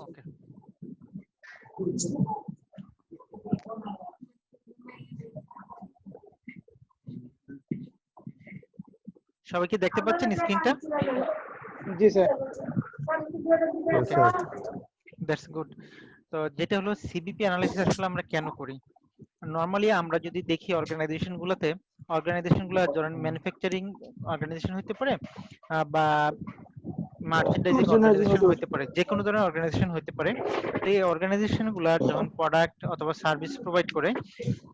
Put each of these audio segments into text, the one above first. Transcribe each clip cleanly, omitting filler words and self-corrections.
ওকে, সবাই কি দেখতে পাচ্ছেন স্ক্রিনটা? জি স্যার। Okay, that's good. তো যেটা হলো সিবিপি অ্যানালাইসিস আসলে আমরা কেন করি? নরমালি আমরা যদি দেখি অর্গানাইজেশন গুলো ধরেন ম্যানুফ্যাকচারিং অর্গানাইজেশন হতে পারে বা মার্চেন্ডাইজিং অর্গানাইজেশন হতে পারে, যে কোনো ধরনের অর্গানাইজেশন হতে পারে। তো এই অর্গানাইজেশন গুলা যখন প্রোডাক্ট অথবা সার্ভিস প্রোভাইড করে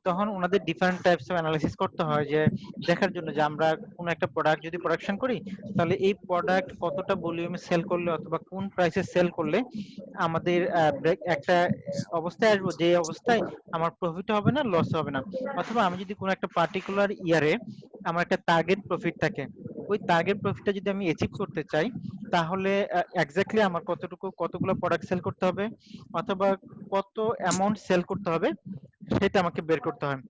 তখন ওনাদের ডিফারেন্ট টাইপস অফ অ্যানালাইসিস করতে হয়, যে দেখার জন্য যে আমরা কোনো একটা প্রোডাক্ট যদি প্রোডাকশন করি তাহলে এই প্রোডাক্ট কতটা ভলিউমে সেল করলে অথবা কোন প্রাইসে সেল করলে আমাদের একটা অবস্থায় আসবো যে অবস্থায় আমার প্রফিট হবে না, লস হবে না। অথবা আমি যদি কোনো একটা পার্টিকুলার ইয়ারে আমার একটা টার্গেট প্রফিট থাকে, ওই টার্গেট প্রফিটটা যদি আমি অ্যাচিভ করতে চাই তাহলে এক্স্যাক্টলি আমার কতগুলো প্রোডাক্ট সেল করতে হবে অথবা কত অ্যামাউন্ট সেল করতে হবে সেটা আমাকে বের করতে হয়।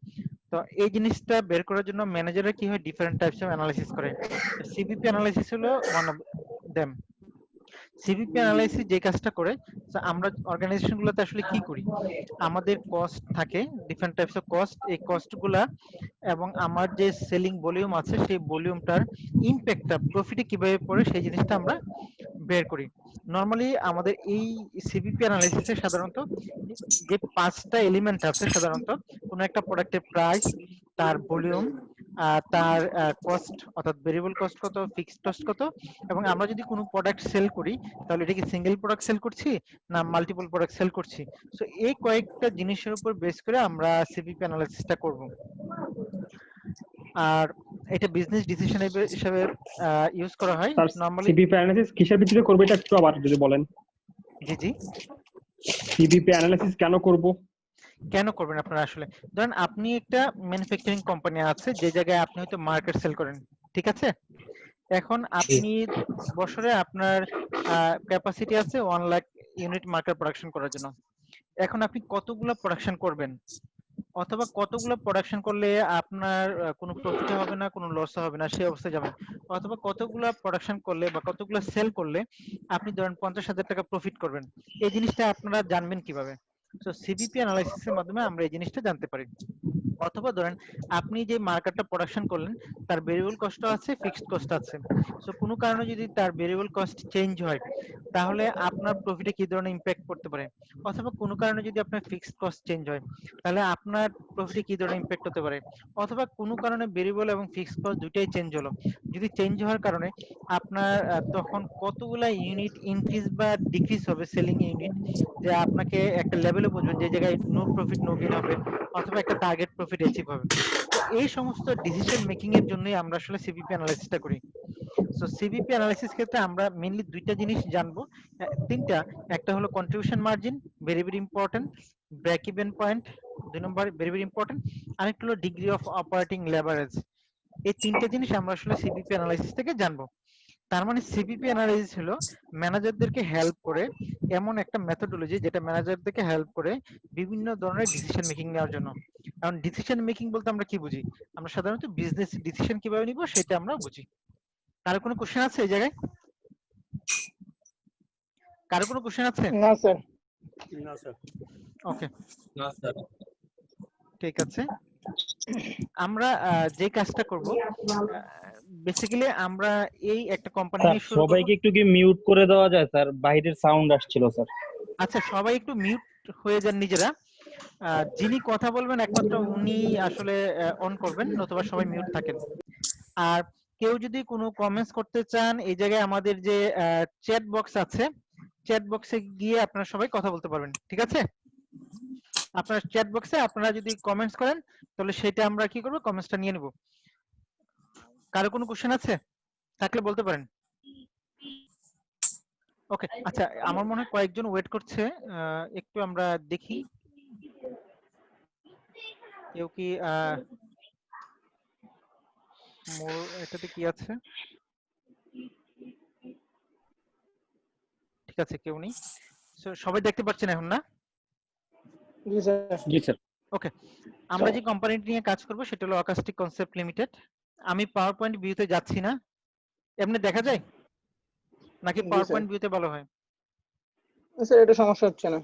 তো এই জিনিসটা বের করার জন্য ম্যানেজাররা কি হয়, ডিফারেন্ট টাইপস অফ অ্যানালাইসিস করে। সিবিপি অ্যানালাইসিস হলো one of them. CBP analysis যে কাজটা করে, আমরা অর্গানাইজেশন গুলোতে আসলে কি করি, আমাদের কস্ট থাকে, ডিফারেন্ট টাইপস অফ কস্ট, এই কস্ট গুলা এবং আমার যে সেলিং ভলিউম আছে সেই ভলিউমটার ইমপ্যাক্টটা প্রফিটে কিভাবে পড়ে সেই জিনিসটা আমরা বের করি। নরমালি আমাদের এই সিবিপি অ্যানালাইসিসে সাধারণত যে পাঁচটা এলিমেন্ট আছে, সাধারণত কোনো একটা প্রোডাক্টের প্রাইস, তার ভলিউম, তার কস্ট অর্থাৎ ভেরিয়েবল কস্ট কত, ফিক্সড কস্ট কত, এবং আমরা যদি কোনো প্রোডাক্ট সেল করি তাহলে এটা কি সিঙ্গেল প্রোডাক্ট সেল করছি না মাল্টিপল প্রোডাক্ট সেল করছি। সো এই কয়েকটা জিনিসের উপর বেস করে আমরা সিবিপি অ্যানালাইসিসটা করব। আর এটা বিজনেস ডিসিশন হিসেবে ইউজ করা হয় স্যার নরমালি। সিবিপি অ্যানালাইসিস কিসের ভিত্তিতে করবে এটা একটু আবার যদি বলেন। জি জি, সিবিপি অ্যানালাইসিস কেন করব? কেন করবেন আপনারা আসলে? ধরেন আপনি একটা ম্যানুফ্যাকচারিং কোম্পানি আছে যে জায়গায় আপনি হয়তো মার্কেট সেল করেন, ঠিক আছে? এখন আপনি বছরে আপনার ক্যাপাসিটি আছে 1 লাখ ইউনিট মার্কেট প্রোডাকশন করার জন্য। এখন আপনি কতগুলো প্রোডাকশন করবেন অথবা কতগুলো প্রোডাকশন করলে আপনার কোনো প্রফিট হবে না, কোনো লস হবে না সেই অবস্থায় যাবেন, অথবা কতগুলো প্রোডাকশন করলে বা কতগুলো সেল করলে আপনি ধরেন 50,000 টাকা প্রফিট করবেন, এই জিনিসটা আপনারা জানবেন কিভাবে? তো সিবিপি অ্যানালাইসিসের মাধ্যমে আমরা এই জিনিসটা জানতে পারি। অথবা ধরেন আপনি যে মার্কেটটা প্রোডাকশন করলেন তার ভেরিয়েবল কস্ট আছে, ফিক্সড কস্ট আছে। সো কোনো কারণে যদি তার ভেরিয়েবল কস্ট চেঞ্জ হয় তাহলে আপনার প্রফিটে কি ধরনের ইমপ্যাক্ট পড়তে পারে, অথবা কোনো কারণে যদি আপনার ফিক্সড কস্ট চেঞ্জ হয় তাহলে আপনার প্রফিটে কি ধরনের ইমপ্যাক্ট হতে পারে, অথবা কোনো কারণে ভেরিয়েবল এবং ফিক্সড কস্ট দুইটাই চেঞ্জ হলো, যদি চেঞ্জ হওয়ার কারণে আপনার তখন কতগুলা ইউনিট ইনক্রিজ বা ডিক্রিজ হবে সেলিং ইউনিট, যে আপনাকে একটা লেভেলে বুঝবেন যে জায়গায় নো প্রফিট নো গেইন হবে অথবা একটা টার্গেট প্রফিট অ্যাচিভ হবে। তো এই সমস্ত ডিসিশন মেকিং এর জন্যই আমরা আসলে সিবিপি অ্যানালাইসিসটা করি। সো সিবিপি অ্যানালাইসিস ক্ষেত্রে আমরা মেইনলি দুইটা জিনিস জানবো, তিনটা। একটা হলো contribution margin, very very important. Break even point, 2 নম্বর, ভেরি ভেরি ইম্পর্টেন্ট। আরেকটা হলো ডিগ্রি অফ অপারেটিং লেভারেজ। এই তিনটা জিনিস আমরা আসলে সিবিপি অ্যানালাইসিস থেকে জানবো। তার মানে সিবিপি অ্যানালাইসিস হলো ম্যানেজারদেরকে হেল্প করে এমন একটা মেথডোলজি যেটা ম্যানেজারদেরকে হেল্প করে বিভিন্ন ধরনের ডিসিশন মেকিং নেওয়ার জন্য। কারণ ডিসিশন মেকিং বলতে আমরা কি বুঝি, আমরা সাধারণত বিজনেস ডিসিশন কিভাবে নিব সেটা আমরা বুঝি। কারো কোনো কোশ্চেন আছে এই জায়গায়? কারো কোনো কোশ্চেন আছে? না স্যার। না স্যার। ওকে, না স্যার। ঠিক আছে। আমরা যে কাজটা করব, বেসিক্যালি আমরা এই একটা কোম্পানি স্যার নিয়ে শুরু করব। সবাইকে একটু কি মিউট করে দেওয়া যায় স্যার? বাইরের সাউন্ড আসছিল স্যার। আচ্ছা, সবাই একটু মিউট হয়ে যান নিজেরা। যিনি কথা বলবেন একমাত্র উনি আসলে অন করবেন, নতুবা সবাই মিউট থাকেন। আর কেউ যদি কোনো কমেন্টস করতে চান এই জায়গায় আমাদের যে চ্যাট বক্স আছে, চ্যাট বক্সে গিয়ে আপনারা সবাই কথা বলতে পারবেন, ঠিক আছে? আপনার চ্যাট বক্সে আপনারা যদি কমেন্টস করেন তাহলে সেটা আমরা কি করব, কমেন্টসটা নিয়ে নেব। কারো কোনো কোশ্চেন আছে থাকলে বলতে পারেন। ওকে, আচ্ছা, আমার মনে হয় কয়েকজন ওয়েট করছে, একটু আমরা দেখি কেউ কি মোর এটাতে কি আছে। ঠিক আছে, কেউ নেই। So, সবাই দেখতে পাচ্ছেন এখন না? জি স্যার। জি স্যার। ওকে, আমরা যে কোম্পানিটি নিয়ে কাজ করব সেটা হলো অকাস্টিক কনসেপ্ট লিমিটেড। আমি পাওয়ার পয়েন্ট ভিউতে যাচ্ছি না, এমনি দেখা যায় নাকি জি পাওয়ার স্যার। পয়েন্ট ভিউতে ভালো হয়? স্যার এটা সমস্যা হচ্ছে না।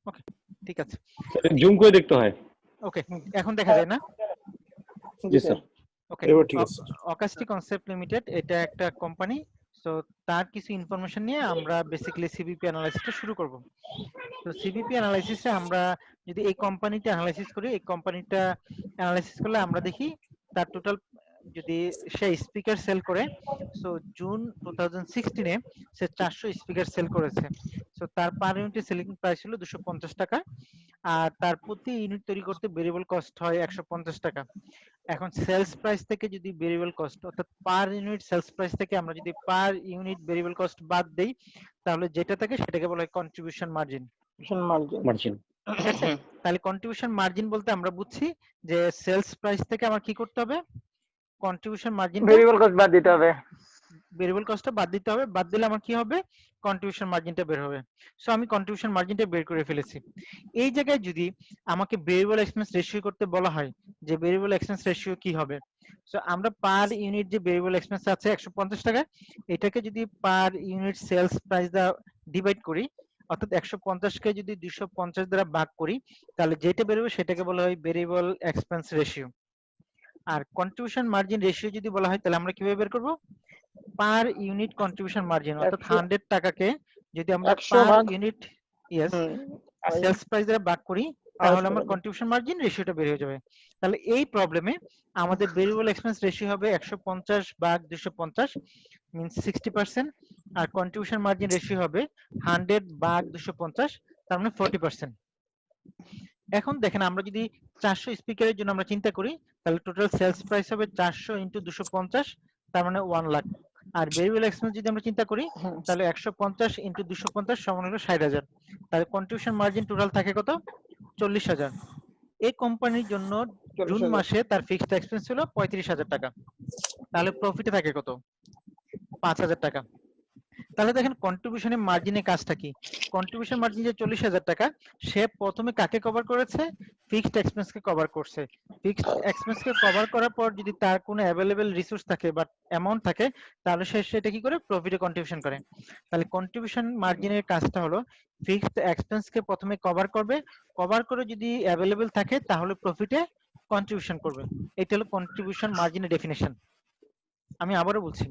ওকে, ঠিক আছে। জুম করে দেখতে হয়। ওকে, এখন দেখা যায় না? জি জি স্যার। স্যার। ওকে, এবার ঠিক আছে। অকাস্টি কনসেপ্ট লিমিটেড এটা একটা কোম্পানি। সো তার কিছু ইনফরমেশন নিয়ে আমরা বেসিক্যালি সিবিপি অ্যানালাইসিসটা শুরু করব। তো সিবিপি অ্যানালাইসিসে আমরা যদি এই কোম্পানিটা অ্যানালাইসিস করি, এই কোম্পানিটা অ্যানালাইসিস করলে আমরা দেখি তার টোটাল, যদি সে স্পিকার সেল করে, সো জুন 2016 সে 400 স্পিকার সেল করেছে। সো তার পার ইউনিটের সেলিং প্রাইস ছিল 250 টাকা, আর তার প্রতি ইউনিট তৈরি করতে ভেরিয়েবল কস্ট হয় 150 টাকা। এখন সেলস প্রাইস থেকে যদি ভেরিয়েবল কস্ট, অর্থাৎ পার ইউনিট সেলস প্রাইস থেকে আমরা যদি পার ইউনিট ভেরিয়েবল কস্ট বাদ দেই, তাহলে যেটা থাকে সেটাকে বলা হয় কন্ট্রিবিউশন মার্জিন। মার্জিন। ঠিক আছে, তাহলে কন্ট্রিবিউশন মার্জিন বলতে আমরা বুঝছি যে সেলস প্রাইস থেকে আমার কি করতে হবে, কন্ট্রিবিউশন মার্জিনটা, ভেরিয়েবল কস্ট বাদ দিতে হবে। ভেরিয়েবল কস্টটা বাদ দিতে হবে, বাদ দিলে আমার কি হবে, কন্ট্রিবিউশন মার্জিনটা বের হবে। সো আমি কন্ট্রিবিউশন মার্জিনটা বের করে ফেলেছি। এই জায়গায় যদি আমাকে ভেরিয়েবল এক্সপেন্স রেশিও করতে বলা হয় যে ভেরিয়েবল এক্সপেন্স রেশিও কি হবে, সো আমরা পার ইউনিট যে ভেরিয়েবল এক্সপেন্স আছে 150 টাকা, এটাকে যদি পার ইউনিট সেলস প্রাইস দ্বারা ডিভাইড করি, অর্থাৎ 150 কে যদি 250 দ্বারা ভাগ করি, তাহলে যেটা বেরোবে সেটাকে বলা হয় ভেরিয়েবল এক্সপেন্স রেশিও। আর কন্ট্রিবিউশন মার্জিন রেশিও যদি বলা হয়, তাহলে আমরা কিভাবে বের করব, পার ইউনিট কন্ট্রিবিউশন মার্জিন, অর্থাৎ 100 টাকাকে যদি আমরা 100 পার ভাগ ইউনিট ইয়েস আর সেলস প্রাইস দ্বারা ভাগ করি, তাহলে আমার কন্ট্রিবিউশন মার্জিন রেশিওটা বের হয়ে যাবে। তাহলে এই প্রবলেমে আমাদের ভেরিয়েবল এক্সপেন্স রেশিও হবে 150 ভাগ 250 মিন্স 60%, আর কন্ট্রিবিউশন মার্জিন রেশিও হবে 100 ভাগ 250, তার মানে 40%। এখন দেখেন, আমরা যদি 400 স্পিকারের জন্য আমরা চিন্তা করি, তাহলে টোটাল সেলস প্রাইস হবে 400 ইনটু 250, তার মানে 1 লাখ। আর ভেরিয়েবল এক্সপেন্স যদি আমরা চিন্তা করি, তাহলে 150 ইনটু 250 সমান হলো 60,000। তাহলে কন্ট্রিবিউশন মার্জিন টোটাল থাকে কত, 40,000। এই কোম্পানির জন্য জুন 40,000 মাসে তার ফিক্সড এক্সপেন্স ছিল 35,000 টাকা, তাহলে প্রফিটে থাকে কত, 5,000 টাকা। তাহলে দেখেন কন্ট্রিবিউশনের মার্জিনের কাজটা কি, কন্ট্রিবিউশন মার্জিন যে 40,000 টাকা, সে প্রথমে কাকে কভার করেছে, ফিক্সড এক্সপেন্স কে কভার করছে। ফিক্সড এক্সপেন্স কে কভার করার পর যদি তার কোনো অ্যাভেলেবল রিসোর্স থাকে বা অ্যামাউন্ট থাকে, তাহলে সে সেটা কি করে, প্রফিটে কন্ট্রিবিউশন করে। তাহলে কন্ট্রিবিউশন মার্জিনের কাজটা হলো ফিক্সড এক্সপেন্স কে প্রথমে কভার করবে, কভার করে যদি অ্যাভেলেবল থাকে তাহলে প্রফিটে কন্ট্রিবিউশন করবে। এটা হলো কন্ট্রিবিউশন মার্জিনের ডেফিনেশন। আমি আবারও বলছি,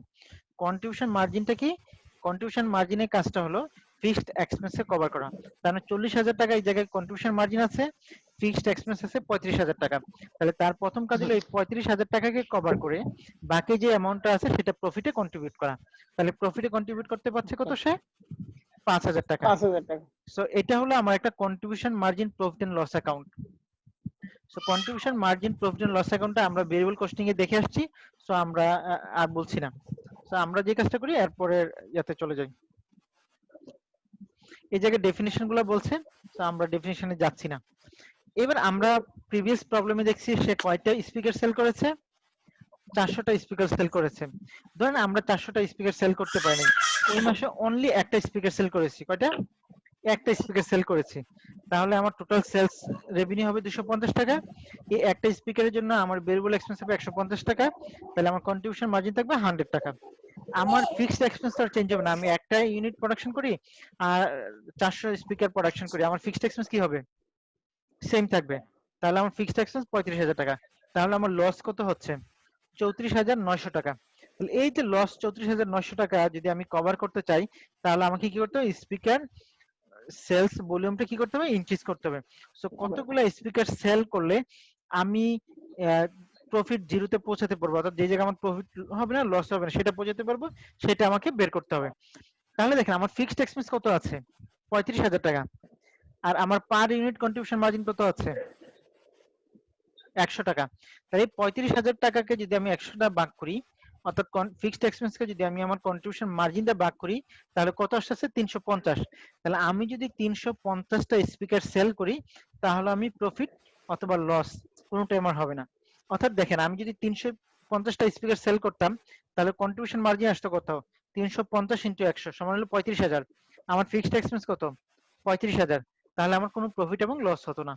কন্ট্রিবিউশন মার্জিনটা কি, কন্ট্রিবিউশন মার্জিনের কাজটা হলো ফিক্সড এক্সপেন্সে কভার করা। তার মানে 40,000 টাকা এই জায়গায় কন্ট্রিবিউশন মার্জিন আছে, ফিক্সড এক্সপেন্স আছে 35,000 টাকা। তাহলে তার প্রথম কাজ হলো এই 35,000 টাকাকে কভার করে বাকি যে অ্যামাউন্টটা আছে সেটা প্রফিটে কন্ট্রিবিউট করা। তাহলে প্রফিটে কন্ট্রিবিউট করতে পারছে কত সে, 5,000 টাকা। 5,000 টাকা। সো এটা হলো আমার একটা contribution margin profit and loss account. So contribution margin profit and loss অ্যাকাউন্টটা আমরা ভেরিয়েবল কস্টিং এ দেখে আসছি। সো আমরা আর বলছি না। সো আমরা যে কাজটা করি এরপরের ইয়াতে চলে যাই। এই জায়গায় ডেফিনিশন গুলো বলছে, তো আমরা ডেফিনিশনে যাচ্ছি না। এবার আমরা প্রিভিয়াস প্রবলেমে দেখছি সে কয়টা স্পিকার সেল করেছে, 400টা স্পিকার সেল করেছে। ধরেন আমরা 400টা স্পিকার সেল করতে পারিনি, এই মাসে অনলি একটা স্পিকার সেল করেছি। কয়টা, একটা স্পিকার সেল করেছি। তাহলে আমার টোটাল সেলস রেভিনিউ হবে 250 টাকা। এই একটা স্পিকারের জন্য আমার ভেরিয়েবল এক্সপেন্স হবে 150 টাকা। তাহলে আমার কন্ট্রিবিউশন মার্জিন থাকবে 100 টাকা। আমার ফিক্সড এক্সপেন্স আর চেঞ্জ হবে না, আমি একটা ইউনিট প্রোডাকশন করি আর 400 স্পিকার প্রোডাকশন করি, আমার ফিক্সড এক্সপেন্স কি হবে, সেম থাকবে। তাহলে আমার ফিক্সড এক্সপেন্স 35,000 টাকা। তাহলে আমার লস কত হচ্ছে, 34,900 টাকা। তাহলে এই যে লস 34,900 টাকা যদি আমি কভার করতে চাই, তাহলে আমাকে কি করতে হবে, স্পিকার সেলস ভলিউমটা কি করতে হবে, ইনক্রিজ করতে হবে। সো কতগুলো স্পিকার সেল করলে আমি প্রফিট জিরোতে পৌঁছাতে পারবো, অর্থাৎ যে জায়গায় আমার প্রফিট হবে না, লস হবে না, সেটা পৌঁছাতে পারবো, সেটা আমাকে বের করতে হবে। তাহলে দেখেন আমার ফিক্সড এক্সপেন্স কত আছে, 35,000 টাকা, আর আমার পার ইউনিট কন্ট্রিবিউশন মার্জিন কত আছে, 100 টাকা। তাহলে 35,000 টাকাকে যদি আমি 100টা ভাগ করি, অর্থাৎ ফিক্সড এক্সপেন্সকে যদি আমি আমার কন্ট্রিবিউশন মার্জিনটা ভাগ করি, তাহলে কত আসছে, 350। তাহলে আমি যদি 350টা স্পিকার সেল করি, তাহলে আমি প্রফিট অথবা লস কোনোটাই আমার হবে না। অর্থাৎ দেখেন, আমি যদি 350টা স্পিকার সেল করতাম, তাহলে কন্ট্রিবিউশন মার্জিন আসতো কত, 350 ইন্টু 100 সমান হলো 35,000। আমার ফিক্সড এক্সপেন্স কত, 35,000। তাহলে আমার কোনো প্রফিট এবং লস হতো না।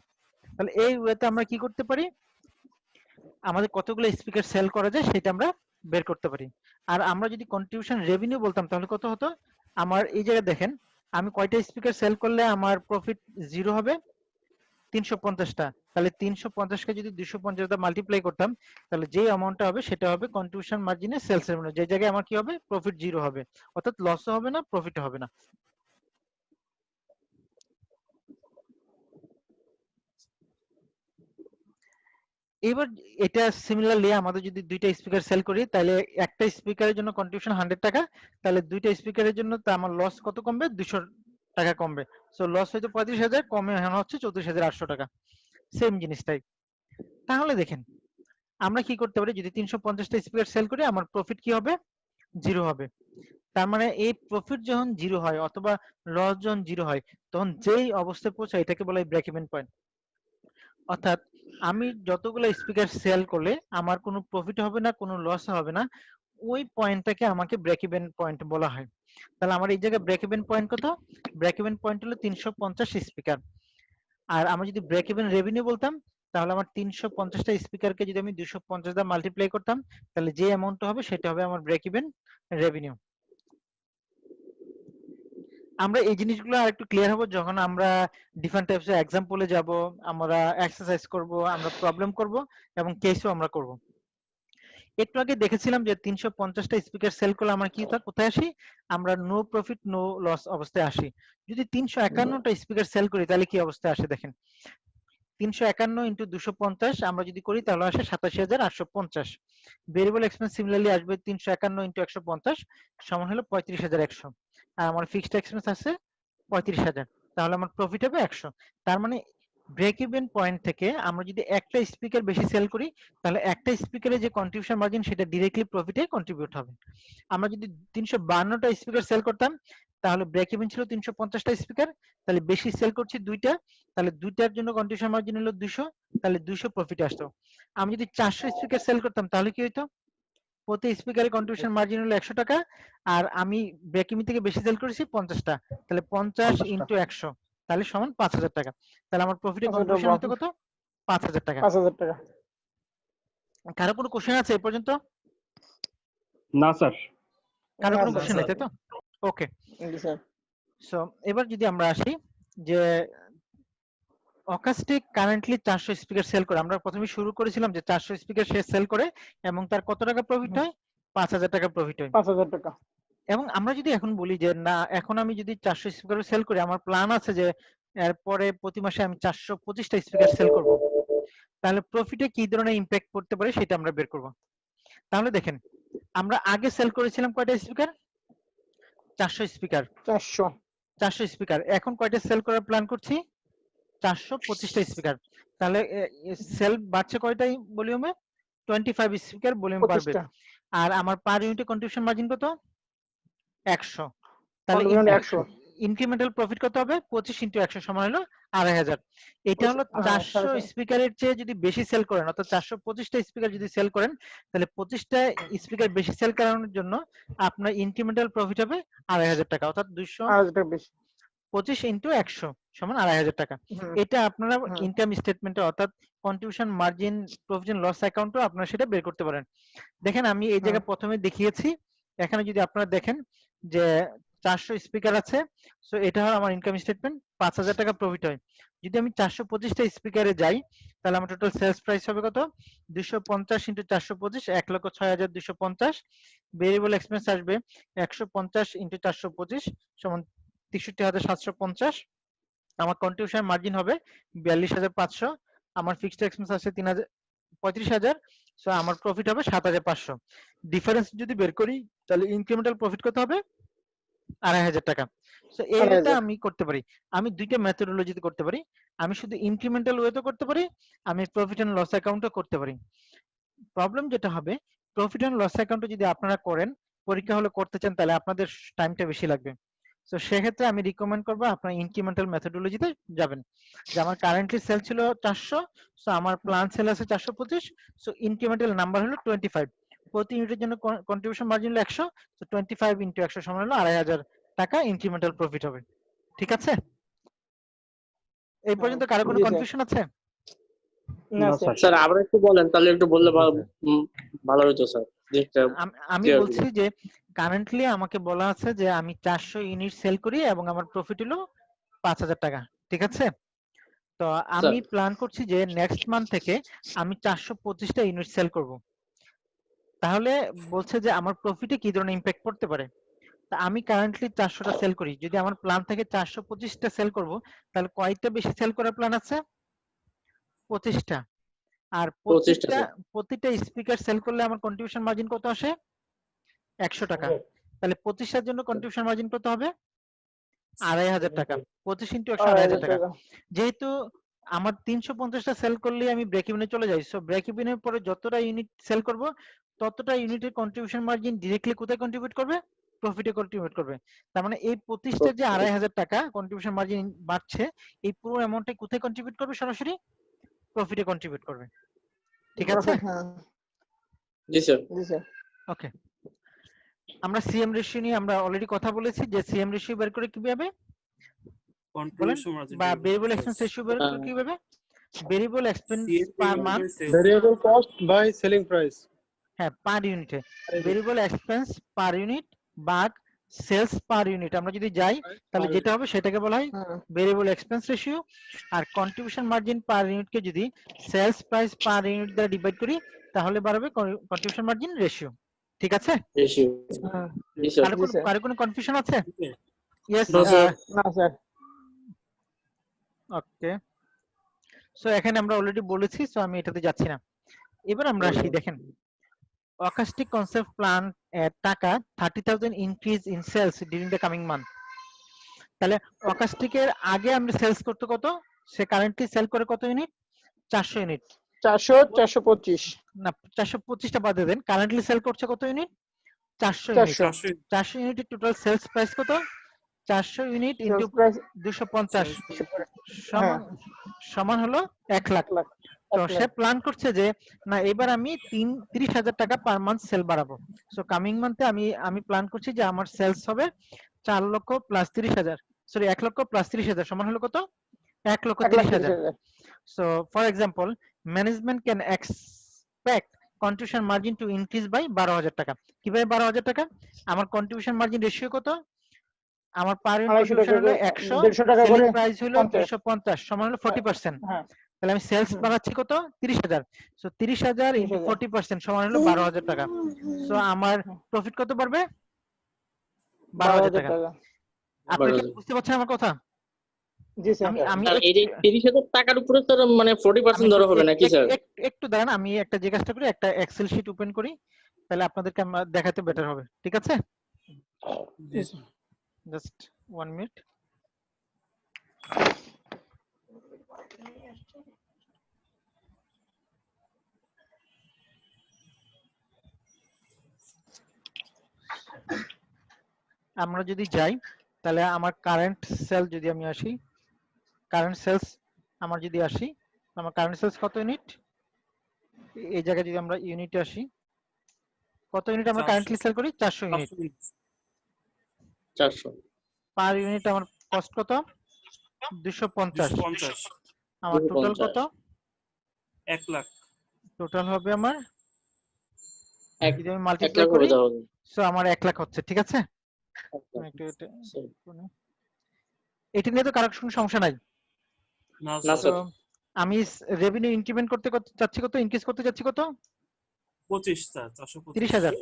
তাহলে এই ওয়েতে আমরা কি করতে পারি, আমাদের কতগুলো স্পিকার সেল করা যায় সেটা আমরা বের করতে পারি। আর আমরা যদি কন্ট্রিবিউশন রেভিনিউ বলতাম তাহলে কত হতো, আমার এই জায়গায় দেখেন, আমি কয়টা স্পিকার সেল করলে আমার প্রফিট 0 হবে? 350টা। তাহলে 350 কে যদি 250 দ্বারা মাল্টিপ্লাই করতাম, তাহলে যে অ্যামাউন্টটা হবে সেটা হবে কন্ট্রিবিউশন মার্জিনে সেলস রেভিনিউ, যে জায়গায় আমার কি হবে, প্রফিট 0 হবে, অর্থাৎ লসও হবে না, প্রফিটও হবে না। এবার এটা সিমিলারলি আমাদের যদি দুইটা স্পিকার সেল করি, তাহলে একটা স্পিকারের জন্য কন্ট্রিবিউশন 100 টাকা, তাহলে দুইটা স্পিকারের জন্য তো আমার লস কত কমবে, 200 টাকা কমবে। সো লস হয়তো 35,000, কমে এখন হচ্ছে 34,800 টাকা, সেম জিনিসটাই। তাহলে দেখেন আমরা কি করতে পারি, যদি 350টা স্পিকার সেল করি আমার প্রফিট কি হবে, 0 হবে। তার মানে এই প্রফিট যখন 0 হয় অথবা লস যখন 0 হয়, তখন যেই অবস্থায় পৌঁছায় এটাকে বলা হয় ব্রেক ইভেন পয়েন্ট। অর্থাৎ আমি যতগুলো স্পিকার সেল করলে আমার কোনো প্রফিট হবে না, কোনো লস হবে না, ওই পয়েন্টটাকে আমাকে ব্রেক ইভেন পয়েন্ট বলা হয়। তাহলে আমার এই জায়গায় ব্রেক ইভেন পয়েন্ট কত, ব্রেক ইভেন পয়েন্ট হলো 350 স্পিকার। আর আমরা যদি ব্রেক ইভেন রেভিনিউ বলতাম, তাহলে আমার 350টা স্পিকারকে যদি আমি 250 দ্বারা মাল্টিপ্লাই করতাম, তাহলে যে অ্যামাউন্টটা হবে সেটা হবে আমার ব্রেক ইভেন রেভিনিউ। আমরা এই জিনিসগুলো আর একটু ক্লিয়ার হবো যখন আমরা ডিফারেন্ট টাইপস এর এক্সাম্পলে যাব, আমরা এক্সারসাইজ করব, আমরা প্রবলেম করব এবং কেসও আমরা করব। একটু আগে দেখেছিলাম যে 350টা স্পিকার সেল করলে আমরা কি কোথায় আসি, আমরা নো প্রফিট নো লস অবস্থায় আসি। যদি 351টা স্পিকার সেল করি তাহলে কি অবস্থায় আসে দেখেন, 351 ইন্টু 250 আমরা যদি করি তাহলে আসে 87,850। ভেরিয়েবল এক্সপেন্স সিমিলারলি আসবে 351 ইন্টু 150 সমান হলো 35,100। আর আমার ফিক্সড এক্সপেন্স আছে 35,000, তাহলে আমার প্রফিট হবে 100। তার মানে ব্রেক ইভেন পয়েন্ট থেকে আমরা যদি একটা স্পিকার বেশি সেল করি, তাহলে একটা স্পিকারে যে কন্ট্রিবিউশন মার্জিন সেটা ডিরেক্টলি প্রফিটে কন্ট্রিবিউট হবে। আমরা যদি 352টা স্পিকার সেল করতাম, তাহলে ব্রেক ইভেন ছিল 350টা স্পিকার, তাহলে বেশি সেল করছি দুইটা, তাহলে দুইটার জন্য কন্ট্রিবিউশন মার্জিন হলো 200, তাহলে 200 প্রফিট আসতো। আমি যদি 400 স্পিকার সেল করতাম তাহলে কি হইতো, প্রতি স্পিকারে কন্ট্রিবিউশন মার্জিন হলো 100 টাকা, আর আমি ব্রেক ইভেন থেকে বেশি সেল করেছি 50টা, তাহলে 50 ইন্টু 100 তাহলে সমান 5,000 টাকা। তাহলে আমার প্রফিটে কন্ট্রিবিউশন হতো কত, 5,000 টাকা। 5,000 টাকা। কারো কোনো কোশ্চেন আছে এই পর্যন্ত? না স্যার। কারো না কোনো স্যার। কোশ্চেন নেই তাই তো? ওকে, জি স্যার। সো এবার যদি আমরা আসি যে অকাস্টিক কারেন্টলি 400 স্পিকার সেল করে, আমরা প্রথমে শুরু করেছিলাম যে 400 স্পিকার সে সেল করে এবং তার কত টাকা প্রফিট হয়, 5,000 টাকা প্রফিট হয়। 5,000 টাকা। এবং আমরা যদি এখন বলি যে না, এখন আমি যদি 400 স্পিকার সেল করি, আমার প্ল্যান আছে যে এরপরে প্রতি মাসে আমি 425টা স্পিকার সেল করব, তাহলে প্রফিটে কি ধরনের ইমপ্যাক্ট পড়তে পারে সেটা আমরা বের করব। তাহলে দেখেন আমরা আগে সেল করেছিলাম কয়টা স্পিকার, 400 স্পিকার। 400 স্পিকার এখন কয়টা সেল করার প্ল্যান করছি, 425টা স্পিকার। তাহলে সেল বাড়ছে কয়টাই ভলিউমে, 25 স্পিকার ভলিউম বাড়বে। 25টা। আর আমার পার ইউনিটে কন্ট্রিবিউশন মার্জিন কত, 100। তাহলে কন্ট্রিবিউশন 100। ইনক্রিমেন্টাল প্রফিট কত হবে, 25 ইন্টু 100 সমান হলো 2,500। এটা হলো 400 স্পিকারের চেয়ে যদি বেশি সেল করেন, অর্থাৎ 425টা স্পিকার যদি সেল করেন, তাহলে 25টা স্পিকার বেশি সেল করানোর জন্য আপনার ইনক্রিমেন্টাল প্রফিট হবে 2,500 টাকা, অর্থাৎ 2,000 টাকা বেশি। 25 ইন্টু 100 সমান 2,500 টাকা। এটা আপনারা ইনকাম স্টেটমেন্টে অর্থাৎ contribution margin profit and loss অ্যাকাউন্টও আপনারা সেটা বের করতে পারেন। দেখেন আমি এই জায়গায় প্রথমে দেখিয়েছি, এখানে যদি আপনারা দেখেন যে 400 স্পিকার আছে, সো এটা হলো আমার ইনকাম স্টেটমেন্ট, 5,000 টাকা প্রফিট হয়। যদি আমি 425টা স্পিকারে যাই, তাহলে আমার টোটাল সেলস প্রাইস হবে কত, 250 ইন্টু 425 1,06,250। ভেরিয়েবল এক্সপেন্স আসবে 150 ইন্টু 425 সমান 63,750। আমার কন্ট্রিবিউশন মার্জিন হবে 42,500। আমার ফিক্সড এক্সপেন্স আছে 35,000, সো আমার প্রফিট হবে 7,500। ডিফারেন্স যদি বের করি তাহলে ইনক্রিমেন্টাল প্রফিট কত হবে, 2,500 টাকা। সো এই ওয়েটা আমি করতে পারি, আমি দুইটা মেথডোলজিতে করতে পারি, আমি শুধু ইনক্রিমেন্টাল ওয়েতে করতে পারি, আমি প্রফিট এন্ড লস অ্যাকাউন্টও করতে পারি। প্রবলেম যেটা হবে, প্রফিট এন্ড লস অ্যাকাউন্টে যদি আপনারা করেন, পরীক্ষা হলে করতে চান, তাহলে আপনাদের টাইমটা বেশি লাগবে। সো সেক্ষেত্রে আমি রিকমেন্ড করবো আপনারা ইনক্রিমেন্টাল মেথডোলজিতে যাবেন। যে আমার কারেন্টলি সেল ছিল 400, সো আমার প্ল্যান সেল আছে 425, সো ইনক্রিমেন্টাল নাম্বার হলো 25। প্রতি ইউনিটের জন্য কন্ট্রিবিউশন মার্জিন হলো 100, সো 25 ইন্টু 100 সমান হলো 2,500 টাকা ইনক্রিমেন্টাল প্রফিট হবে। ঠিক আছে? এই পর্যন্ত কারো কোনো কনফিউশন আছে? না স্যার। স্যার আবার একটু বলেন, তাহলে একটু বললে ভালো হতো স্যার। জিনিসটা আমি clear বলছি যে কারেন্টলি আমাকে বলা আছে যে আমি 400 ইউনিট সেল করি এবং আমার প্রফিট হলো 5000 টাকা, ঠিক আছে? তো আমি স্যার প্ল্যান করছি যে নেক্সট মান্থ থেকে আমি 425টা ইউনিট সেল করব। তাহলে বলছে যে আমার প্রফিটে কি ধরনের ইমপ্যাক্ট পড়তে পারে। তা আমি কারেন্টলি 400টা সেল করি, যদি আমার প্ল্যান থেকে 425টা সেল করব, তাহলে কয়টা বেশি সেল করার প্ল্যান আছে? 25টা। আর 25টা প্রতিটা স্যার প্রতিটা স্পিকার সেল করলে আমার কন্ট্রিবিউশন মার্জিন কত আসে? 100 টাকা। তাহলে 25টার জন্য কন্ট্রিবিউশন মার্জিন কত হবে? 2500 টাকা। 25 ইন্টু 100 2500 টাকা। টাকা। যেহেতু আমার 350টা সেল করলে আমি ব্রেক ইভেনে চলে যাই, সো ব্রেক ইভেনের পরে যতটা ইউনিট সেল করব ততটা ইউনিটের কন্ট্রিবিউশন মার্জিন ডিরেক্টলি কোথায় কন্ট্রিবিউট করবে? প্রফিটে কন্ট্রিবিউট করবে। তার মানে এই 25টার যে 2500 টাকা কন্ট্রিবিউশন মার্জিন বাড়ছে, এই পুরো অ্যামাউন্টটা কোথায় কন্ট্রিবিউট করবে? সরাসরি প্রফিটে কন্ট্রিবিউট করবে, ঠিক আছে? প্রফিট, হ্যাঁ। জি স্যার জি স্যার। ওকে, আমরা সিএম রেশিও নিয়ে আমরা অলরেডি কথা বলেছি যে সিএম রেশিও বের করে কিভাবে বলেন, কন্ট্রিবিউশন মার্জিন বা ভেরিয়েবল এক্সপেন্স রেশিও বের করে কিভাবে? Variable expense per month, Variable cost by selling price. হ্যাঁ পার ইউনিটে, ভেরিয়েবল এক্সপেন্স পার ইউনিট ভাগ সেলস পার ইউনিট। আমরা যদি যাই তাহলে যেটা হবে সেটাকে বলা হয় হ্যাঁ। Variable expense ratio. আর কন্ট্রিবিউশন মার্জিন পার ইউনিটকে যদি সেলস প্রাইস পার ইউনিট দ্বারা ডিভাইড করি তাহলে বাড়বে কন্ট্রিবিউশন মার্জিন রেশিও, ঠিক আছে? রেশিও হ্যাঁ। জি স্যার কারো কোনো কারো কোনো কনফিউশন আছে? Yes No, sir. না স্যার। ওকে, সো এখানে আমরা অলরেডি বলেছি, সো আমি এটাতে যাচ্ছি না। এবার আমরা আসি, দেখেন অকাস্টিক কনসেপ্ট প্ল্যান টাকা 30,000 increase in sales during the coming month. তাহলে অকাস্টিকের আগে আমরা সেলস করতে কত? সে কারেন্টলি সেল করে কত ইউনিট? 400 ইউনিট। 400, 425, না 425টা বাদে দেন, কারেন্টলি সেল করছে কত ইউনিট? 400 ইউনিট। 400। 400 ইউনিটের টোটাল সেলস প্রাইস কত? 400 ইউনিট ইনটু সেলস প্রাইস 250 হ্যাঁ সমান সমান হলো 1 লাখ। 1 লাখ। তো সে প্ল্যান করছে যে না এবার আমি 30,000 টাকা পার মান্থ সেল বাড়াবো। সো কামিং মান্থে আমি প্ল্যান করছি যে আমার সেলস হবে 4 লক্ষ প্লাস 30,000, সরি 1 লক্ষ প্লাস 30,000 সমান হলো কত? 1,30,000। 1,30,000। So for example, management can expect contribution margin to increase by 12,000 টাকা। কিভাবে 12,000 টাকা? আমার কন্ট্রিবিউশন মার্জিন রেশিও কত? আমার পার ইউনিট 250 কন্ট্রিবিউশন হলো টাকা 100, 150 টাকা করে সেলিং প্রাইস হলো 50। 250 সমান হলো 40%। হ্যাঁ। তাহলে আমি সেলস হুম। বাড়াচ্ছি কত? 30,000। So 30,000 into 30,000। 40% সমান হলো 12,000 টাকা। সো আমার প্রফিট কত বাড়বে? 12,000 12,000 টাকা। টাকা। আপনি কি 12,000 বুঝতে পারছেন আমার কথা? জি স্যার। আমি স্যার এই যে 30,000 টাকার উপরে স্যার মানে 40% ধরা হবে নাকি স্যার? একটু দাঁড়ান, আমি একটা যে কাজটা করি, একটা এক্সেল শিট ওপেন করি, তাহলে আপনাদেরকে দেখাতে বেটার হবে, ঠিক আছে? Just 1 minute. আমরা যদি যাই তাহলে আমার কারেন্ট সেল যদি আমি আসি, কারেন্ট সেলস আমার যদি আসি, আমার কারেন্ট সেলস কত ইউনিট? এই জায়গায় যদি আমরা ইউনিটে আসি, কত ইউনিট আমরা কারেন্টলি সেল করি? 400 ইউনিট। 400 পার ইউনিট আমার কস্ট কত? 250। আমার টোটাল কত? 1 লাখ। টোটাল হবে আমার, এক যদি আমি 1 মাল্টিপ্লাই লাখ করি হবে তাহলে সো আমার 1 লাখ হচ্ছে, ঠিক আছে? আমি একটু এটা নিয়ে তো কারোর কোনো সমস্যা নাই। না না তো স্যার আমি রেভিনিউ ইনক্রিমেন্ট করতে চাচ্ছি কত? ইনক্রিজ করতে চাচ্ছি কত? 25 স্যার 425। 30,000।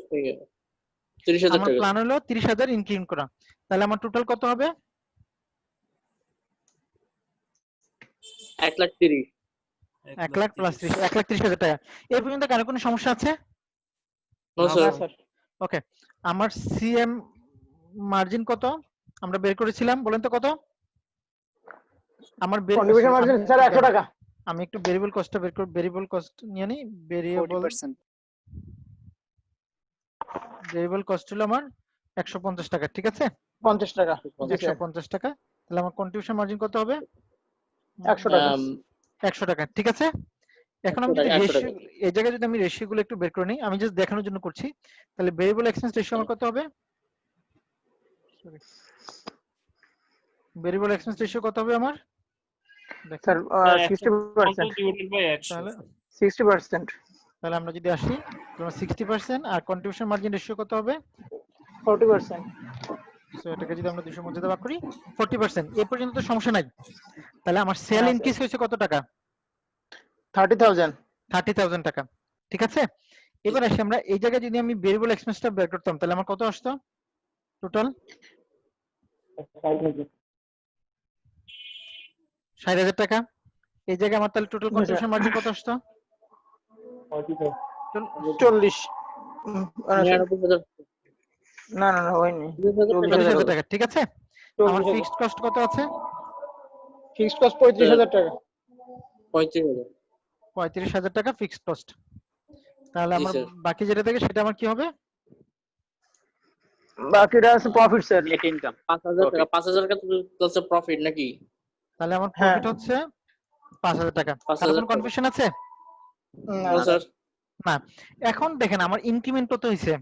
30,000 আমার টাকা প্ল্যান হলো 30,000 ইনক্রিমেন্ট করা। তাহলে আমার টোটাল কত হবে? 1,30,000 1 লাখ প্লাস 30, 1,30,000 টাকা। এই পর্যন্ত কারো কোনো সমস্যা আছে? নো না স্যার স্যার। ওকে, আমার সিএম মার্জিন কত আমরা বের করেছিলাম, বলেন তো কত? আমার কন্ট্রিবিউশন মার্জিন স্যার 100 টাকা। আমি একটু ভেরিয়েবল কস্টটা বের করব, ভেরিয়েবল কস্ট নিয়ে নিই। ভেরিয়েবল কস্ট হলো আমার 150 টাকা, ঠিক আছে? 50 টাকা। জি স্যার। 150 টাকা। তাহলে আমার কন্ট্রিবিউশন মার্জিন কত হবে? 100 টাকা। 100 টাকা, ঠিক আছে? এখন আমি 100 যদি টাকা, 100 রেশিও, টাকা। এই জায়গায় যদি আমি রেশিও গুলো একটু বের করে নিই, আমি জাস্ট দেখানোর জন্য করছি। তাহলে ভেরিয়েবল এক্সপেন্স রেশিও আমার কত হবে? ভেরিয়েবল এক্সপেন্স রেশিও কত হবে আমার? স্যার দেখেন 60%। ডিভাইডেড বাই 100 তাহলে 60%। তাহলে আমরা যদি আসি তোমার 60% আর কন্ট্রিবিউশন মার্জিন রেশিও কত হবে? 40%। সো এটাকে যদি আমরা 200 এর মধ্যে ভাগ করি 40%, এই পর্যন্ত তো সমস্যা নাই। তাহলে আমার সেল হ্যাঁ, ইনক্রিজ হয়েছে কত টাকা? 30,000। 30,000 টাকা, ঠিক আছে। এবার আসি আমরা এই জায়গায় যদি আমি ভেরিয়েবল এক্সপেন্সটা বের করতাম তাহলে আমার কত আসতো টোটাল? 60,000 টাকা। এই জায়গায় আমার তাহলে টোটাল কন্ট্রিবিউশন মার্জিন কত আসতো? 40। নিরানব্বই না না না হয়নি। 40,000 40,000 টাকা, ঠিক আছে। আমার 40,000 ফিক্সড কস্ট কত আছে? ফিক্সড কস্ট 35,000 টাকা। 35,000। 35,000 টাকা ফিক্সড কস্ট। তাহলে জি আমার স্যার। বাকি যেটা থাকে সেটা আমার কি হবে? বাকিটা আছে প্রফিট স্যার। নেট ইনকাম 5,000 টাকা, 5,000 টাকা প্লাস প্রফিট নাকি? তাহলে আমার হ্যাঁ। প্রফিট হচ্ছে 5,000 টাকা। কারো 5,000 কোনো টাকা। কনফিউশন আছে? না না স্যার। না। এখন দেখেন আমার ইনক্রিমেন্ট কত হইছে?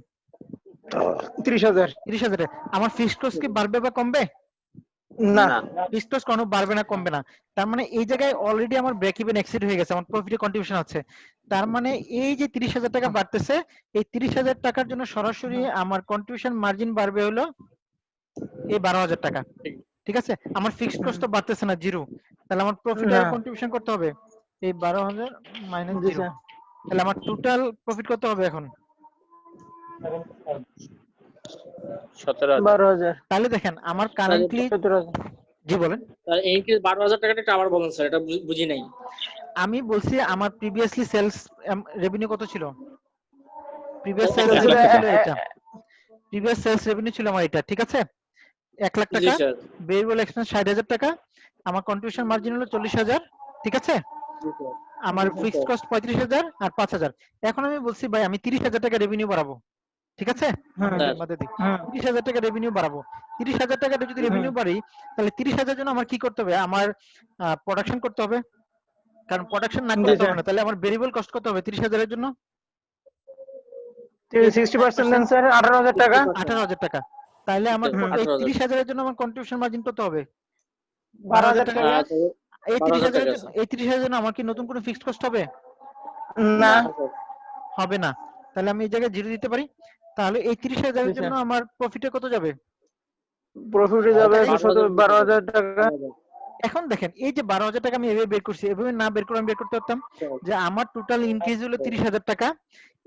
30,000। 30,000। আমার ফিক্সড কস্ট কি বাড়বে বা কমবে? না ফিক্সড কস্ট কোনো বাড়বে না কমবে না। তার মানে এই জায়গায় অলরেডি আমার ব্রেক ইভেন এক্সিড হয়ে গেছে, আমার প্রফিটে কন্ট্রিবিউশন আছে। তার মানে এই যে 30,000 টাকা বাড়তেছে, এই 30,000 টাকার জন্য সরাসরি আমার কন্ট্রিবিউশন মার্জিন বাড়বে হলো এই 12,000 টাকা, ঠিক আছে। আমার ফিক্সড কস্ট তো বাড়তেছে না, জিরো। তাহলে আমার প্রফিটে না। কন্ট্রিবিউশন করতে হবে এই 12,000 মাইনাস জি 0। স্যার। তাহলে আমার টোটাল প্রফিট কত হবে এখন? 17,000 12,000। তাহলে দেখেন আমার কারেন্টলি, 17,000। জি বলেন। স্যার ইনক্রিজ 12,000 টাকাটা একটু আবার বলুন স্যার, এটা বুঝি নাই। আমি বলছি আমার প্রিভিয়াসলি সেলস রেভিনিউ কত ছিল? প্রিভিয়াস সেলস ছিল রেভিনিউ ছিল এটা, প্রিভিয়াস সেলস রেভিনিউ ছিল আমার এটা, ঠিক আছে 1 লাখ জি টাকা। স্যার। ভেরিয়েবল এক্সপেন্স 60,000 টাকা। আমার কন্ট্রিবিউশন মার্জিন হলো 40,000, ঠিক আছে। আমার ফিক্সড কস্ট 35,000 আর 5,000। এখন আমি বলছি ভাই আমি 30,000 টাকা রেভিনিউ বাড়াবো, ঠিক আছে। হুম, স্যার। বাদে দিই। হুম। 30,000 টাকা রেভিনিউ বাড়াবো। 30,000 টাকা যদি রেভিনিউ বাড়ি তাহলে 30,000 জন্য আমার কি করতে হবে? আমার প্রোডাকশন করতে হবে, কারণ প্রোডাকশন না জি করলে তো স্যার। হবে না। তাহলে আমার ভেরিয়েবল কস্ট কত হবে 30,000 এর জন্য? 60% দেন স্যার 18,000 টাকা। 18,000 টাকা। তাহলে আমার হুম। এই 18,000 30,000 এর জন্য আমার কন্ট্রিবিউশন মার্জিন কত হবে? 12,000 টাকা। টাকা। এই 12,000 30,000 এর টাকা জন্য, স্যার। এই 30,000 এর জন্য আমার কি নতুন কোনো ফিক্সড কস্ট হবে? না। হবে না। তাহলে আমি এই জায়গায় জিরো দিতে পারি। তাহলে এই 30,000 এর জি জন্য স্যার। আমার প্রফিটে কত যাবে? প্রফিটে যাবে 12,000 টাকা। এখন দেখেন এই যে 12,000 টাকা আমি এভাবে বের করছি, এভাবে না বের করে আমি বের করতে পারতাম যে আমার টোটাল ইনক্রিজ হলো 30,000 টাকা।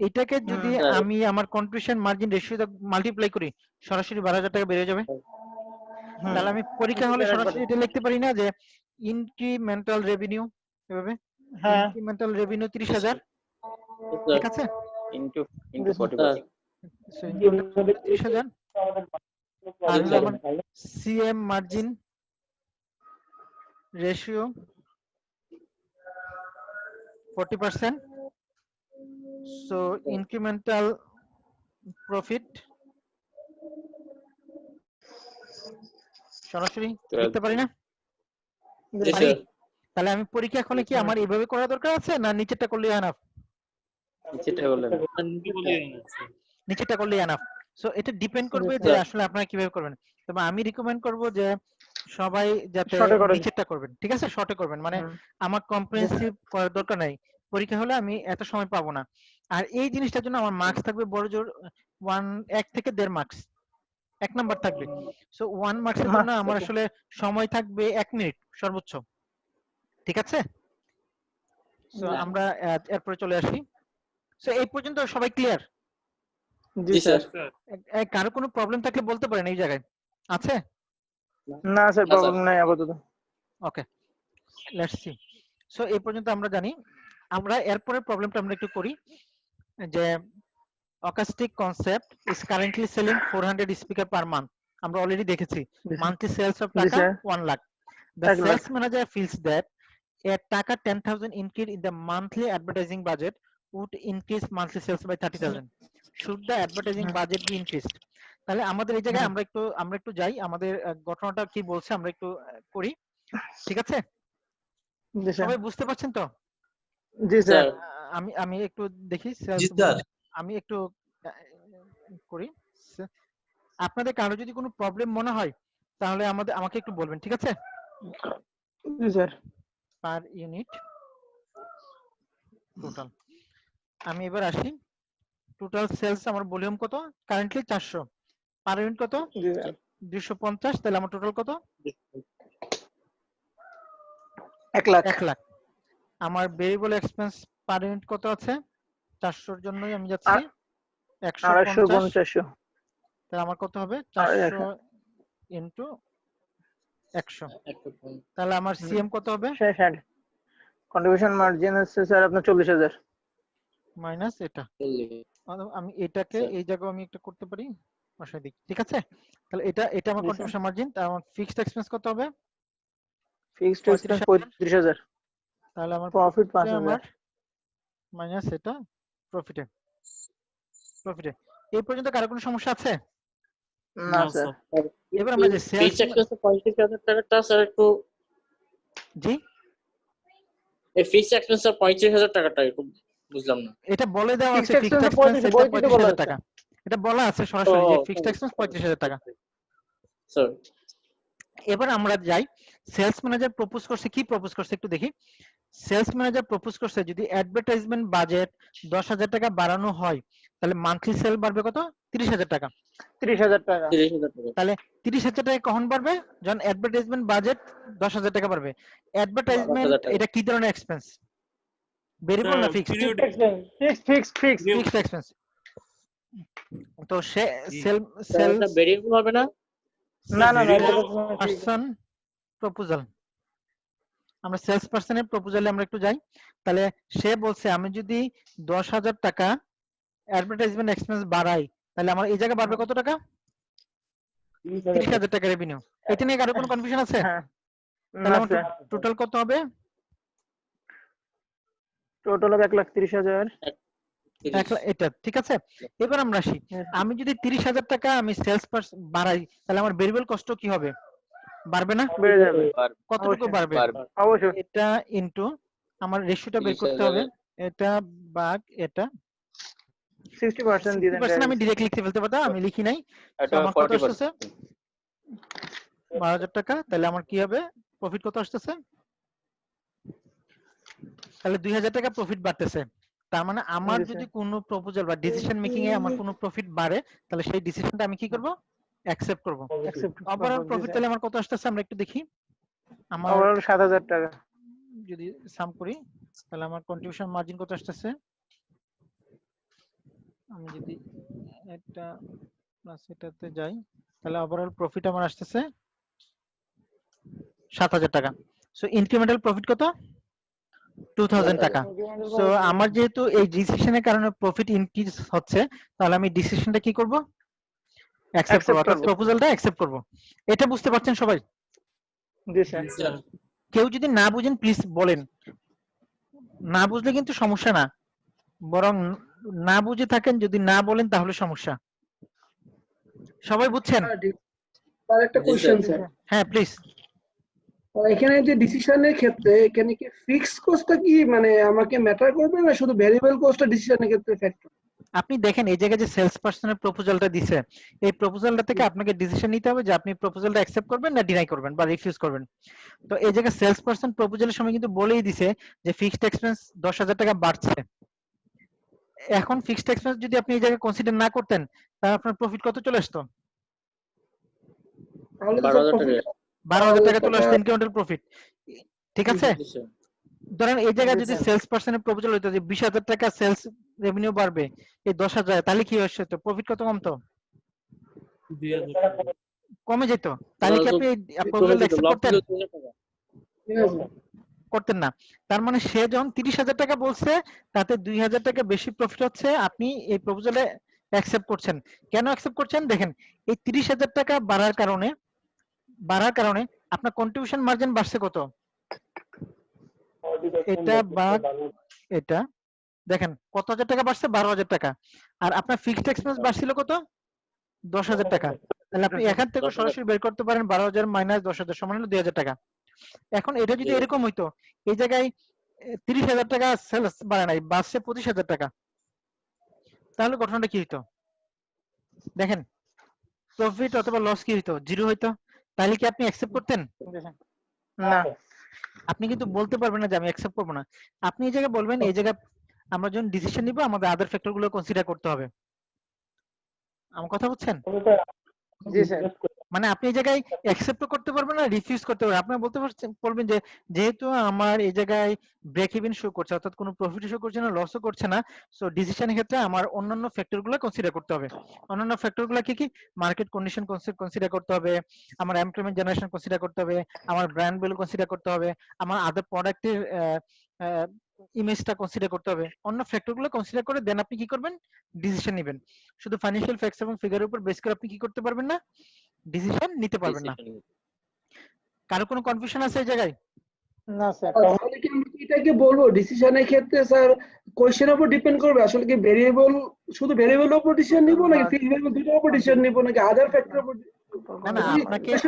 এটাকে যদি হুম। স্যার। আমি আমার কন্ট্রিবিউশন মার্জিন রেশিও মাল্টিপ্লাই করি সরাসরি 12,000 টাকা বেড়ে যাবে। হুম। তাহলে আমি পরীক্ষা হলে সরাসরি এটা লিখতে পারি না যে ইনক্রিমেন্টাল রেভিনিউ, এভাবে হ্যাঁ। ইনক্রিমেন্টাল রেভিনিউ 30,000, ঠিক আছে। ইনটু ইনটু জি, 40%। সো ইনক্রিমেন্টাল 30,000 আর হলো আমার CM margin ratio 40%। So incremental profit সরাসরি লিখতে পারি না? জি পারি? স্যার। তাহলে আমি পরীক্ষা হলে কি আমার এইভাবে করা দরকার আছে না নিচেরটা করলেই এনাফ? নিচেরটা বললেন। নিচেরটা করলেই এনাফ। সো এটা ডিপেন্ড করবে যে আসলে আপনারা কিভাবে করবেন। তবে আমি রিকমেন্ড করব যে সবাই যাতে Short এ করেন। নিচেরটা করবেন, ঠিক আছে, শর্টে করবেন। মানে হুম। আমার কম্প্রিহেনসিভ করার দরকার নাই। পরীক্ষা হলে আমি এত সময় পাবো না। আর এই জিনিসটার জন্য আমার মার্কস থাকবে বড় জোর 1 থেকে 1.5 মার্কস, 1 নাম্বার থাকবে। সো 1 মার্কসের জন্য আমার আসলে সময় থাকবে 1 মিনিট সর্বোচ্চ, ঠিক আছে। সো আমরা এরপরে চলে আসি। সো এই পর্যন্ত সবাই ক্লিয়ার? জি জি স্যার। স্যার। কারো কোনো প্রবলেম থাকলে বলতে পারেন এই জায়গায়, আছে? না স্যার না, প্রবলেম স্যার। নাই আপাতত। ওকে, লেটস সি। সো এই পর্যন্ত আমরা জানি। আমরা এরপরের প্রবলেমটা আমরা একটু করি যে acoustic concept is currently selling 400 speaker per month. আমরা অলরেডি দেখেছি মান্থলি সেলস অফ জি টাকা sir. 1 lakh. The 1 lakh. sales manager feels that a টাকা 10,000 increase in the monthly advertising budget would increase monthly sales by 30,000. Should the advertising budget be increased? তাহলে আমাদের এই জায়গায় আমরা একটু যাই, আমাদের ঘটনাটা কি বলছে আমরা একটু করি, ঠিক আছে। জি স্যার। সবাই বুঝতে পারছেন তো? জি স্যার। আমি আমি একটু দেখি জি স্যার। আমি একটু করি। আপনাদের কারো যদি কোনো প্রবলেম মনে হয় তাহলে আমাকে একটু বলবেন, ঠিক আছে। জি স্যার। পার ইউনিট টোটাল আমি এবার আসি, টোটাল সেলস আমার ভলিউম কত, কারেন্টলি 400, পার ইউনিট কত, জি স্যার 250, তাহলে আমার টোটাল কত, 1 লাখ 1 লাখ। আমার ভেরিয়েবল এক্সপেন্স পার ইউনিট কত আছে, 400 এর জন্যই আমি যাচ্ছি 150, 250 তাহলে আমার কত হবে, আর 400 ইন্টু 100, তাহলে আমার সিএম কত হবে, শেষ হ্যান্ড কন্ট্রিবিউশন মার্জিন হচ্ছে স্যার আপনার 40,000 মাইনাস এটা। আমি এটাকে এই জায়গায় আমি একটা করতে পারি, বসাই দিই, ঠিক আছে। তাহলে এটা আমার জি স্যার কন্ট্রিবিউশন মার্জিন, তার আমার ফিক্সড এক্সপেন্স কত হবে, ফিক্সড এক্সপেন্স 35,000, 35,000 তাহলে আমার প্রফিট প্রফিটে 5,000 আমার মাইনাস এটা প্রফিটে। এই পর্যন্ত কারো কোনো সমস্যা আছে? না না স্যার স্যার। এবার আমরা যে ফিক্সড সেলস, এক্সপেন্স 35,000 টাকাটা স্যার একটু, জি এই ফিক্সড এক্সপেন্স 35,000 টাকাটা একটু বুঝলাম না। এটা বলে দেওয়া আছে, ফিক্সড ফিক্সড এক্সপেন্স এক্সপেন্স 35 এটা বইতে বলা 35,000 আছে টাকা, এটা বলা আছে সরাসরি যে ফিক্সড এক্সপেন্স 35,000 টাকা। স্যার এবার আমরা যাই, সেলস ম্যানেজার প্রপোজ করছে, কি প্রপোজ করছে একটু দেখি। সেলস ম্যানেজার প্রপোজ করছে যদি অ্যাডভার্টাইজমেন্ট বাজেট 10,000 টাকা বাড়ানো হয়, তাহলে মান্থলি সেল বাড়বে কত, 30,000 টাকা। 30,000 টাকা 30,000 টাকা। তাহলে 30,000 টাকা কখন বাড়বে, যখন অ্যাডভার্টাইজমেন্ট বাজেট 10,000 টাকা বাড়বে। অ্যাডভার্টাইজমেন্ট 10,000 টাকা। এটা কি ধরনের এক্সপেন্স, ভেরিয়েবল না ফিক্সড? Fixed fixed expense. তো সে সেল স্যার এটা ভেরিয়েবল হবে না? না না না পারসন প্রপোজাল, আমরা সেলস পার্সনের প্রপোজালে আমরা একটু যাই। তাহলে সে বলছে আমি যদি 10,000 টাকা অ্যাডভার্টাইজমেন্ট এক্সপেন্স বাড়াই, তাহলে আমার এই জায়গায় বাড়বে কত টাকা, 30,000 টাকা রেভিনিউ। এটা নিয়ে কারো কোনো কনফিউশন আছে? হ্যাঁ তাহলে না আমার স্যার টোটাল কত হবে, টোটাল হবে 1,30,000 এটা ঠিক আছে। এবার আমরা আসি, আমি যদি 30,000 টাকা আমি সেলস পার্সন বাড়াই, তাহলে আমার ভেরিয়েবল কস্ট কি হবে, বাড়বে না? বেড়ে যাবে কতটুকু অবশ্যই। বাড়বে, অবশ্যই এটা ইনটু আমার রেশিওটা বের করতে হবে, এটা ভাগ এটা 60% দিয়ে দেন 60% আমি ডিরেক্ট লিখতে ফেলতে পারতাম, আমি লিখি নাই। তো আমার কত আসতেছে, 12,000 টাকা। তাহলে আমার কি হবে, প্রফিট কত আসতেছে, তাহলে 2,000 টাকা প্রফিট বাড়তেছে। তার মানে আমার জি, যদি কোনো প্রপোজাল বা ডিসিশন মেকিং এ আমার কোনো প্রফিট বাড়ে, তাহলে সেই ডিসিশনটা আমি কি করব, অ্যাকসেপ্ট করব। ওভারঅল প্রফিট তাহলে আমার কত আসতেছে আমরা একটু দেখি। আমার ওভারঅল 7,000 টাকা যদি সাম করি, তাহলে আমার কন্ট্রিবিউশন মার্জিন কত আসতেছে, আমি যদি এটা প্লাস এটাতে যাই, তাহলে ওভারঅল প্রফিট আমার আসতেছে 7,000 টাকা। সো ইনক্রিমেন্টাল প্রফিট কত, 2,000 টাকা। সো আমার যেহেতু এই ডিসিশনের কারণে প্রফিট ইনক্রিজ হচ্ছে, তাহলে আমি ডিসিশনটা কি করব, অ্যাকসেপ্ট করব, অর্থাৎ প্রপোজালটা অ্যাকসেপ্ট করব। এটা বুঝতে পারছেন সবাই? জি স্যার স্যার কেউ যদি না বুঝেন প্লিজ বলেন, না বুঝলে কিন্তু সমস্যা না, বরং না বুঝে থাকেন যদি না বলেন তাহলে সমস্যা। সবাই বুঝছেন? তার একটা জি, কোশ্চেন স্যার। স্যার, হ্যাঁ প্লিজ। এখানে যে ডিসিশনের ক্ষেত্রে এখানে কি ফিক্সড কস্টটা কি মানে আমাকে ম্যাটার করবে না শুধু ভেরিয়েবল কস্টটা ডিসিশনের ক্ষেত্রে ফ্যাক্টর? আপনি দেখেন এই জায়গায় যে সেলস পার্সনের প্রপোজালটা দিছে, এই প্রপোজালটা থেকে আপনাকে ডিসিশন নিতে হবে যে আপনি প্রপোজালটা অ্যাকসেপ্ট করবেন না ডিনাই করবেন বা রিফিউজ করবেন। তো এই জায়গায় সেলস পার্সন প্রপোজালের সময় কিন্তু বলেই দিছে যে ফিক্সড এক্সপেন্স 10,000 টাকা বাড়ছে। এখন ফিক্সড এক্সপেন্স যদি আপনি এই জায়গায় কনসিডার না করতেন, তাহলে আপনার প্রফিট কত চলে আসতো, তাহলে তো 12,000 প্রফিট টাকা। 12,000 টাকা চলে আসতো ইনক্রিমেন্টাল প্রফিট, ঠিক আছে। জি, স্যার। ধরেন এই জায়গায় যদি সেলস পার্সনের প্রপোজাল হইতো যে 20,000 টাকা সেলস রেভিনিউ বাড়বে এই 10,000, তাহলে কি হচ্ছে, তো প্রফিট কত কমতো, 2,000 টাকা। কমে যেত। তাহলে কি আপনি প্রপোজাল অ্যাকসেপ্ট করতেন, ঠিক আছে করতেন না। তার মানে সে যখন 30,000 টাকা বলছে তাতে 2,000 টাকা বেশি প্রফিট হচ্ছে, আপনি এই প্রপোজালে অ্যাকসেপ্ট করছেন। কেন অ্যাকসেপ্ট করছেন দেখেন, এই 30,000 টাকা বাড়ার কারণে আপনার কন্ট্রিবিউশন মার্জিন বাড়ছে কত, এটা বা এটা দেখেন কত হাজার টাকা বাড়ছে, 12,000 টাকা। আর আপনার ফিক্সড এক্সপেন্স বাড়ছিল কত, 10,000 টাকা। তাহলে আপনি এখান থেকে 10,000 সরাসরি বের করতে পারেন 12,000 মাইনাস 10,000 সমান হলো 2,000 টাকা। এখন এটা যদি জি। এরকম হইতো, এই জায়গায় 30,000 টাকা সেলস বাড়ে নাই, বাড়ছে 25,000 টাকা, তাহলে ঘটনাটা কি হইতো দেখেন, প্রফিট অথবা লস কি হইতো, জিরো হইতো। তাহলে কি আপনি অ্যাকসেপ্ট করতেন, না আপনি কিন্তু বলতে পারবেন না যে আমি অ্যাকসেপ্ট করবো না। আপনি এই জায়গায় বলবেন এই জায়গায় আমরা যখন ডিসিশন নিব আমাদের আদার ফ্যাক্টর গুলো কনসিডার করতে হবে। আমার কথা বুঝছেন? জি স্যার। মানে আপনি এই জায়গায় অ্যাকসেপ্ট করতে পারবেন না, রিফিউজ করতে পারবেন। আপনি বলতে বলবেন যে যেহেতু আমার এই জায়গায় ব্রেক ইভেন শো করছে, অর্থাৎ কোনো প্রফিট শো করছে না, লসও করছে না, সো ডিসিশনের ক্ষেত্রে আমার অন্যান্য ফ্যাক্টর গুলো কনসিডার করতে হবে। অন্যান্য ফ্যাক্টর গুলো কি কি? মার্কেট কন্ডিশন কনসিডার করতে হবে, আমার এমপ্লয়মেন্ট জেনারেশন কনসিডার করতে হবে, আমার ব্র্যান্ড ভ্যালু কনসিডার করতে হবে, আমার আদার প্রোডাক্টের ইমেজটা কনসিডার করতে হবে। অন্য ফ্যাক্টর গুলো কনসিডার করে দেন আপনি কি করবেন? ডিসিশন নেবেন। শুধু ফাইন্যান্সিয়াল ফ্যাক্টস এবং ফিগারের উপর বেস করে আপনি কি করতে পারবেন না? ডিসিশন নিতে পারবেন না। কারো কোনো কনফিউশন আছে এই জায়গায়? না স্যার। তাহলে কি আমি এটাকে বলবো ডিসিশনের ক্ষেত্রে স্যার কোয়েশ্চেনের উপর ডিপেন্ড করবে আসলে কি ভেরিয়েবল, শুধু ভেরিয়েবলের উপর ডিসিশন নিব নাকি ফিক্সড ভেরিয়েবল দুটোর উপর ডিসিশন নিব নাকি আদার ফ্যাক্টর উপর? না না,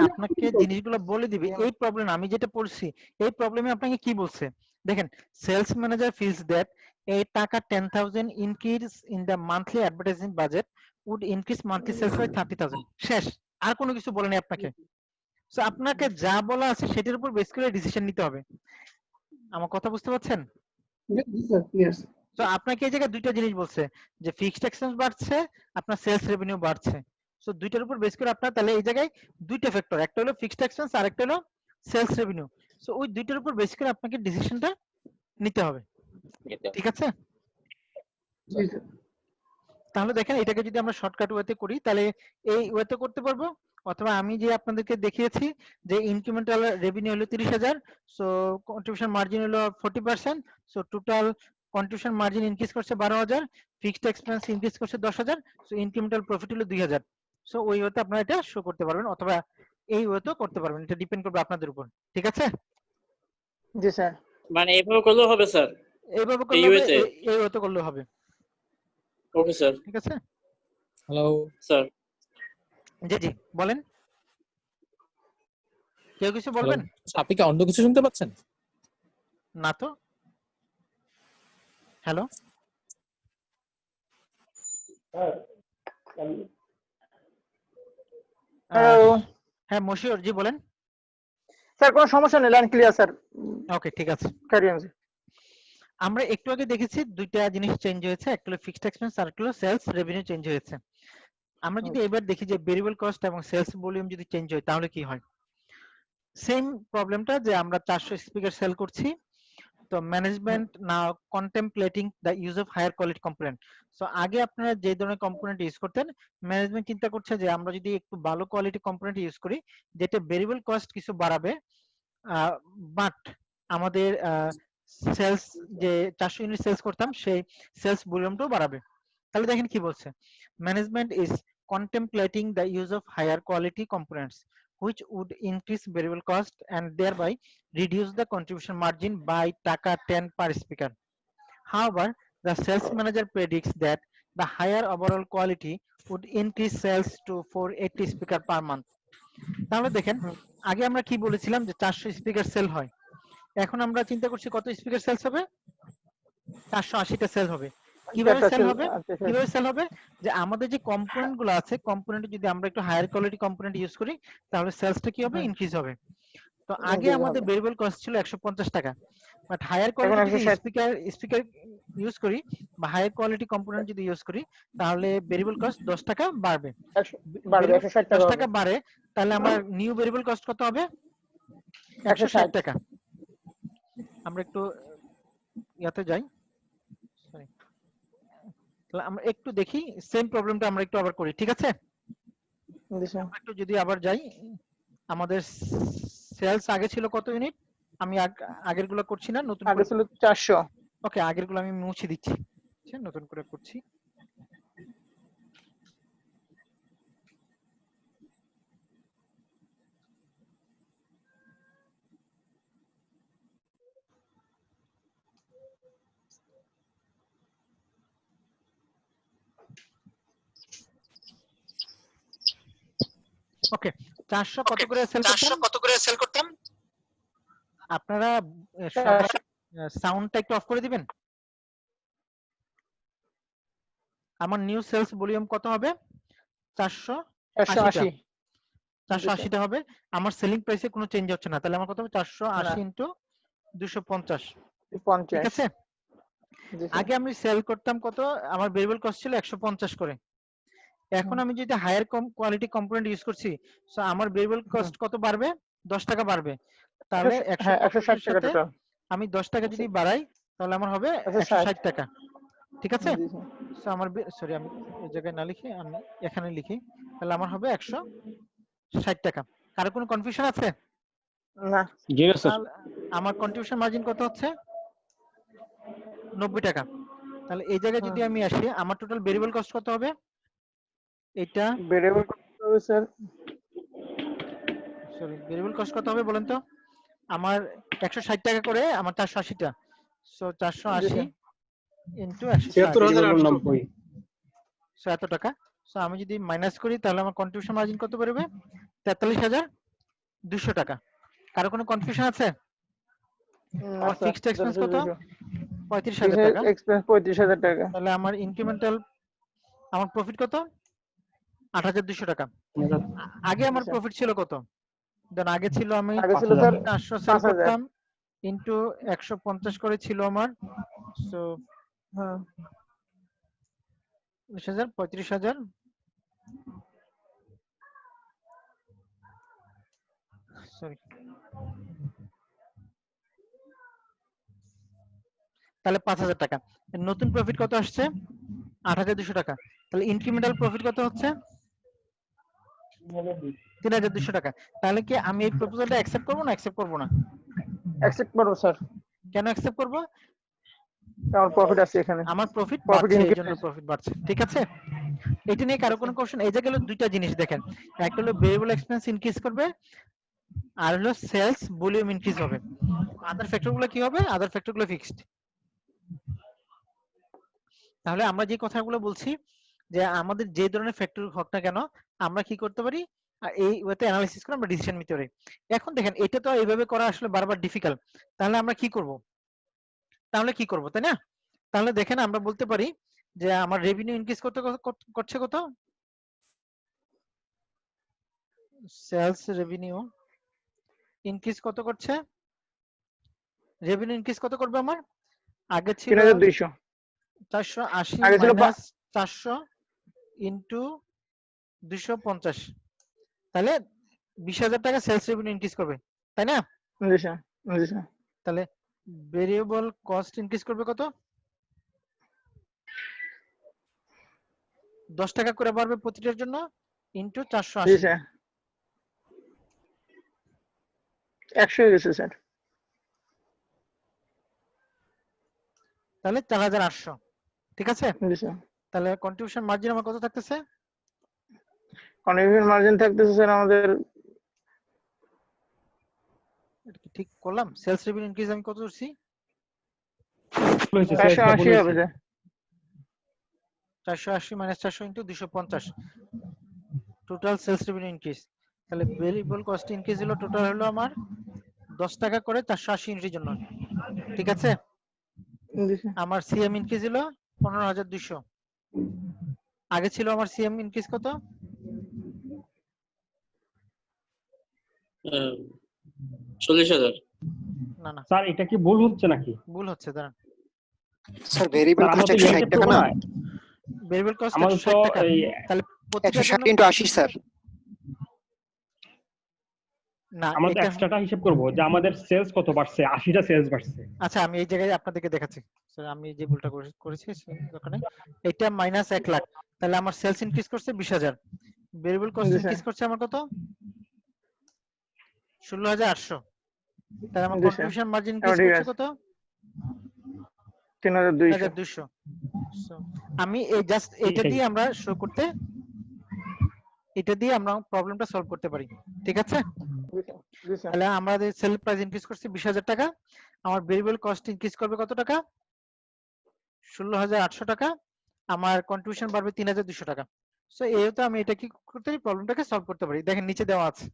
আপনাকে জিনিসগুলো বলে দিবে। এই প্রবলেম আমি যেটা পড়ছি, এই প্রবলেমে আপনাকে কি বলছে দেখেন, সেলস ম্যানেজার ফিলস দ্যাট এই টাকা 10,000 increase in the monthly advertising budget would increase monthly sales by 30,000। শেষ, আর কোনো কিছু বলেনি আপনাকে। সো আপনাকে যা বলা আছে সেটার উপর বেস করে ডিসিশন নিতে হবে। আমার কথা বুঝতে পারছেন? তো আপনাকে এই জায়গায় দুইটা জিনিস বলছে যে ফিক্সড এক্সপেন্স বাড়ছে, আপনার সেলস রেভিনিউ বাড়ছে। সো দুইটার উপর বেস করে আপনার তাহলে এই জায়গায় দুইটা ফ্যাক্টর, একটা হলো ফিক্সড এক্সপেন্স আর একটা হলো সেলস রেভিনিউ। সো ওই দুইটার উপর বেস করে আপনাকে ডিসিশনটা নিতে হবে। ঠিক আছে? তাহলে দেখেন এটাকে যদি আমরা শর্টকাট ওয়েতে করি তাহলে এই ওয়েতে করতে পারবো, অথবা আমি যে আপনাদেরকে দেখিয়েছি যে ইনক্রিমেন্টাল রেভিনিউ হলো 30,000, সো কন্ট্রিবিউশন মার্জিন হলো 40%, so total contribution margin increase করছে 12,000, ফিক্সড এক্সপেন্স ইনক্রিজ করছে 10,000, সো ইনক্রিমেন্টাল প্রফিট হলো 2,000। সো ওই ওয়েতে আপনারা এটা শো করতে পারবেন, অথবা এই ওয়েতেও করতে পারবেন, এটা ডিপেন্ড করবে আপনাদের উপর। ঠিক আছে? জি স্যার। মানে এভাবে করলেও হবে স্যার? এইভাবে এই করলে হবে, ওয়েতে? এই ওয়েতে করলে হবে। Okay sir. ঠিক আছে? হ্যালো স্যার জি জি বলেন, কেউ কিছু বলবেন? আপনি কি অন্য কিছু শুনতে পাচ্ছেন? না তো। হ্যালো, হ্যালো হ্যাঁ মশিউর জি বলেন। স্যার, কোনো সমস্যা নেই, লাইন ক্লিয়ার স্যার। ওকে ঠিক আছে। Carry on. আমরা একটু আগে দেখেছি দুইটা জিনিস চেঞ্জ হয়েছে, একটা হলো ফিক্সড এক্সপেন্স আর একটা হলো সেলস রেভিনিউ চেঞ্জ হয়েছে। আমরা যদি এবার দেখি যে ভেরিয়েবল কস্ট এবং সেলস ভলিউম যদি চেঞ্জ হয় তাহলে কি হয়? সেম প্রবলেমটা যে আমরা 400 স্পিকার সেল করছি, তো management now contemplating the use of higher quality component. So আগে আপনারা যে ধরনের কম্পোনেন্ট ইউজ করতেন, ম্যানেজমেন্ট চিন্তা করছে যে আমরা যদি একটু ভালো কোয়ালিটি কম্পোনেন্ট ইউজ করি যেটা ভেরিয়েবল কস্ট কিছু বাড়াবে, বাট আমাদের সেলস যে 400 ইউনিট সেলস করতাম সেই সেলস ভলিউমটাও বাড়াবে। তাহলে দেখেন কি বলছে, management is contemplating the use of higher quality components which would increase variable cost and thereby reduce the contribution margin by taka 10 per speaker. However, the sales manager predicts that the higher overall quality would increase sales to 480 speaker per month. তাহলে দেখেন আগে আমরা কি বলেছিলাম যে 400 speaker sell হয়, এখন আমরা চিন্তা করছি কত স্পিকার সেলস হবে? 480টা সেল হবে। কিভাবে সেল হবে? কিভাবে সেল হবে? যে আমাদের যে কম্পোনেন্ট গুলো আছে, কম্পোনেন্টে যদি আমরা একটু হায়ার কোয়ালিটি কম্পোনেন্ট ইউজ করি তাহলে সেলসটা কি হবে? ইনক্রিজ হবে। তো আগে আমাদের ভেরিয়েবল কস্ট ছিল 150 টাকা, বাট হায়ার কোয়ালিটি যদি স্পিকার ইউজ করি বা হায়ার কোয়ালিটি কম্পোনেন্ট যদি ইউজ করি তাহলে ভেরিয়েবল কস্ট 10 টাকা বাড়বে। 10 টাকা বাড়ে, তাহলে আমার নিউ ভেরিয়েবল কস্ট কত হবে? 160 টাকা। আমরা একটু ইয়াতে যাই, আমরা একটু দেখি সেম প্রবলেমটা আমরা একটু আবার করি। ঠিক আছে? আমরা একটু যদি আবার যাই, আমাদের সেলস আগে ছিল কত ইউনিট? আমি আগের গুলো করছি না, নতুন আগে ছিল 400। ওকে, আগের গুলো আমি মুছে দিচ্ছি, নতুন করে করছি। ওকে, 400 কত করে সেল করতাম? আপনারা সাউন্ডটা একটু অফ করে দিবেন। আমার নিউ সেলস ভলিউম কত হবে? 480টা হবে। আমার সেলিং প্রাইসে কোনো চেঞ্জ হচ্ছে না, তাহলে আমার কত হবে? 480 ইনটু 250। ঠিক আছে? জি স্যার। আগে আমি সেল করতাম কত, আমার ভেরিয়েবল কস্ট ছিল 150 করে। এখন আমি যদি হায়ার কোয়ালিটি কম্পোনেন্ট ইউজ করছি, সো আমার ভেরিয়েবল কস্ট কত বাড়বে? 10 টাকা বাড়বে। তাহলে হ্যাঁ 150 160 এর টাকা সাথে টোটাল। আমি 10 টাকা যদি বাড়াই তাহলে আমার হবে আচ্ছা 160 টাকা। ঠিক আছে? জি স্যার। সো আমার সরি আমি এই জায়গায় না লিখি, আমি এখানে লিখি। তাহলে আমার হবে 160 টাকা। কারো কোনো কনফিউশন আছে? না জি না স্যার। তাহলে আমার কন্ট্রিবিউশন মার্জিন কত হচ্ছে? 90 টাকা। তাহলে এই জায়গায় যদি আমি আসি, আমার টোটাল ভেরিয়েবল কস্ট কত হবে? এটা ভেরিয়েবল কত হবে স্যার? সরি ভেরিয়েবল কস্ট কত হবে বলেন তো? আমার 160 টাকা করে আমার 480 টা। সো 480 ইনটু 160 76890 সো এত টাকা। সো আমি যদি মাইনাস করি তাহলে আমার কন্ট্রিবিউশন মার্জিন কত বেরোবে? 43,200 টাকা। কারো কোনো কনফিউশন আছে? না আমার স্যার। ফিক্সড এক্সপেন্স কত? 35,000 টাকা। এক্সপেন্স 35,000 টাকা। তাহলে আমার ইনক্রিমেন্টাল আমার প্রফিট কত? 8,200 টাকা। আগে আমার আচ্ছা। প্রফিট ছিল কত? দেন আগে ছিল আমি আগে ছিল স্যার 400 সেল 5,000। করতাম ইনটু 150 করে ছিল আমার। সো হ্যাঁ 20,000 35,000 সরি তাহলে 5,000 টাকা। নতুন প্রফিট কত আসছে? 8,200 টাকা। তাহলে ইনক্রিমেন্টাল প্রফিট কত হচ্ছে? 3,200 টাকা। তাহলে কি আমি এই প্রপোজালটা অ্যাকসেপ্ট করব না অ্যাকসেপ্ট করব না? অ্যাকসেপ্ট করব স্যার। কেন অ্যাকসেপ্ট করব? আমার প্রফিট আছে এখানে। আমার প্রফিট প্রফিট বাড়ছে, এই ইনক্রিজ। জন্য প্রফিট বাড়ছে। ঠিক আছে? এটা নিয়ে কারো কোনো কোশ্চেন? এই যে গেল দুইটা জিনিস দেখেন, একটা হলো ভেরিয়েবল এক্সপেন্স ইনক্রিজ করবে, আর হলো সেলস ভলিউম ইনক্রিজ হবে। আদার ফ্যাক্টরগুলো কি হবে? আদার ফ্যাক্টরগুলো ফিক্সড। তাহলে আমরা যে কথাগুলো বলছি যে আমাদের যে ধরনের ফ্যাক্টর হোক না কেন, আমরা কি করতে পারি? এই ওয়েতে অ্যানালাইসিস করে আমরা ডিসিশন নিতে পারি। এখন দেখেন এটা তো এইভাবে করা আসলে বারবার ডিফিকাল্ট। তাহলে আমরা কি করব? তাই না? তাহলে দেখেন আমরা বলতে পারি যে আমার রেভিনিউ ইনক্রিজ করছে কত? সেলস রেভিনিউ ইনক্রিজ কত করছে? রেভিনিউ ইনক্রিজ কত করবে আমার? আগে ছিল 3,200। 480 আগে ছিল মাইনাস 400 ইনটু 250, তাহলে 20,000 টাকা সেলস রেভিনিউ ইনক্রিজ করবে, তাই না? জি স্যার। জি স্যার। তাহলে ভেরিয়েবল কস্ট ইনক্রিজ করবে কত? 10 টাকা করে বাড়বে প্রতিটার জন্য ইনটু জি 480, স্যার। 100 হয়ে গেছে স্যার। তাহলে 4,800। ঠিক আছে? জি স্যার। তাহলে কন্ট্রিবিউশন মার্জিন আমার কত থাকতেছে? কন্ট্রিবিউশন মার্জিন থাকতেছে স্যার আমাদের এটা কি ঠিক করলাম? সেলস রেভিনিউ ইনক্রিজ আমি কত করছি? 480 হবে sir. 480 minus 400 into 250, total sales revenue increase. তাহলে ভেরিয়েবল কস্ট ইনক্রিজ হলো টোটাল হলো আমার 10 টাকা করে 480 ইউনিটের জন্য। ঠিক আছে? জি স্যার। আমার সিএম ইনক্রিজ হলো 15,200। আগে ছিল আমার সিএম ইনক্রিজ কত? 40,000। না না স্যার এটা কি ভুল হচ্ছে নাকি? ভুল হচ্ছে, দাঁড়ান। স্যার ভেরিয়েবল স্যার আমরা কস্ট তো 160 টাকা না? ভেরিয়েবল কস্ট আমাদের তো 160 টাকা। এই তাহলে প্রতিটার 160 জন্য ইনটু 80 স্যার। না আমাদের এটা এক্সট্রাটা হিসাব করব যে আমাদের সেলস কত বাড়ছে, 80টা সেলস বাড়ছে। আচ্ছা আমি এই জায়গায় আপনাদেরকে দেখাচ্ছি। স্যার আমি যে ভুলটা করেছি ওখানে এটা মাইনাস 1 লাখ। তাহলে আমার সেলস ইনক্রিজ করছে 20,000, ভেরিয়েবল কস্ট জি স্যার। ইনক্রিজ করছে আমার কত? 16,800। তাহলে আমার জি স্যার। কন্ট্রিবিউশন মার্জিন ইনক্রিজ ঠিক করছে আছে। কত? 3,200। 1,200। আমি এই জাস্ট এটা এটাই। দিয়ে আমরা শো করতে, এটা দিয়ে আমরা প্রবলেমটা সলভ করতে পারি। ঠিক আছে? জি স্যার। তাহলে আমাদের সেল প্রাইস ইনক্রিজ করছে 20,000 টাকা, আমার ভেরিয়েবল কস্ট ইনক্রিজ করবে কত টাকা? 16,800 টাকা, আমার কন্ট্রিবিউশন বাড়বে 3,200 টাকা। সো এইটা আমি এটা কি করতে পারি? প্রবলেমটাকে সলভ করতে পারি। দেখেন নিচে দেওয়া আছে।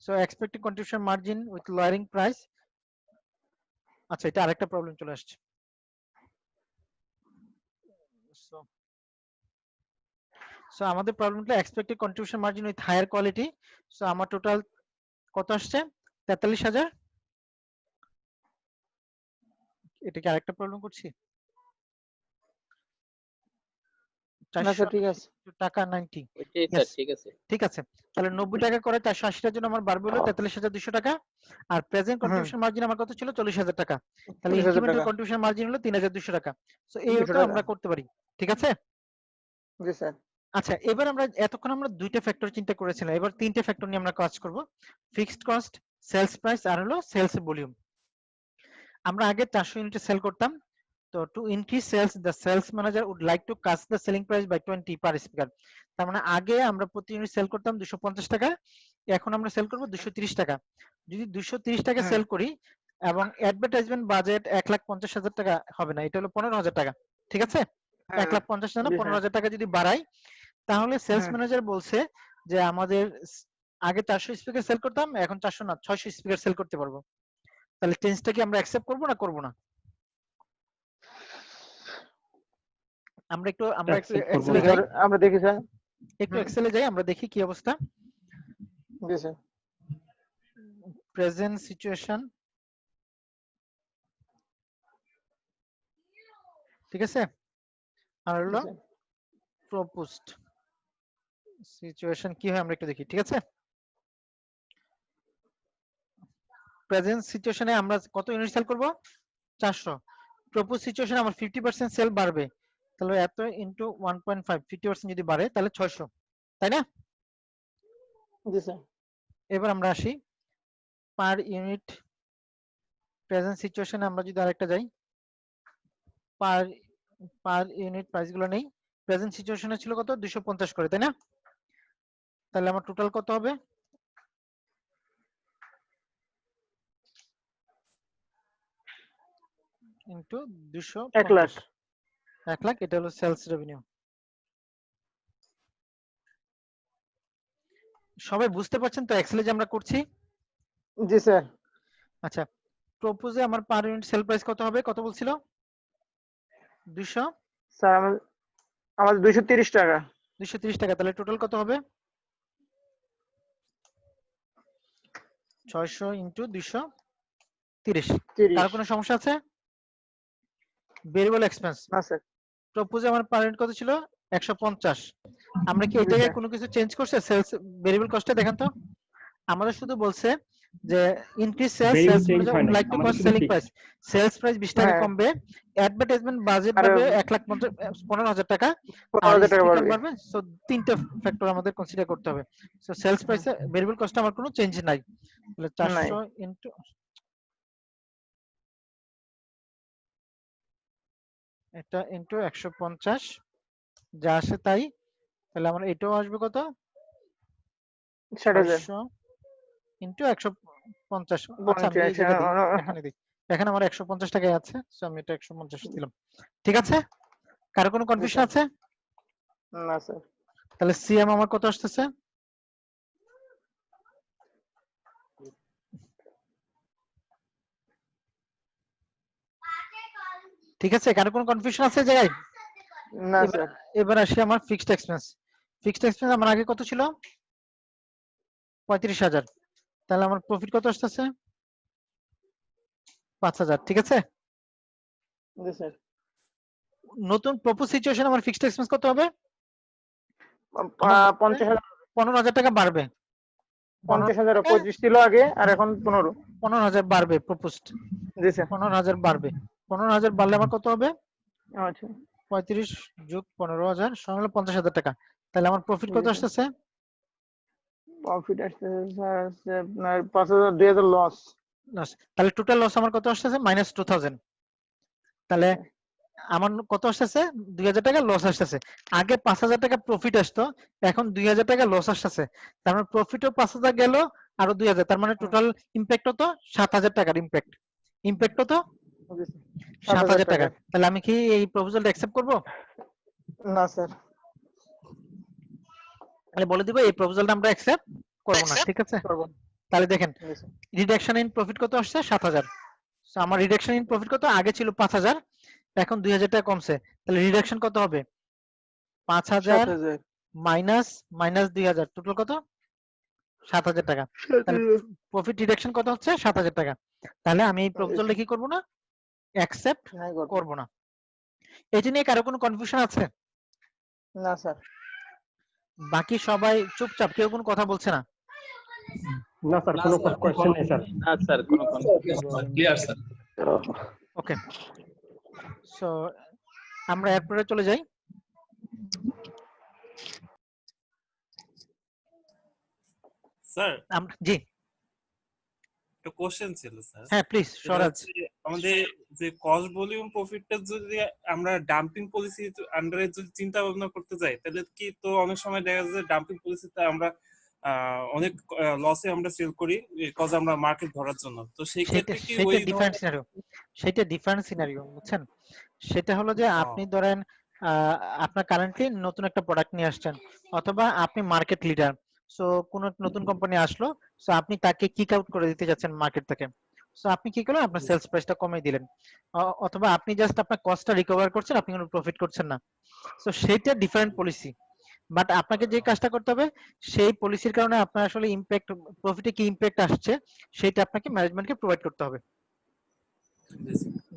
So expected contribution margin with lowering price. আচ্ছা এটা আরেকটা প্রবলেম চলে আসছে। সো আমাদের প্রবলেমটা expected contribution margin with higher quality. So আমার টোটাল কত আসছে? 43,000। এটা কি আরেকটা প্রবলেম করছি? না স্যার ঠিক আছে। টাকা 90। ওইটাই স্যার, Yes. ঠিক আছে। ঠিক আছে, তাহলে 90 টাকা করে 480টার জন্য আমার বাড়বে হলো 43,200 টাকা। আর প্রেজেন্ট কন্ট্রিবিউশন মার্জিন আমার কত ছিল? 40,000 টাকা। তাহলে 40,000 ইনক্রিমেন্টাল টাকা। কন্ট্রিবিউশন মার্জিন হলো 3,200 টাকা। সো এই 200 ওটা টাকা। আমরা করতে পারি, ঠিক আছে? জি স্যার। আচ্ছা, এবার আমরা এতক্ষণ আমরা দুইটা ফ্যাক্টর চিন্তা করেছিলাম, এবার তিনটা ফ্যাক্টর নিয়ে আমরা কাজ করব। ফিক্সড কস্ট, সেলস প্রাইস আর হলো সেলস ভলিউম। আমরা আগে 400 ইউনিটে সেল করতাম, তো to increase sales the sales manager would like to cut the selling price by 20 per speaker. তার মানে আগে আমরা প্রতি ইউনিট সেল করতাম 250 টাকা, এখন আমরা সেল করব 230 টাকা। যদি 230 টাকা সেল করি এবং অ্যাডভার্টাইজমেন্ট বাজেট 1,50,000 টাকা হবে না, এটা হলো 15,000 টাকা, ঠিক আছে? 1,50,000 না 15,000 টাকা যদি বাড়াই, তাহলে সেলস ম্যানেজার বলছে যে আমাদের আগে 400 স্পিকার সেল করতাম, এখন 400 না 600 স্পিকার সেল করতে পারবো। তাহলে চেঞ্জটা কি আমরা অ্যাকসেপ্ট করব না করব না? আমরা একটু Accept করবো এক্সেলে না। যাই, আমরা দেখি স্যার। একটু এক্সেলে যাই, আমরা দেখি কি অবস্থা। জি স্যার। প্রেজেন্ট সিচুয়েশন, ঠিক আছে, আর হলো প্রপোজড সিচুয়েশন কি হয় আমরা একটু দেখি, ঠিক আছে? প্রেজেন্ট সিচুয়েশনে আমরা কত ইউনিট সেল করব? 400। প্রপোজ সিচুয়েশনে আমার 50% সেল বাড়বে, তাহলে এত ইনটু 1.5, 50% যদি বাড়ে তাহলে 600, তাই না? জি স্যার। এবার আমরা আসি পার ইউনিট প্রেজেন্ট সিচুয়েশনে, আমরা যদি আরেকটা যাই, পার ইউনিট প্রাইসগুলো নেই। প্রেজেন্ট সিচুয়েশনে ছিল কত? 250 করে, তাই না? তাহলে আমার টোটাল কত হবে? ইনটু 1 লাখ। 1 লাখ, এটা হলো সেলস রেভিনিউ। সবাই বুঝতে পারছেন তো এক্সেলে যে আমরা করছি? জি স্যার। আচ্ছা, প্রপোজে আমার পার ইউনিট সেল প্রাইস কত হবে? কত বলছিল? 200, স্যার আমাদের 230 টাকা। 230 টাকা। তাহলে টোটাল কত হবে? 600 ইনটু 230। কার কোনো সমস্যা আছে? ভেরিয়েবল এক্সপেন্স না স্যার। প্রপোজে আমার পার ইউনিট কত ছিল? 150। আমরা কি এই জায়গায় কোনো কিছু চেঞ্জ করছে? সেলস ভেরিয়েবল কস্টে দেখেন তো। আমাদের শুধু বলছে যে increase sales, Variable sales change হয় নাই, লাইক টু আমাদের কস্ট শুধু selling fixed। Price, sales price 20 টাকা হ্যাঁ। কমবে, অ্যাডভার্টাইজমেন্ট বাজেট আর বাড়বে 15,000 টাকা, আর 15,000 টাকা স্পিকার বাড়বে। বাড়বে। সো তিনটা ফ্যাক্টর আমাদের কনসিডার করতে হবে। সো সেলস প্রাইসে ভেরিয়েবল কস্টে আমার কোনো চেঞ্জ নাই। তাহলে 400 ইনটু এটা ইনটু 150 যা আসে তাই। তাহলে আমার এটাও আসবে কত? 60,000। 600 ইনটু 150। আচ্ছা, আমি এই 50, জায়গায় দিই, এখানে দিই। এখানে আমার 150 টাকায় আছে, সো আমি এটা 150 দিলাম, ঠিক আছে? কারো কোনো কনফিউশন আছে? না স্যার। তাহলে সিএম আমার কত আসতেছে? ঠিক আছে, কারো কোনো কনফিউশন আছে এই জায়গায়? না স্যার। এবার আসি আমার ফিক্সড এক্সপেন্স। ফিক্সড এক্সপেন্স আমার আগে কত ছিল? 35,000। তাহলে আমার প্রফিট কত আসতেছে? 5,000, ঠিক আছে? জি স্যার। নতুন প্রপোজ সিচুয়েশন আমার ফিক্সড এক্সপেন্স কত হবে? 50,000। 15,000 টাকা বাড়বে। 50,000 25 ছিল আগে, আর এখন 15। 15,000 বাড়বে প্রপোজড। জি স্যার। 15,000 বাড়বে। 15,000 বাড়লে আমার কত হবে? আচ্ছা। 35 যোগ 15,000 সমান হলো 50,000 টাকা। তাহলে আমার প্রফিট কত জি স্যার। আসতেছে? প্রফিট আসছে স্যার হচ্ছে আপনার 5,000, 2,000 লস। তাহলে টোটাল লস আমার কত আসতেছে? -2,000। তাহলে আমার কত আসতেছে? 2,000 টাকা লস আসতেছে। আগে 5,000 টাকা প্রফিট আসতো, এখন 2,000 টাকা লস আসতেছে। তার মানে প্রফিটও 5,000 গেল, আরো 2,000, তার মানে টোটাল ইমপ্যাক্ট কত? 7,000 টাকার ইমপ্যাক্ট। ইমপ্যাক্ট কত? জি স্যার। 7,000 টাকা। তাহলে আমি কি এই প্রপোজালটা অ্যাকসেপ্ট করব? না স্যার। তাহলে বলে দিব এই প্রপোজালটা আমরা অ্যাকসেপ্ট করব না, ঠিক আছে? করব। তাহলে দেখেন জি স্যার। রিডাকশন ইন প্রফিট কত আসছে? 7,000। সো আমার রিডাকশন ইন প্রফিট কত? আগে ছিল 5,000, এখন 2,000 টাকা কমছে। তাহলে রিডাকশন কত হবে? 5,000 7,000। মাইনাস 2,000, টোটাল কত? 7,000 টাকা। তাহলে প্রফিট রিডাকশন কত হচ্ছে? 7,000 টাকা। তাহলে আমি এই প্রপোজালটা কি করব না? অ্যাকসেপ্ট করব না। এটা নিয়ে কারো কোনো কনফিউশন আছে? না স্যার। বাকি সবাই চুপচাপ, কেউ কোনো কথা বলছে না। না স্যার, কোনো কোশ্চেন নেই স্যার। না স্যার, কোনো ক্লিয়ার স্যার। ওকে, সো আমরা এরপরে চলে যাই। স্যার জি, একটা কোশ্চেন ছিল স্যার। হ্যাঁ প্লিজ সেটা স্বরাজ। হচ্ছে আমাদের যে কস্ট ভলিউম প্রফিটটা যদি আমরা ডাম্পিং পলিসি আন্ডারে যদি চিন্তা ভাবনা করতে যাই, তাহলে কি তো অনেক সময় দেখা যায় ডাম্পিং পলিসিতে আমরা অনেক লসে আমরা সেল করি বিকজ আমরা মার্কেট ধরার জন্য। তো সেই ক্ষেত্রে কি ওই ডিফারেন্ট সিনারিও, সেটা ডিফারেন্ট সিনারিও, বুঝছেন? সেটা হলো যে আপনি ধরেন আপনার কারেন্টলি নতুন একটা প্রোডাক্ট নিয়ে আসছেন, অথবা আপনি মার্কেট লিডার, সো কোন নতুন কোম্পানি আসলো, সো আপনি তাকে কিক আউট করে দিতে যাচ্ছেন মার্কেট থেকে, সো আপনি কি করলেন, আপনার সেলস প্রাইসটা কমিয়ে দিলেন, অথবা আপনি জাস্ট আপনার কস্টটা রিকভার করছেন, আপনি কোনো প্রফিট করছেন না, সো সেটা ডিফারেন্ট পলিসি। বাট আপনাকে যে কাজটা করতে হবে, সেই পলিসির কারণে আপনার আসলে ইমপ্যাক্ট, প্রফিটে কি ইমপ্যাক্ট আসছে, সেটা আপনাকে ম্যানেজমেন্টকে প্রোভাইড করতে হবে।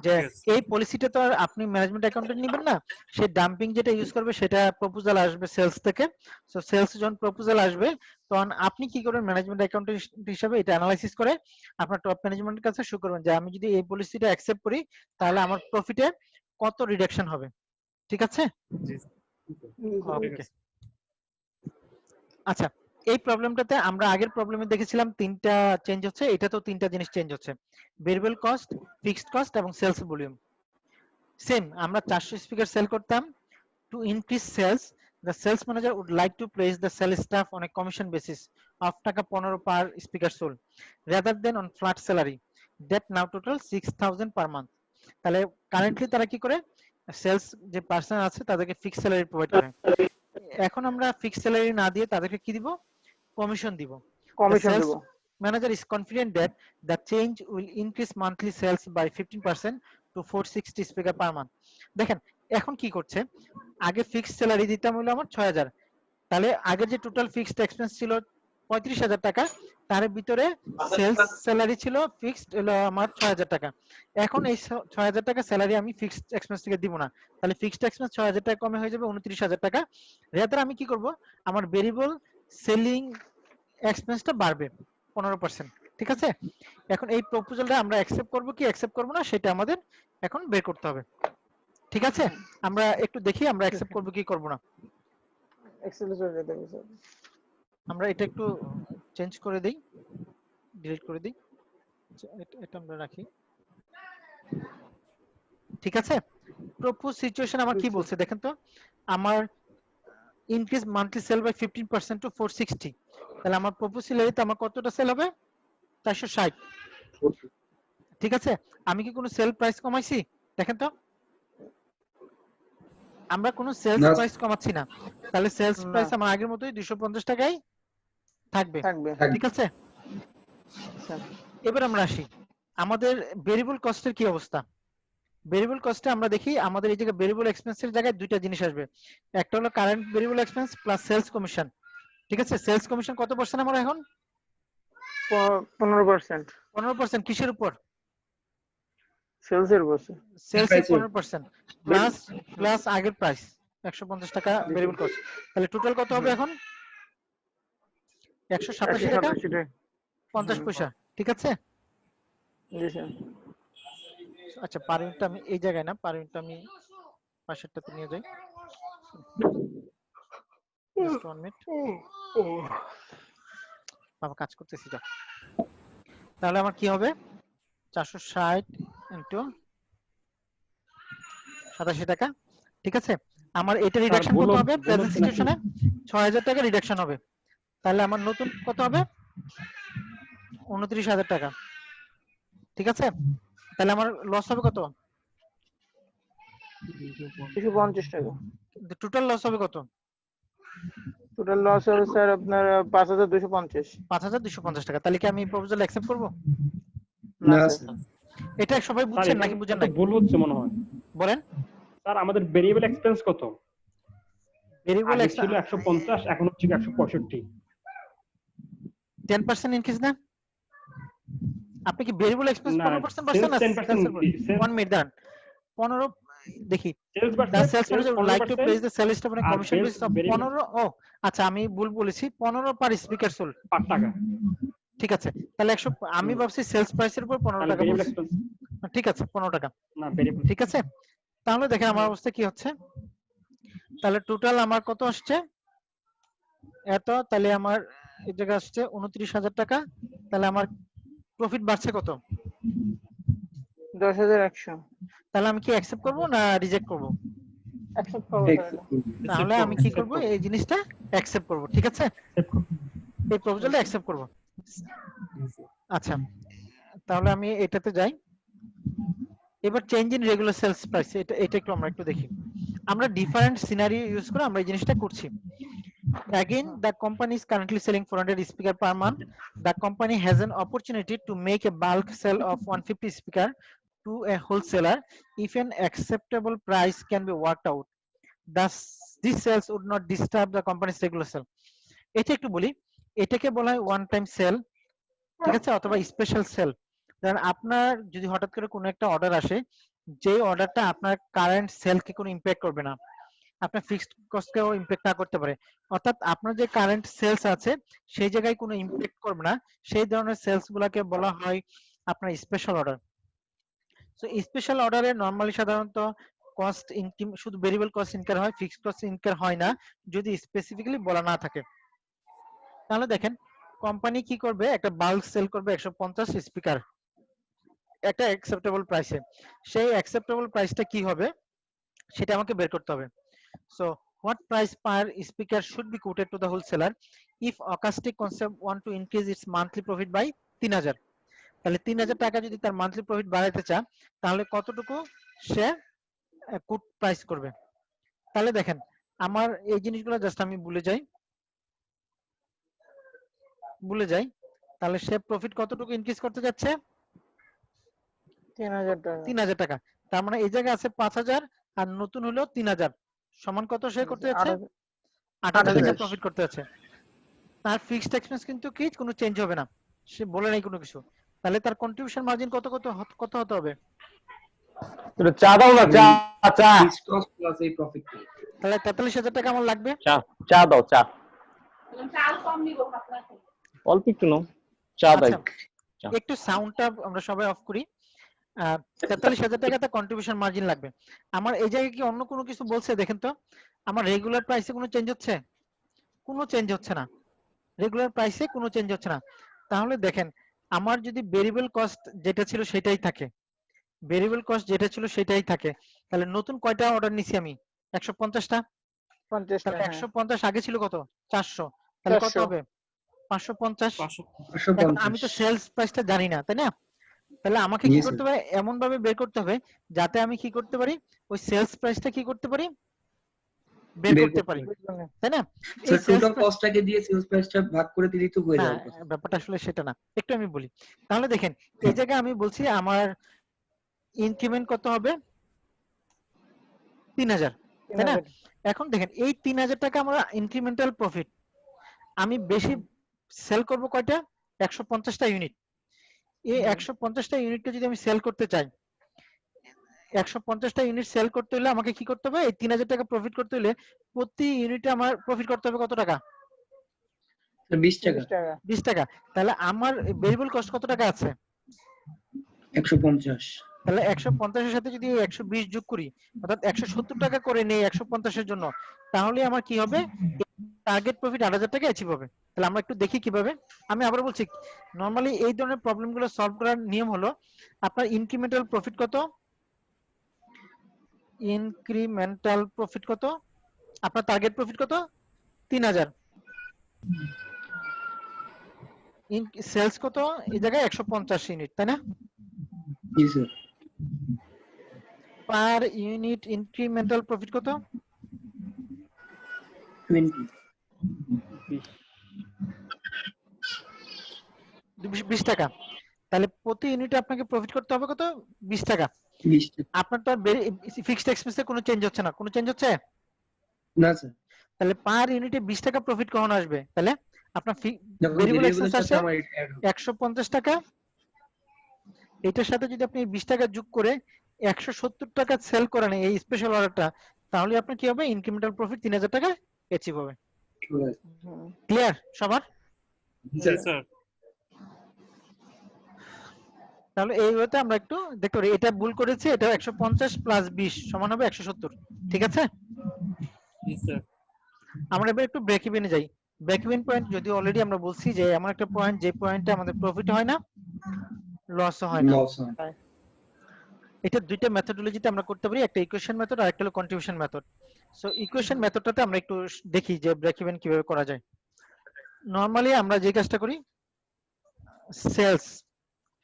যে এই পলিসিটা তো আর আপনি ম্যানেজমেন্ট অ্যাকাউন্টে নেবেন না, সে ডাম্পিং যেটা ইউজ করবে সেটা প্রপোজাল আসবে সেলস থেকে, সো সেলস যখন প্রপোজাল আসবে তখন আপনি কি করবেন, ম্যানেজমেন্ট অ্যাকাউন্ট হিসেবে এটা অ্যানালাইসিস করে আপনার টপ ম্যানেজমেন্টের কাছে শো করবেন যে আমি যদি এই পলিসিটা অ্যাকসেপ্ট করি তাহলে আমার প্রফিটে কত রিডাকশন হবে। ঠিক আছে? ওকে, আচ্ছা, এই প্রবলেমটাতে আমরা আগের প্রবলেমে দেখেছিলাম তিনটা চেঞ্জ হচ্ছে, এটা তো তিনটা জিনিস চেঞ্জ হচ্ছে, ভেরিয়েবল কস্ট, ফিক্সড কস্ট এবং সেলস ভলিউম। সেম, আমরা 400 স্পিকার সেল করতাম, to increase sales the sales manager would like to place the sales staff on a commission basis of টাকা 15 per speaker sold rather than on flat salary that now total 6000 per month। তাহলে currently তারা কি করে, sales যে person আছে তাদেরকে fix salary provide করে, এখন আমরা ফিক্স স্যালারি না দিয়ে তাদেরকে কি দিব, কমিশন দিব। কমিশন দেব। Manager is confident that the change will increase monthly sales by 15% to 460 speaker per month। দেখেন এখন কি করছে, আগে ফিক্সড স্যালারি দিতাম হলো আমার 6000, তাহলে আগে যে টোটাল ফিক্সড এক্সপেন্স ছিল 35000 টাকা, তার ভিতরে সেলস স্যালারি ছিল ফিক্সড হলো আমার 6000 টাকা, এখন এই 6000 টাকা স্যালারি আমি ফিক্সড এক্সপেন্স থেকে দিব না, তাহলে ফিক্সড এক্সপেন্স 6000 টাকা কমে হয়ে যাবে 29000 টাকা। রেদার আমি কি করব, আমার ভেরিয়েবল সেলিং এক্সপেন্সটা বাড়বে 15%। ঠিক আছে? এখন এই প্রপোজালটা আমরা অ্যাকসেপ্ট করব কি অ্যাকসেপ্ট করব না সেটা আমাদের এখন বের করতে হবে। ঠিক আছে, আমরা একটু দেখি আমরা অ্যাকসেপ্ট করব কি করব না। এক্সেলে চলে যেতে হবে স্যার। আমরা এটা একটু চেঞ্জ করে দেই, ডিলিট করে দেই, এটা আমরা রাখি। ঠিক আছে, প্রপোজ সিচুয়েশন আমার কি বলছে দেখেন তো, আমার increase monthly sale by 15% to 460, তাহলে আমার প্রপোজ স্যালারিতে আমার কতটা সেল হবে, 460। ঠিক আছে, আমি কি কোনো সেল প্রাইস কমাইছি দেখেন তো, আমরা কোনো সেলস প্রাইস কমাচ্ছি না, তাহলে সেলস প্রাইস আমার আগের মতোই 250 টাকায় থাকবে। ঠিক আছে, এবার আমরা আসি আমাদের ভেরিয়েবল কস্টের কি অবস্থা। ভেরিয়েবল কস্টে আমরা দেখি আমাদের এই জায়গায় ভেরিয়েবল এক্সপেন্সের জায়গায় দুইটা জিনিস আসবে, একটা হলো current variable expense plus sales commission. ঠিক আছে, সেলস কমিশন কত পার্সেন্ট আমরা এখন, 15%। 15% কিসের উপর, সেলসের উপর। সেলস 15% প্লাস আগের প্রাইস 150 টাকা ভেরিয়েবল কস্ট, তাহলে টোটাল কত হবে এখন 187 টাকা 50 পয়সা। ঠিক আছে, জি স্যার। আচ্ছা পার ইউনিটটা আমি এই জায়গায় না, পার ইউনিটটা আমি পাশেরটাতে নিয়ে যাই, জাস্ট 1 মিনিট বাবা কাজ করতেছি যা। তাহলে আমার কি হবে 460 ইনটু 87 টাকা। ঠিক আছে, আমার এটা রিডাকশন কত হবে, প্রেজেন্ট সিচুয়েশনে 6000 টাকা রিডাকশন হবে, তাহলে আমার নতুন কত হবে 29000 টাকা। ঠিক আছে, তাহলে আমার লস হবে কত, 250 টাকা। টোটাল লস হবে কত, টোটাল লস হবে স্যার আপনার 5250। 5250 টাকা। তাহলে কি আমি প্রপোজাল অ্যাকসেপ্ট করব না স্যার। এটা সবাই বুঝছেন নাকি বুঝেন না, ভুল হচ্ছে মনে হয়। বলেন স্যার আমাদের ভেরিয়েবল এক্সপেন্স কত, ভেরিয়েবল আগে ছিল 150, এখন হচ্ছে 165। 10% ইনক্রিজ না, আপনি কি ভেরিয়েবল এক্সপেন্স 15% বাড়ছে না, 10% 1 মিনিট দাঁড়ান, 15 দেখি sales the versus sales sales manager would like to 15% place the sales staff on a আর commission sales basis of variable 15 ও আচ্ছা আমি ভুল বলেছি 15 পার স্পিকার সোল পার টাকা। ঠিক আছে তাহলে 100 আমি ভাবছি সেলস প্রাইসের উপর 15 তাহলে টাকা ভেরিয়েবল বলছি এক্সপেন্স ঠিক আছে 15 টাকা না ভেরিয়েবল ঠিক আছে তাহলে দেখেন আমার অবস্থা কি হচ্ছে তাহলে টোটাল আমার কত আসছে এত তাহলে আমার এই জায়গা আসছে 29,000 টাকা তাহলে আমার প্রফিট বাড়ছে কত 10,100 তাহলে আমি কি অ্যাকসেপ্ট করব না রিজেক্ট করব অ্যাকসেপ্ট করবো স্যার এটা। তাহলে আমি কি করব এই জিনিসটা অ্যাকসেপ্ট করব ঠিক আছে এই প্রপোজালটা অ্যাকসেপ্ট করব আচ্ছা তাহলে আমি এটাতে যাই এবার change in regular sales price এটা একটু আমরা একটু দেখি আমরা ডিফারেন্ট সিনারিও ইউজ করে আমরা এই জিনিসটা করছি again the company is currently selling 400 speaker per month the company has an opportunity to make a bulk sale of 150 speaker to a wholesaler if an acceptable price can be worked out thus these sales would not disturb the company's regular sale এটা একটু বলি এটাকে বলা হয় one time sell ঠিক আছে অথবা special cell কারণ আপনার যদি হঠাৎ করে কোনো একটা অর্ডার আসে যে অর্ডারটা আপনার কারেন্ট সেলকে কোনো ইমপ্যাক্ট করবে না আপনার ফিক্সড কস্টকেও ইমপ্যাক্ট না করতে পারে অর্থাৎ আপনার যে কারেন্ট সেলস আছে সেই জায়গায় কোনো ইমপ্যাক্ট করবে না সেই ধরনের সেলস গুলাকে বলা হয় আপনার স্পেশাল অর্ডার সো স্পেশাল অর্ডারে নরমালি সাধারণত কস্ট ইনকাম শুধু ভেরিয়েবল কস্ট ইনকার হয় ফিক্সড কস্ট ইনকার হয় না যদি স্পেসিফিক্যালি বলা না থাকে তাহলে দেখেন কোম্পানি কি করবে একটা বাল্ক সেল করবে 150 স্পিকার একটা অ্যাকসেপ্টেবল প্রাইসে সেই অ্যাকসেপ্টেবল প্রাইসটা কি হবে সেটা আমাকে বের করতে হবে so what price per speaker should be quoted to the wholesaler if Acoustic Concept want to increase its monthly profit by 3000 তাহলে 3000 টাকা যদি তার মান্থলি প্রফিট বাড়াতে চায় তাহলে কতটুকু সে কোট প্রাইস করবে তাহলে দেখেন আমার এই জিনিসগুলো জাস্ট আমি ভুলে যাই তাহলে সে প্রফিট কতটুকু ইনক্রিজ করতে যাচ্ছে 3,000 টাকা 3,000 টাকা তার মানে এই জায়গায় আছে 5,000 আর নতুন হলো 3,000 সমান কত সে করতে যাচ্ছে 8,000 টাকা প্রফিট করতে যাচ্ছে তার ফিক্সড এক্সপেন্স কিন্তু কি কোনো চেঞ্জ হবে না সে বলে নাই কোনো কিছু তাহলে তার কন্ট্রিবিউশন মার্জিন কত হতে হবে চা দাও না চা চা কস্ট প্লাস এই প্রফিট তাহলে 43,000 টাকা আমার লাগবে চা চা দাও চা অল্প একটু নাও চা দাও আচ্ছা, একটু সাউন্ডটা আমরা সবাই অফ করি 43,000 টাকা তার কন্ট্রিবিউশন মার্জিন লাগবে আমার এই জায়গায় কি অন্য কোনো কিছু বলছে দেখেন তো আমার রেগুলার প্রাইসে কোনো চেঞ্জ হচ্ছে কোনো চেঞ্জ হচ্ছে না রেগুলার প্রাইসে কোনো চেঞ্জ হচ্ছে না তাহলে দেখেন আমার যদি ভেরিয়েবল কস্ট যেটা ছিল সেটাই থাকে ভেরিয়েবল কস্ট যেটা ছিল সেটাই থাকে তাহলে নতুন কয়টা অর্ডার নিছি আমি 150টা 50 তাহলে টাকা 150 আগে ছিল কত 400 তাহলে কত 400 হবে 550 500 এখন আমি তো সেলস প্রাইসটা জানি না তাই না তাহলে আমাকে কি করতে হবে এমন ভাবে বের করতে হবে যাতে আমি কি করতে পারি ওই সেলস প্রাইসটা কি করতে পারি বের করতে পারি তাই না এই টোটাল কস্টটাকে দিয়ে সেলস প্রাইসটা ভাগ করে দিলেই তো হয়ে যাবে ব্যাপারটা আসলে সেটা না একটু আমি বলি তাহলে দেখেন এই জায়গায় আমি বলছি আমার ইনক্রিমেন্ট কত হবে 3,000 তাই না এখন দেখেন এই 3,000 টাকা আমার ইনক্রিমেন্টাল প্রফিট আমি বেশি সেল করব কয়টা 150টা ইউনিট এই 150টা ইউনিটকে যদি আমি সেল করতে চাই 150টা ইউনিট সেল করতে হলে আমাকে কি করতে হবে এই 3,000 টাকা প্রফিট করতে হলে প্রতি ইউনিটে আমার প্রফিট করতে হবে কত টাকা 20 টাকা 20 টাকা তাহলে আমার ভেরিয়েবল কস্ট কত টাকা আছে 150 তাহলে 150 এর সাথে যদি 120 যোগ করি অর্থাৎ 170 টাকা করে নেই 150 এর জন্য তাহলে আমার কি হবে টার্গেট প্রফিট 8,000 টাকা অ্যাচিভ হবে তাহলে আমরা একটু দেখি কিভাবে আমি আবার বলছি নরমালি এই ধরনের প্রবলেমগুলো সলভ করার নিয়ম হলো আপনার ইনক্রিমেন্টাল প্রফিট কত ইনক্রিমেন্টাল প্রফিট কত আপনার টার্গেট প্রফিট কত 3,000 সেলস কত এই জায়গায় 150 ইউনিট তাই না জি sir per unit incremental profit কত 20 টাকা তাহলে প্রতি ইউনিটে আপনাকে প্রফিট করতে হবে কত 20 টাকা আপনার তো ফিক্সড এক্সপেন্সে কোনো চেঞ্জ হচ্ছে না কোনো চেঞ্জ হচ্ছে না স্যার তাহলে পার ইউনিটে 20 টাকা প্রফিট কখন আসবে তাহলে আপনার ভেরিয়েবল এক্সপেন্স আসে 150 টাকা এটার সাথে যদি আপনি 20 টাকা যোগ করে 170 টাকা সেল করেন এই স্পেশাল অর্ডারটা, তাহলে আপনার কি হবে? ইনক্রিমেন্টাল প্রফিট 3000 টাকা অ্যাচিভ হবে। ক্লিয়ার সবার? জি স্যার। তাহলে এই ওয়েতে আমরা একটু দেখতে পারি, এটা ভুল করেছি, এটা 150 প্লাস 20 সমান হবে 170, ঠিক আছে? জি স্যার। আমরা এবার একটু ব্রেক ইভেনে যাই। ব্রেক ইভেন পয়েন্ট যদি অলরেডি আমরা বলছি যে এমন একটা পয়েন্ট যে পয়েন্টে আমাদের প্রফিট হয় না, লসও হয় না। এটা দুইটা মেথডোলজিতে আমরা করতে পারি, একটা ইকুয়েশন মেথড আর একটা হলো কন্ট্রিবিউশন মেথড। সো ইকুয়েশন মেথডটাতে আমরা একটু দেখি যে ব্রেক ইভেন কিভাবে করা যায়। নরমালি আমরা যে কাজটা করি, sales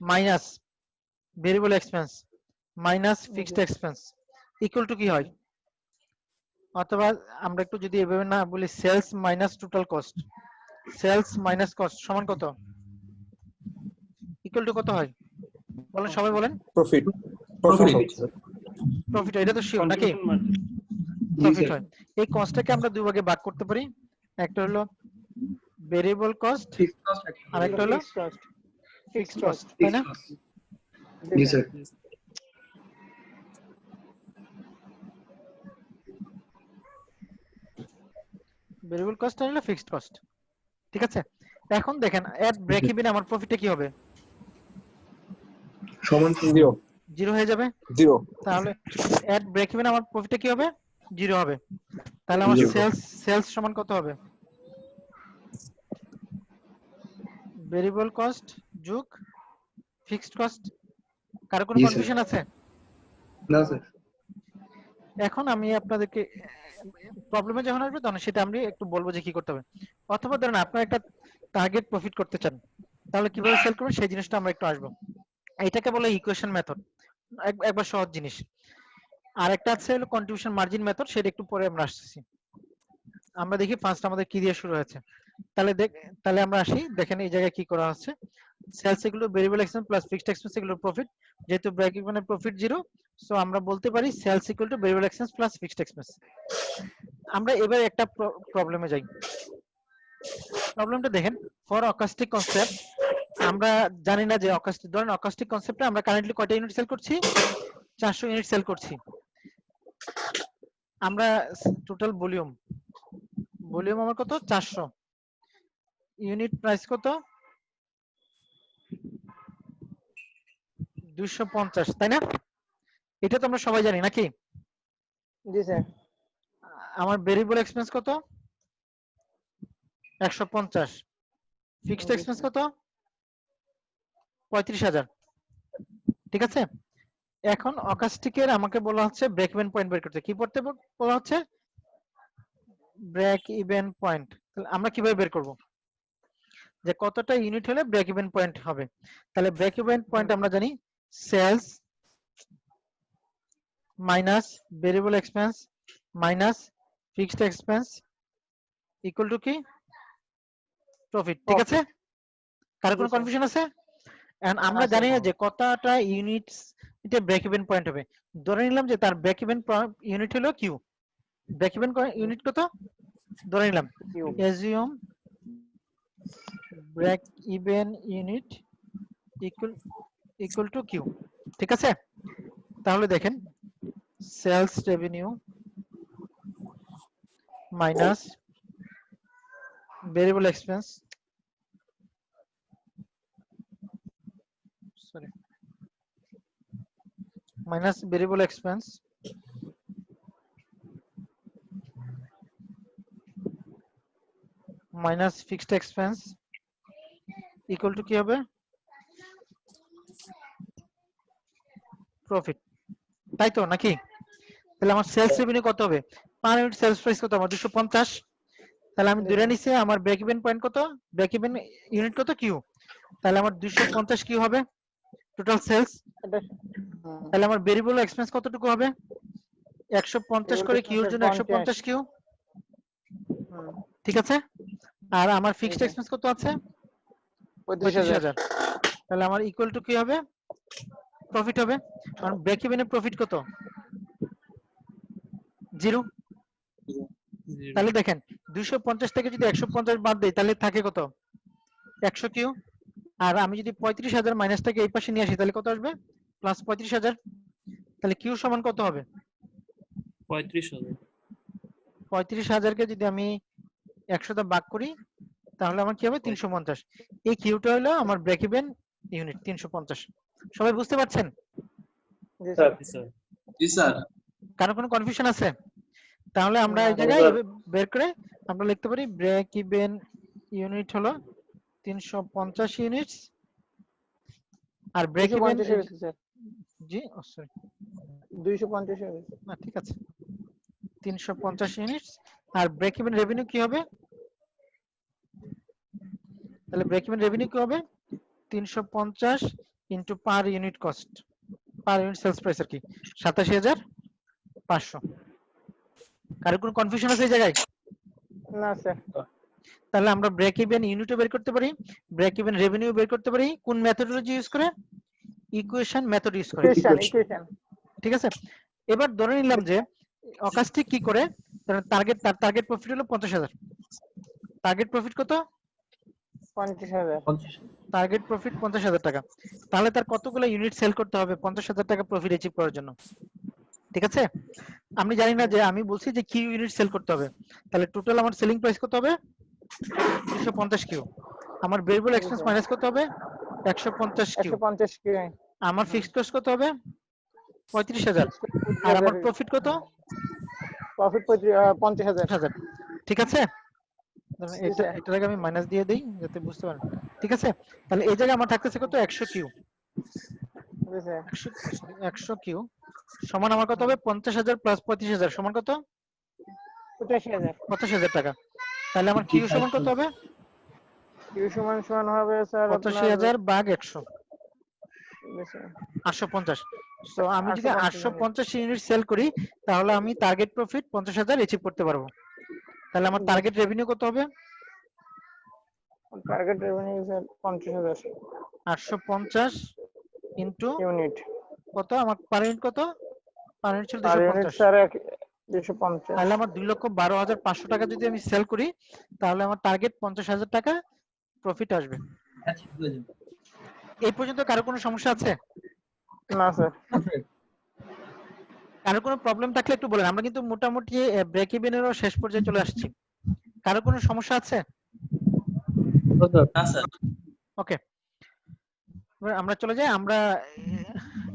minus variable expense minus fixed expense equal to কি হয়? অথবা আমরা একটু যদি এভাবে না বলি, sales minus total cost, sales minus cost সমান কত? ইকুয়াল টু কত হয় বলেন, সবাই বলেন। প্রফিট প্রফিট, এটা তো শিওর নাকি? প্রফিট হয়। এই কস্টটাকে আমরা দুই ভাগে ভাগ করতে পারি, একটা হলো ভেরিয়েবল কস্ট আর একটা হলো ফিক্সড কস্ট, তাই না? ভেরিয়েবল কস্ট আর হলো ফিক্সড কস্ট, ঠিক আছে? এখন দেখেন এট ব্রেক ইভেন আমার প্রফিটটা কি হবে? সমান 0 জিরো হয়ে যাবে। 0 তাহলে এট ব্রেক ইভেন আমার প্রফিটটা কি হবে? জিরো হবে। তাহলে আমার সেলস সমান কত হবে? ভেরিয়েবল কস্ট যোগ ফিক্সড কস্ট। কারো কোনো কনফিউশন আছে? না স্যার। এখন আমি আপনাদেরকে প্রবলেমে যখন আসবে তখন সেটা আমি একটু বলবো যে কি করতে হবে। অথবা ধরেন আপনারা একটা টার্গেট প্রফিট করতে চান, তাহলে কিভাবে সেল করবেন সেই জিনিসটা আমরা একটু আসবো। এটাকে বলে ইকুয়েশন মেথড, একবার সহজ জিনিস। আর একটা আছে হলো কন্ট্রিবিউশন মার্জিন মেথড, সেটা একটু পরে আমরা আসতেছি। আমরা দেখি ফার্স্ট আমাদের কি দিয়ে শুরু হয়েছে। তাহলে আমরা আসি, দেখেন এই জায়গায় কি করা হচ্ছে। সেলস এগুলো variable expense plus fixed expense এগুলো প্রফিট, যেহেতু ব্রেক ইভেনে প্রফিট জিরো, সো আমরা বলতে পারি sales equal to variable expense plus fixed expense. আমরা এবার একটা প্রবলেমে যাই। প্রবলেমটা দেখেন, ফর অকাস্টিক কনসেপ্ট আমরা জানি না যে অকাস্টিক, ধরেন অকাস্টিক কনসেপ্টে আমরা কারেন্টলি কয়টা ইউনিট সেল করছি? 400 ইউনিট সেল করছি। আমরা টোটাল ভলিউম আমার কত? 400। ইউনিট প্রাইস কত? 250, তাই না? এটা তো আমরা সবাই জানি নাকি? জি স্যার। আমার ভেরিয়েবল এক্সপেন্স কত? 150। ফিক্সড এক্সপেন্স কত? 35,000, ঠিক আছে? এখন অকাস্টিকের আমাকে বলা হচ্ছে ব্রেক ইভেন পয়েন্ট বের করতে। কি করতে বলা হচ্ছে? Break even point. তাহলে আমরা কিভাবে বের করব যে কতটা ইউনিট হলে ব্রেক ইভেন পয়েন্ট হবে? তাহলে ব্রেক ইভেন পয়েন্ট আমরা জানি sales minus variable expense minus fixed expense equal to কি? প্রফিট, ঠিক আছে? কারো কোনো কনফিউশন আছে? এন্ড আমরা জানি না যে কতটা ইউনিটস এটা ব্রেক ইভেন পয়েন্ট হবে। ধরে নিলাম যে তার ব্রেক ইভেন ইউনিট হলো কিউ। ব্রেক ইভেন ইউনিট কত ধরে নিলাম? Assume break even unit equal to Q, ঠিক আছে? তাহলে দেখেন sales revenue minus variable expense minus variable expense minus fixed expense equal to কি হবে? প্রফিট, তাই তো নাকি? তাহলে আমার সেলস রেভিনিউ কত হবে? পার ইউনিট সেলস প্রাইস কত আমার? 250। তাহলে আমি ধরে নিছি আমার ব্রেক ইভেন পয়েন্ট কত? ব্রেক ইভেন ইউনিট কত? কিউ। তাহলে আমার 250 কিউ হবে টোটাল সেলস। তাহলে আমার ভেরিয়েবল এক্সপেন্স কতটুকু হবে? 150 করে কিউর জন্য 150 কিউ, ঠিক আছে? আর আমার ফিক্সড এক্সপেন্স কত আছে? 35,000। তাহলে আমার ইকুয়াল টু কি হবে? প্রফিট হবে। কারণ ব্রেক ইভেনে প্রফিট কত? 0। তাহলে দেখেন 250 থেকে যদি 150 বাদ দেই তাহলে থাকে কত? 100 কিউ। আর আমি যদি 35,000 মাইনাস থেকে এই পাশে নিয়ে আসি তাহলে কত আসবে? প্লাস 35,000। তাহলে কিউ সমান কত হবে? 35,000। 35,000 যদি আমি 100 দ্বারা ভাগ করি তাহলে আমার কি হবে? 350। এই কিউটা হলো আমার ব্রেক ইভেন ইউনিট 350। সবাই বুঝতে পারছেন? জি স্যার। স্যার। জি স্যার। কারো কোনো কনফিউশন আছে? তাহলে আমরা না, এই জায়গায় বের করে আমরা লিখতে পারি ব্রেক ইভেন ইউনিট হলো 350 ইউনিটস আর ব্রেক ইভেন 250 হয়ে গেছে স্যার। জি সরি 250 হয়ে গেছে। না ঠিক আছে 350 ইউনিটস আর ব্রেক ইভেন রেভিনিউ কি হবে? তাহলে ব্রেক ইভেন রেভিনিউ কি হবে? 350 into per unit cost, per unit sales price আর কি 87,500। কারো কোনো কনফিউশন আছে এই জায়গায়? না স্যার। তাহলে আমরা ব্রেক ইভেন ইউনিটও বের করতে পারি, ব্রেক ইভেন রেভিনিউ বের করতে পারি কোন মেথডোলজি ইউজ করে? ইকুয়েশন মেথড ইউজ করে। ইকুয়েশন। ঠিক আছে, এবার ধরে নিলাম যে অকাস্টিক কি করে, তার টার্গেট প্রফিট হলো 50,000। টার্গেট প্রফিট কত? 50,000। টার্গেট প্রফিট 50,000 টাকা। তাহলে তার কতগুলো ইউনিট সেল করতে হবে 50,000 টাকা প্রফিট অ্যাচিভ করার জন্য? ঠিক আছে, আমি জানি না যে আমি বলছি যে কিউ ইউনিট সেল করতে হবে, তাহলে টোটাল আমার সেলিং প্রাইস কত হবে? 250 কিউ। আমার ভেরিয়েবল এক্সপেন্স মাইনাস কত হবে? 150 কিউ। 150 কি? আমার ফিক্সড কস্ট কত হবে? 35,000। আর আমার প্রফিট কত? প্রফিট 50,000। ঠিক আছে, এটার আগে আমি মাইনাস দিয়ে দেই যাতে বুঝতে পারেন। ঠিক আছে, তাহলে এই জায়গায় আমার থাকতেছে কত? 100 কিউ। জি স্যার। 100 কিউ সমান আমার কত হবে? 50,000 প্লাস 35,000 সমান কত? 85,000। 85,000 টাকা। তাহলে আমার কিউ সমান কত হবে? কিউ সমান হবে স্যার 85,000 ভাগ 100, জি স্যার। 850। সো আমি যদি 850 850 ইউনিট সেল করি তাহলে আমি টার্গেট প্রফিট 50,000 অ্যাচিভ করতে পারবো। তাহলে আমার টার্গেট রেভিনিউ কত হবে? Target revenue sir 50,000 850 into unit. কত? আমার পার ইউনিট কত? পার ইউনিট ছিল আর ইউনিট 250। স্যার 250। তাহলে আমার 2,12,500 টাকা যদি আমি সেল করি তাহলে আমার টার্গেট 50,000 টাকা প্রফিট আসবে। এই পর্যন্ত কারো কোনো সমস্যা আছে? না স্যার। কারো কোনো প্রবলেম থাকলে একটু বলেন, আমরা কিন্তু মোটামুটি ব্রেক ইভেনেরও শেষ পর্যায়ে চলে আসছি। কারো কোনো সমস্যা আছে? না স্যার। ওকে, এবার আমরা চলে যাই। আমরা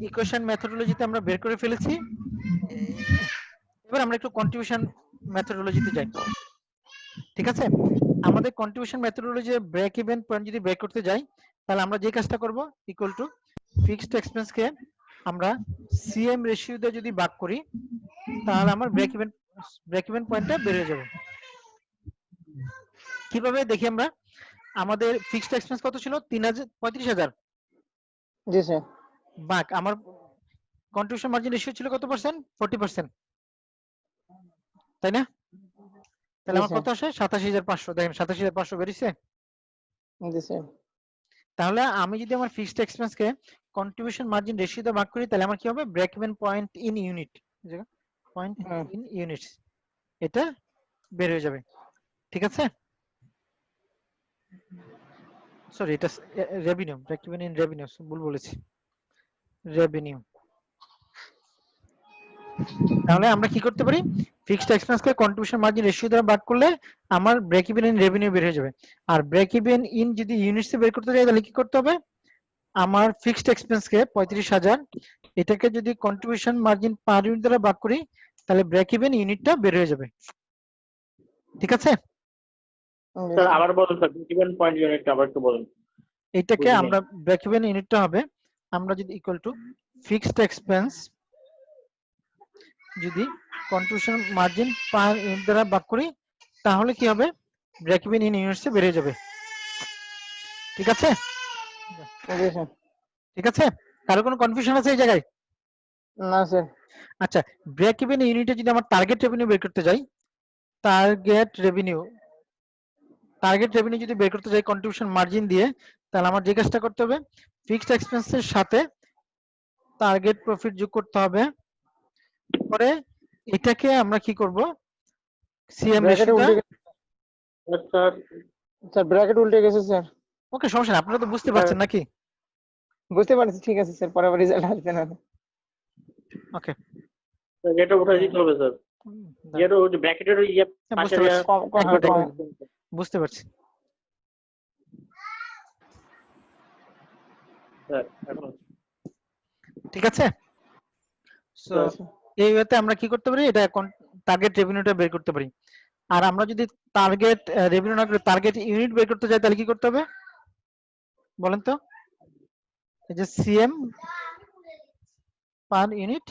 ইকুয়েশন মেথডোলজিতে আমরা বের করে ফেলেছি। এবার আমরা একটু কন্ট্রিবিউশন মেথডোলজিতে যাই। ঠিক আছে, আমাদের contribution methodology break even point যদি বের করতে যাই তাহলে আমরা যে কাজটা করব ইকুয়াল টু ফিক্সড এক্সপেন্স কে আমরা সিএম রেশিও দিয়ে যদি ভাগ করি তাহলে আমার ব্রেক ইভেন পয়েন্টটা বের হয়ে যাবে। কিভাবে দেখি আমরা? আমাদের ফিক্সড এক্সপেন্স কত ছিল? 35,000 জি স্যার। ভাগ আমার কন্ট্রিবিউশন মার্জিন রেশিও ছিল কত পার্সেন্ট? 40%, তাই না? তাহলে আমার কত আসে? 87,500। দেখেন 87,500 বেরিয়েছে। জি স্যার। তাহলে আমি যদি আমার ফিক্সড এক্সপেন্স কে কন্ট্রিবিউশন মার্জিন রেশিও দিয়ে ভাগ করি তাহলে আমার কি হবে? Break even point in unit, point in units, এটা বের হয়ে যাবে। ঠিক আছে, সরি এটা revenue, break even in revenue, ভুল বলেছি, রেভিনিউ। তাহলে আমরা কি করতে পারি? ফিক্সড এক্সপেন্স কে কন্ট্রিবিউশন মার্জিন রেশিও দ্বারা ভাগ করলে আমার ব্রেক ইভেন ইন রেভিনিউ বের হয়ে যাবে। আর ব্রেক ইভেন ইন যদি ইউনিটস এ বের করতে যাই তাহলে কি করতে হবে? আমার ফিক্সড এক্সপেন্স কে 35,000 এটাকে যদি কন্ট্রিবিউশন মার্জিন পার ইউনিট দ্বারা ভাগ করি তাহলে ব্রেক ইভেন ইউনিটটা বের হয়ে যাবে। ঠিক আছে, স্যার আবার বলুন স্যার, ব্রেক পয়েন্ট ইউনিটটা আবার একটু বলুন। এটাকে আমরা ব্রেক ইভেন ইউনিটটা হবে আমরা যদি ইকুয়াল টু ফিক্সড এক্সপেন্স যদি কন্ট্রিবিউশন মার্জিন পার ইউনিট দ্বারা ভাগ করি তাহলে কি হবে? ব্রেক ইভেন ইন ইউনিটস এ বের হয়ে যাবে। ঠিক আছে, জি স্যার। ঠিক আছে, কারো কোনো কনফিউশন আছে এই জায়গায়? না স্যার। আচ্ছা, ব্রেক ইভেন ইউনিটে যদি আমার টার্গেট রেভিনিউ বের করতে যাই, টার্গেট রেভিনিউ যদি বের করতে যাই কন্ট্রিবিউশন মার্জিন দিয়ে তাহলে আমার যে কাজটা করতে হবে ফিক্সড এক্সপেন্সের সাথে টার্গেট প্রফিট যোগ করতে হবে, পরে এটাকে আমরা কি করব? CM ratio. Sir sir bracket উল্টে গেছে স্যার। ওকে, সমস্যা নেই, আপনারা তো বুঝতে পারছেন নাকি? বুঝতে পারছি, ঠিক আছে স্যার, পরে আবার রেজাল্ট আসবে না। ওকে, এটা উঠাই দিতে হবে স্যার। এটা ওই ব্র্যাকেটের ইয়ে পাশে বুঝতে পারছি। স্যার এখন ঠিক আছে, সো এই ওয়েতে আমরা কি করতে পারি, এটা টার্গেট রেভিনিউটা বের করতে পারি। আর আমরা যদি টার্গেট রেভিনিউ না করে টার্গেট ইউনিট বের করতে যাই তাহলে কি করতে হবে বলেন তো? এই যে সিএম পার ইউনিট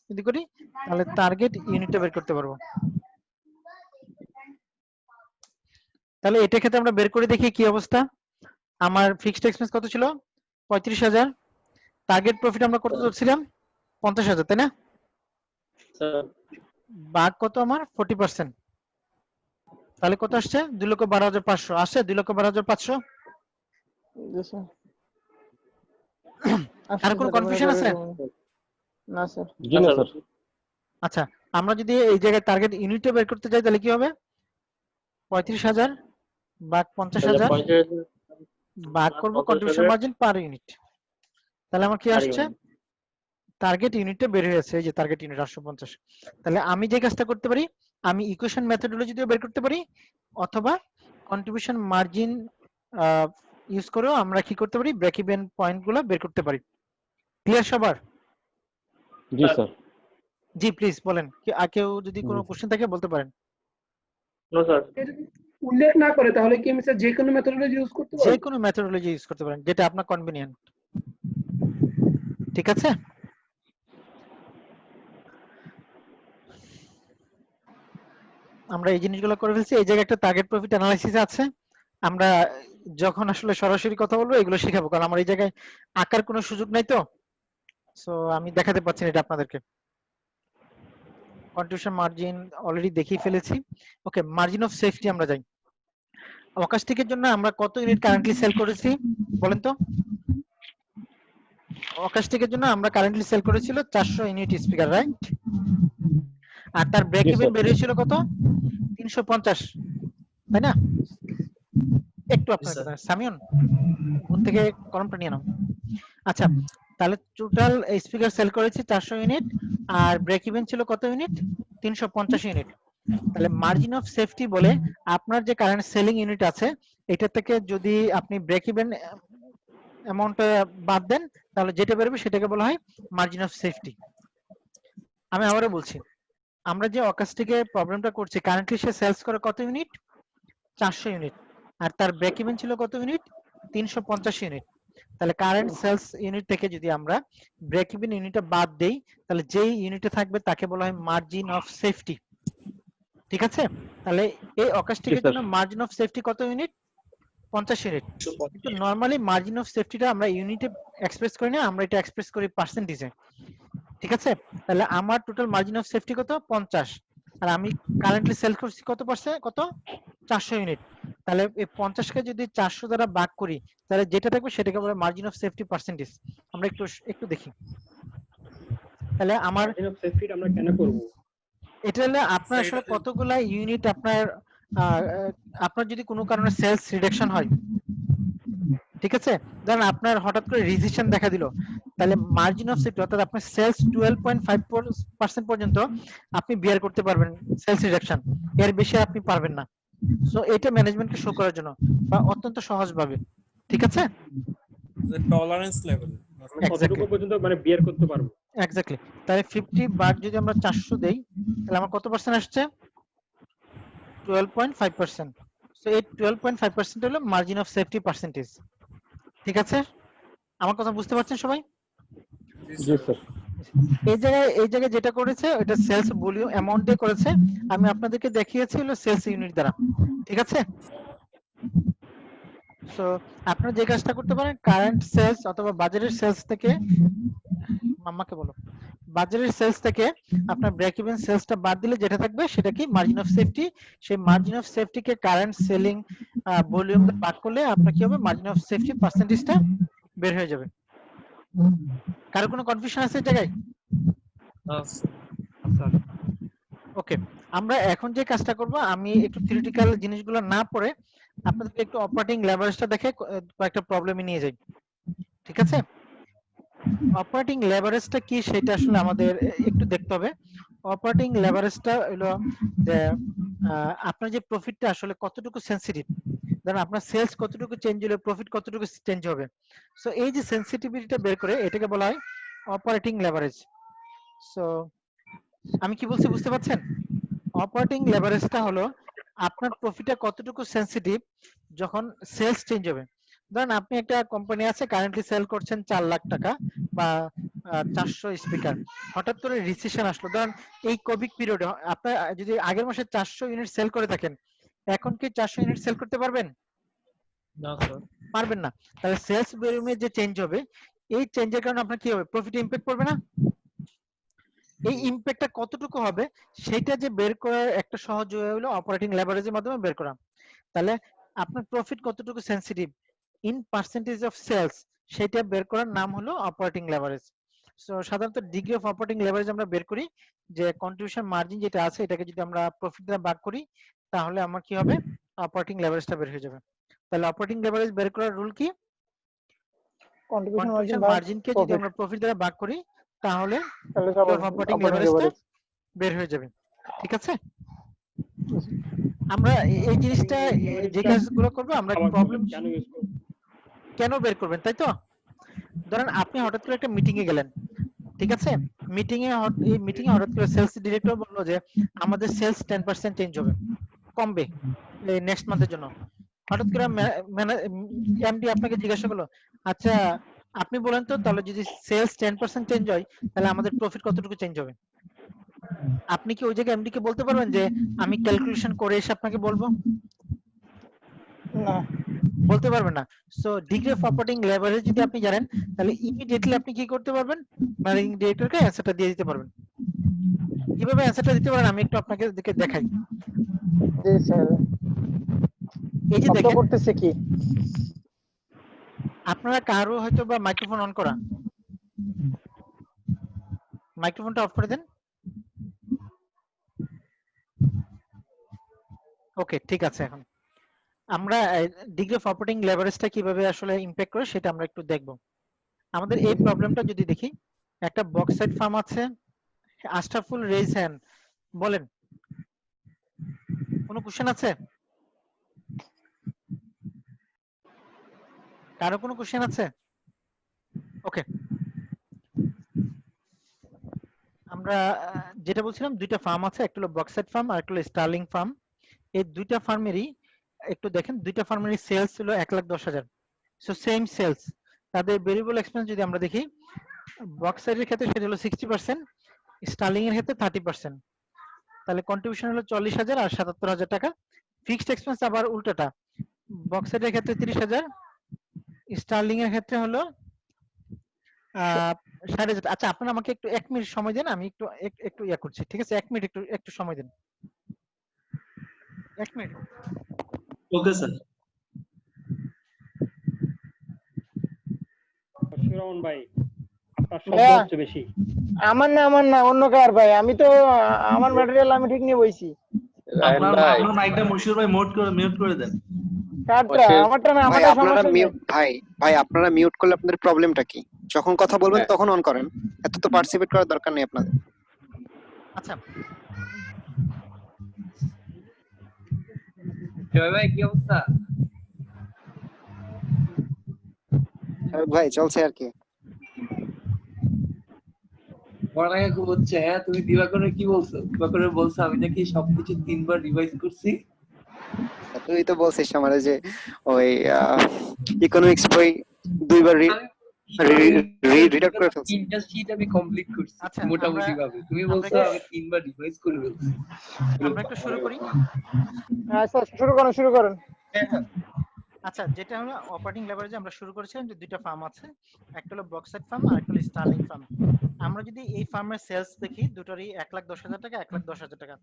যদি করি তাহলে টার্গেট ইউনিটটা বের করতে পারবো। তাহলে এটা ক্ষেত্রে আমরা বের করে দেখি কি অবস্থা। আমার ফিক্সড এক্সপেন্স কত ছিল? 35,000। টার্গেট প্রফিট আমরা কত ধরছিলাম? 50,000, তাই না? ভাগ কত আমার? 40%। তাহলে কত আসছে? 2,12,500 আসছে। 2,12,500। আর কোনো কনফিউশন আছে? না স্যার। জি না স্যার। আচ্ছা, আমরা যদি এই জায়গায় টার্গেট ইউনিটে বের করতে যাই তাহলে কি হবে? 35,000 ভাগ 50,000 ভাগ করব কন্ট্রিবিউশন মার্জিন পার ইউনিট। তাহলে আমার কি আসছে? টার্গেট ইউনিটটা বের হয়েছে, এই যে টার্গেট ইউনিট 850। তাহলে আমি যে কাজটা করতে পারি, আমি ইকুয়েশন মেথডোলজি দিয়ে বের করতে পারি, অথবা কন্ট্রিবিউশন মার্জিন ইউজ করেও আমরা কি করতে পারি, ব্রেক ইভেন পয়েন্টগুলো বের করতে পারি। ক্লিয়ার সবার? জি স্যার। জি প্লিজ বলেন, কেউ যদি কোনো কোশ্চেন থাকে বলতে পারেন। No sir. উল্লেখ না করে তাহলে কি আমি স্যার যে কোনো মেথডোলজি ইউজ করতে পারি? যে কোনো মেথডোলজি ইউজ করতে পারেন, যেটা আপনার কনভিনিয়েন্ট। ঠিক আছে, আমরা এই জিনিসগুলো করে ফেলছি। এই জায়গায় একটা টার্গেট প্রফিট অ্যানালাইসিস আছে, আমরা যখন আসলে সরাসরি কথা বলবো এগুলো শেখাবো, কারণ আমার এই জায়গায় আঁকার কোনো সুযোগ নাই তো, সো আমি দেখাতে পাচ্ছি না এটা আপনাদেরকে। কন্ট্রিবিউশন মার্জিন অলরেডি দেখিয়ে ফেলেছি। ওকে, মার্জিন অফ সেফটি আমরা যাই। অকাস্টিকের জন্য আমরা কত ইউনিট কারেন্টলি সেল করেছি বলেন তো? অকাস্টিকের জন্য আমরা কারেন্টলি সেল করেছিল 400 ইউনিট স্পিকার, রাইট? আর তার ব্রেক ইভেন বের হয়েছিল কত? 350, তাই না? একটু আপনার কথা সামিউন ঘুম থেকে কলমটা নিয়ে নাও। আচ্ছা, তাহলে টোটাল স্পিকার সেল করেছি 400 ইউনিট, আর ব্রেক ইভেন ছিল কত ইউনিট? 350 ইউনিট। তাহলে মার্জিন অফ সেফটি বলে আপনার যে কারেন্ট সেলিং ইউনিট আছে এটা থেকে যদি আপনি ব্রেক ইভেন অ্যামাউন্টটা বাদ দেন তাহলে যেটা বেরোবে সেটাকে বলা হয় মার্জিন অফ সেফটি। আমি আবারও বলছি, আমরা যে অকাস্টিকে প্রবলেমটা করছি, কারেন্টলি সে সেলস করে কত ইউনিট? 400 ইউনিট, আর তার ব্রেক ইভেন ছিল কত ইউনিট? 350 ইউনিট। তাহলে কারেন্ট সেলস ইউনিট থেকে যদি আমরা ব্রেক ইভেন ইউনিটটা বাদ দেই তাহলে যেই ইউনিটে থাকবে তাকে বলা হয় মার্জিন অফ সেফটি। ঠিক আছে, তাহলে এই অকাস্টিকের জন্য মার্জিন অফ সেফটি কত ইউনিট? 50 ইউনিট। কিন্তু নরমালি মার্জিন অফ সেফটিটা আমরা ইউনিটে এক্সপ্রেস করি না, আমরা এটা এক্সপ্রেস করি পার্সেন্টেজে। ঠিক আছে, তাহলে আমার টোটাল মার্জিন অফ সেফটি কত? 50, আর আমি কারেন্টলি সেল করছি কত পার্সেন্ট? কত? 400 ইউনিট। তাহলে এই 50 কে যদি 400 দ্বারা ভাগ করি তাহলে যেটা থাকবে সেটাকে বলে মার্জিন অফ সেফটি পার্সেন্টেজ। আমরা একটু দেখি। তাহলে আমার মার্জিন অফ সেফটি আমরা কেন করব? এটা হলো আপনার আসলে কতগুলা ইউনিট আপনার যদি কোনো কারণে সেলস রিডাকশন হয়, ঠিক আছে, ধরেন আপনার হঠাৎ করে রিসেশন দেখা দিল, তাহলে মার্জিন অফ সেফটি অর্থাৎ আপনার সেলস 12.5% পর্যন্ত আপনি বিয়ার করতে পারবেন সেলস রিডাকশন, এর বেশি আপনি পারবেন না। সো এটা ম্যানেজমেন্টকে শো করার জন্য বা অত্যন্ত সহজভাবে। ঠিক আছে, টলারেন্স লেভেল কতটুকু পর্যন্ত মানে বিয়ার করতে পারবো? এক্স্যাক্টলি। তাহলে 50 ভাগ যদি আমরা 400 দেই তাহলে আমার কত পার্সেন্ট আসছে? 12.5%। সো এই 12.5% হলো মার্জিন অফ সেফটি পার্সেন্টেজ। ঠিক আছে, আমার কথা বুঝতে পারছেন সবাই? জি স্যার। এই জায়গায় যেটা করেছে এটা সেলস ভলিউম অ্যামাউন্ট দিয়ে করেছে, আমি আপনাদেরকে দেখিয়েছি হলো সেলস ইউনিট দ্বারা। ঠিক আছে, সো আপনারা যে কাজটা করতে পারেন, কারেন্ট সেলস অথবা বাজারের সেলস থেকে, মাম্মাকে বলো, বাজারের সেলস থেকে আপনার ব্রেক ইভেন সেলসটা বাদ দিলে যেটা থাকবে সেটা কি? Margin of safety. সেই মার্জিন অফ সেফটিকে কারেন্ট সেলিং ভলিউম দিয়ে ভাগ করলে আপনার কি হবে? মার্জিন অফ সেফটি পার্সেন্টেজটা বের হয়ে যাবে। কারো কোনো কনফিউশন আছে এই জায়গায়? ওকে, আমরা এখন যে কাজটা করব, আমি একটু থিওরিটিক্যাল জিনিসগুলো না পড়ে আপনাদেরকে একটু অপারেটিং লেভারেজটা দেখে কয়েকটা প্রবলেমে নিয়ে যাই। ঠিক আছে, অপারেটিং লেভারেজটা কি সেটা আসলে আমাদের একটু দেখতে হবে। অপারেটিং লেভারেজটা হলো যে আপনার যে প্রফিটটা আসলে কতটুকু সেনসিটিভ, ধরেন আপনার সেলস কতটুকু চেঞ্জ হলে প্রফিট কতটুকু চেঞ্জ হবে। সো এই যে সেনসিটিভিটিটা বের করে এটাকে বলা হয় অপারেটিং লেভারেজ। সো আমি কি বলছি বুঝতে পারছেন? অপারেটিং লেভারেজটা হলো আপনার প্রফিটটা কতটুকু সেনসিটিভ যখন সেলস চেঞ্জ হবে। ধরেন আপনি একটা কোম্পানি আছে কারেন্টলি সেল করছেন 4 লাখ টাকা বা 400 স্পিকার, হঠাৎ করে রিসেশন আসলো, ধরেন এই কোভিড পিরিয়ডে আপনার যদি আগের মাসে 400 ইউনিট সেল করে থাকেন, এখন কি 400 ইউনিট সেল করতে পারবেন? না স্যার। পারবেন না। তাহলে সেলস ভলিউমে যে চেঞ্জ হবে, এই চেঞ্জের কারণে আপনার কি হবে? প্রফিটে ইমপ্যাক্ট পড়বে না? এই ইমপ্যাক্টটা কতটুকু হবে সেটা যে বের করার একটা সহজ উপায় হলো অপারেটিং লেভারেজের মাধ্যমে বের করা। তাহলে আপনার প্রফিট কতটুকু sensitive in percentage of sales, সেটা বের করার নাম হলো অপারেটিং লেভারেজ। সো সাধারণত ডিগ্রি অফ অপারেটিং লেভারেজ আমরা বের করি যে কন্ট্রিবিউশন মার্জিন যেটা আছে এটাকে যদি আমরা প্রফিট দ্বারা ভাগ করি তাহলে আমার কি হবে? অপারেটিং লেভারেজটা বের হয়ে যাবে। তাহলে অপারেটিং লেভারেজ বের করার রুল কি? কন্ট্রিবিউশন কন্ট্রিবিউশন মার্জিন মার্জিনকে যদি আমরা প্রফিট দ্বারা ভাগ করি তাহলে তাহলে অপারেটিং লেভারেজটা বের হয়ে যাবে। ঠিক আছে? আমরা এই জিনিসটা যে কাজগুলো করবো আমরা প্রবলেম কেন ইউজ করব? কেন বের করবেন, তাই তো? ধরেন আপনি হঠাৎ করে একটা মিটিং এ গেলেন, ঠিক আছে? এই মিটিং এ হঠাৎ করে সেলস ডিরেক্টর বললো যে আমাদের সেলস 10% চেঞ্জ হবে, কমবে এই নেক্সট মান্থের জন্য। হঠাৎ করে এমডি আপনাকে জিজ্ঞাসা করলো, আচ্ছা আপনি বলেন তো তাহলে যদি সেলস 10% চেঞ্জ হয় তাহলে আমাদের প্রফিট কতটুকু চেঞ্জ হবে? আপনি কি ওই জায়গায় এমডি কে বলতে পারবেন যে আমি ক্যালকুলেশন করে এসে আপনাকে বলবো? না, বলতে পারবেন না। So degree of operating leverage যদি আপনি জানেন তাহলে ইমিডিয়েটলি আপনি কি করতে পারবেন? ম্যানেজিং ডিরেক্টরকে অ্যান্সারটা দিয়ে দিতে পারবেন। কিভাবে অ্যান্সারটা দিতে পারেন আমি একটু আপনাকে দেখাই। জি স্যার। এই যে শব্দ দেখেন করতেছে কি? আপনারা কারো হয়তো বা মাইক্রোফোন অন করা, মাইক্রোফোনটা অফ করে দেন। ওকে, ঠিক আছে। এখন আমরা ডিগ্রি অফ অপারেটিং লেভারেজটা কিভাবে আসলে ইমপ্যাক্ট করে সেটা আমরা একটু দেখব। আমাদের এই প্রবলেমটা যদি দেখি, একটা বক্সাইট ফার্ম আছে, আশরাফুল রেজ হ্যান্ড, বলেন কোনো কোশ্চেন আছে? কারো কোনো কোশ্চেন আছে? ওকে, আমরা যেটা বলছিলাম দুইটা ফার্ম আছে, একটা হলো বক্সাইট ফার্ম আর একটা হলো স্টার্লিং ফার্ম। এই দুইটা ফার্মেরই একটু দেখেন, দুইটা ফার্মেরই সেলস হলো 1,10,000। সো সেম সেলস, তাদের ভেরিয়েবল এক্সপেন্স যদি আমরা দেখি, বক্সাইটের ক্ষেত্রে সেটা হলো 60%, স্টার্লিং এর ক্ষেত্রে 30%। তাহলে কন্ট্রিবিউশন হলো 40,000 আর 77,000 টাকা। ফিক্সড এক্সপেন্স আবার উল্টোটা, বক্সাইটের ক্ষেত্রে 30,000, স্টার্লিং এর ক্ষেত্রে হলো 60,000। আচ্ছা আপনারা আমাকে একটু 1 মিনিট সময় দেন, আমি একটু ইয়া করছি, ঠিক আছে? 1 মিনিট একটু সময় দেন, 1 মিনিট। Okay sir. শিরোমন ভাই, আপনার শব্দ ভাইয়া, হচ্ছে বেশি। আমার না অন্য কার ভাই, আমি তো আমার ম্যাটেরিয়াল আমি ঠিক নিয়ে বইছি। আপনার মাইকটা মশিউর ভাই মিউট করে দেন। কারটা আমারটা না, ভাই আমারটা আপনারা সমস্যা নেই। মিউট ভাই আপনারা মিউট করলে আপনাদের প্রবলেমটা কি? যখন কথা বলবেন তখন অন করেন, এত তো পার্টিসিপেট করার দরকার নেই আপনাদের। আচ্ছা ভাই কি অবস্থা? ভাই চলছে আর কি। পড়ালেখা খুব হচ্ছে। হ্যাঁ, তুমি দিবাকরের কি বলছো? দিবাকরের বলছো আমি নাকি সবকিছু 3 বার রিভাইজ করছি। তুই তো বলছিস আমারে যে ওই ইকোনমিক্স বই 2 বার রিড আউট করে ফেলছি। 3টা শীট আমি কমপ্লিট করছি আচ্ছা, মোটামুটি ভাবে। তুমি বলছো আমি 3 বার রিভাইজ করে ফেলছি। আমরা একটু শুরু করি। আচ্ছা শুরু করেন। আচ্ছা, যেটা হলো অপারেটিং লেভারেজে আমরা শুরু করেছিলাম যে দুইটা ফার্ম আছে, একটা হলো বক্সাইট ফার্ম আর একটা হলো স্টার্লিং ফার্ম। আমরা যদি এই ফার্মের সেলস দেখি দুটোরই 1,10,000 টাকা, 1,10,000 টাকা।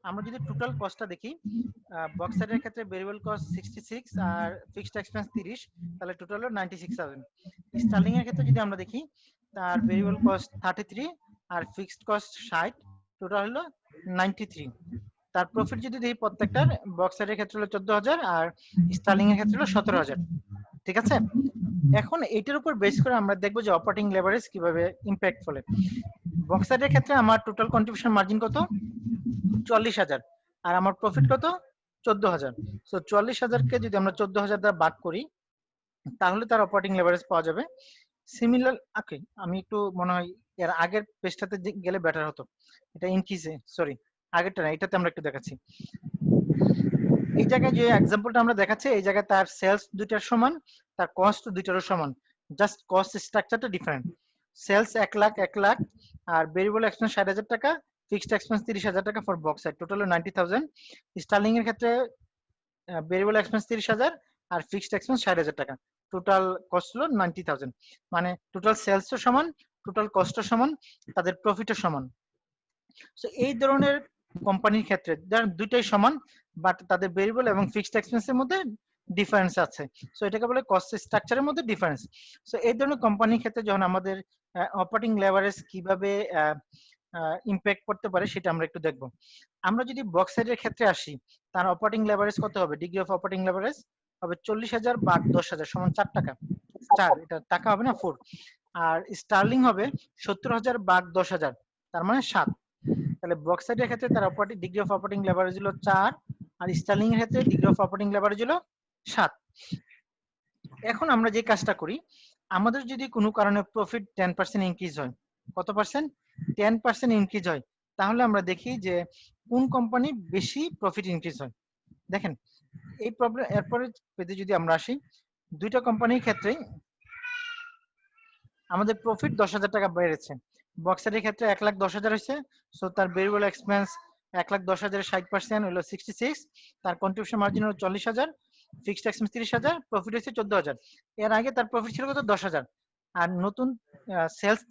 আমরা যদি টোটাল কস্টটা দেখি, বক্সাইটের ক্ষেত্রে ভেরিয়েবল কস্ট 66 আর ফিক্সড এক্সপেন্স 30, তাহলে টোটাল হলো 96,000। স্টার্লিং এর ক্ষেত্রে যদি আমরা দেখি, তার ভেরিয়েবল কস্ট 33 আর ফিক্সড কস্ট 60, টোটাল হলো 93। তার প্রফিট যদি দেখি প্রত্যেকটার, বক্সাইটের ক্ষেত্রে হলো 14,000 আর স্টার্লিং এর ক্ষেত্রে হলো 17,000। ঠিক আছে? এখন এটার উপর বেস করে আমরা দেখবো যে অপারেটিং লেভারেজ কিভাবে ইম্প্যাক্ট ফলে। বক্সাইটের ক্ষেত্রে আমার টোটাল কন্ট্রিবিউশন মার্জিন কত? 40,000, আর আমার প্রফিট কত? 14,000। সো 40,000 কে যদি আমরা 14,000 দ্বারা ভাগ করি তাহলে তার অপারেটিং লেভারেজ পাওয়া যাবে। সিমিলার, ওকে আমি একটু মনে হয় এর আগের পেজটাতে গেলে বেটার হতো। এটা ইনক্রিজে, সরি আগেরটা না, এটাতে আমরা একটু দেখাচ্ছি। এই জায়গায় যে এক্সাম্পলটা আমরা দেখাচ্ছি, এই জায়গায় তার সেলস দুইটার সমান, তার কস্ট দুইটারও সমান, জাস্ট কস্ট স্ট্রাকচারটা ডিফারেন্ট। সেলস 1 লাখ আর ভেরিয়েবল এক্সপেন্স 60,000 টাকা, ফিক্সড এক্সপেন্স 30,000 টাকা ফর বক্সাইট, টোটাল 90,000। স্টার্লিং এর ক্ষেত্রে ভেরিয়েবল এক্সপেন্স 30,000 আর ফিক্সড এক্সপেন্স 60,000 টাকা, টোটাল কস্ট হলো 90,000। মানে টোটাল সেলসও সমান, টোটাল কস্টও সমান, তাদের প্রফিটও সমান। সো এই ধরনের কোম্পানির ক্ষেত্রে দুইটাই সমান, বাট তাদের ভেরিয়েবল এবং ফিক্সড এক্সপেন্সের মধ্যে ডিফারেন্স আছে। সো এটাকে বলে কস্ট স্ট্রাকচারের মধ্যে ডিফারেন্স। সো এই ধরনের কোম্পানির ক্ষেত্রে যখন আমাদের অপারেটিং লেভারেজ কিভাবে ইম্প্যাক্ট করতে পারে সেটা আমরা একটু দেখব। আমরা যদি বক্সাইটের ক্ষেত্রে আসি, তার অপারেটিং লেভারেজ কত হবে? ডিগ্রি অফ অপারেটিং লেভারেজ হবে 40,000 ভাগ 10,000 সমান 4 টাকা। স্টার, এটা টাকা হবে না, 4। আর স্টার্লিং হবে 70,000 ভাগ 10,000, তার মানে 7। তাহলে বক্সাইটের ক্ষেত্রে তার operating degree of operating leverage হলো 4, আর স্টার্লিং এর ক্ষেত্রে ডিগ্রি অফ অপারেটিং লেভারেজ হলো 7। এখন আমরা যে কাজটা করি, আমাদের যদি কোনো কারণে প্রফিট 10% ইনক্রিজ হয়, কত পার্সেন্ট? 10% ইনক্রিজ হয়, তাহলে আমরা দেখি যে কোন কোম্পানি বেশি প্রফিট ইনক্রিজ হয়। দেখেন এই প্রবলেম, এরপরে পেতে যদি আমরা আসি, দুইটা কোম্পানির ক্ষেত্রে আমাদের প্রফিট 10,000 টাকা বেড়েছে। বক্সারের ক্ষেত্রে 1,10,000 হয়েছে, সো তার ভেরিয়েবল এক্সপেন্স 1,10,000 60% হলো 66, তার কন্ট্রিবিউশন মার্জিন হলো 40,000, ফিক্সড এক্সপেন্স 30,000, প্রফিট হচ্ছে 14,000। এর আগে তার প্রফিট ছিল কত? 10,000, আর নতুন সেলস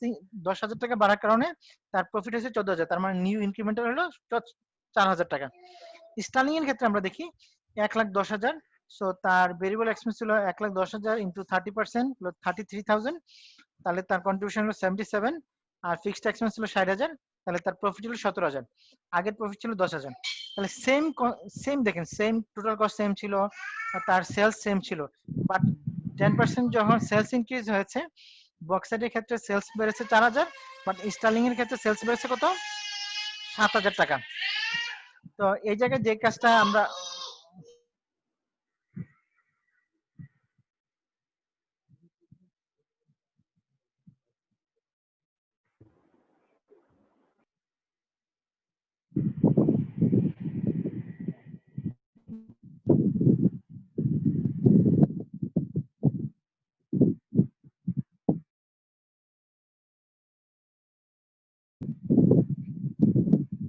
10,000 টাকা বাড়ার কারণে তার প্রফিট হচ্ছে 14,000, তার মানে নিউ ইনক্রিমেন্টাল হলো 4,000 টাকা। স্টার্লিং এর ক্ষেত্রে আমরা দেখি 1,10,000, সো তার ভেরিয়েবল এক্সপেন্স ছিল 1,10,000 ইন্টু 30% হলো 33,000, তাহলে তার কন্ট্রিবিউশন হলো 77, আর ফিক্সড এক্সপেন্স ছিল 60,000, তাহলে তার প্রফিট হলো 17,000, আগের প্রফিট ছিল 10,000। তাহলে সেম দেখেন, সেম টোটাল কস্ট সেম ছিল, আর তার সেলস সেম ছিল, বাট 10% যখন সেলস ইনক্রিজ হয়েছে, বক্সাইটের ক্ষেত্রে সেলস বেড়েছে 4,000, বাট স্টার্লিং এর ক্ষেত্রে সেলস বেড়েছে কত? 7,000 টাকা। তো এই জায়গায় যে কাজটা আমরা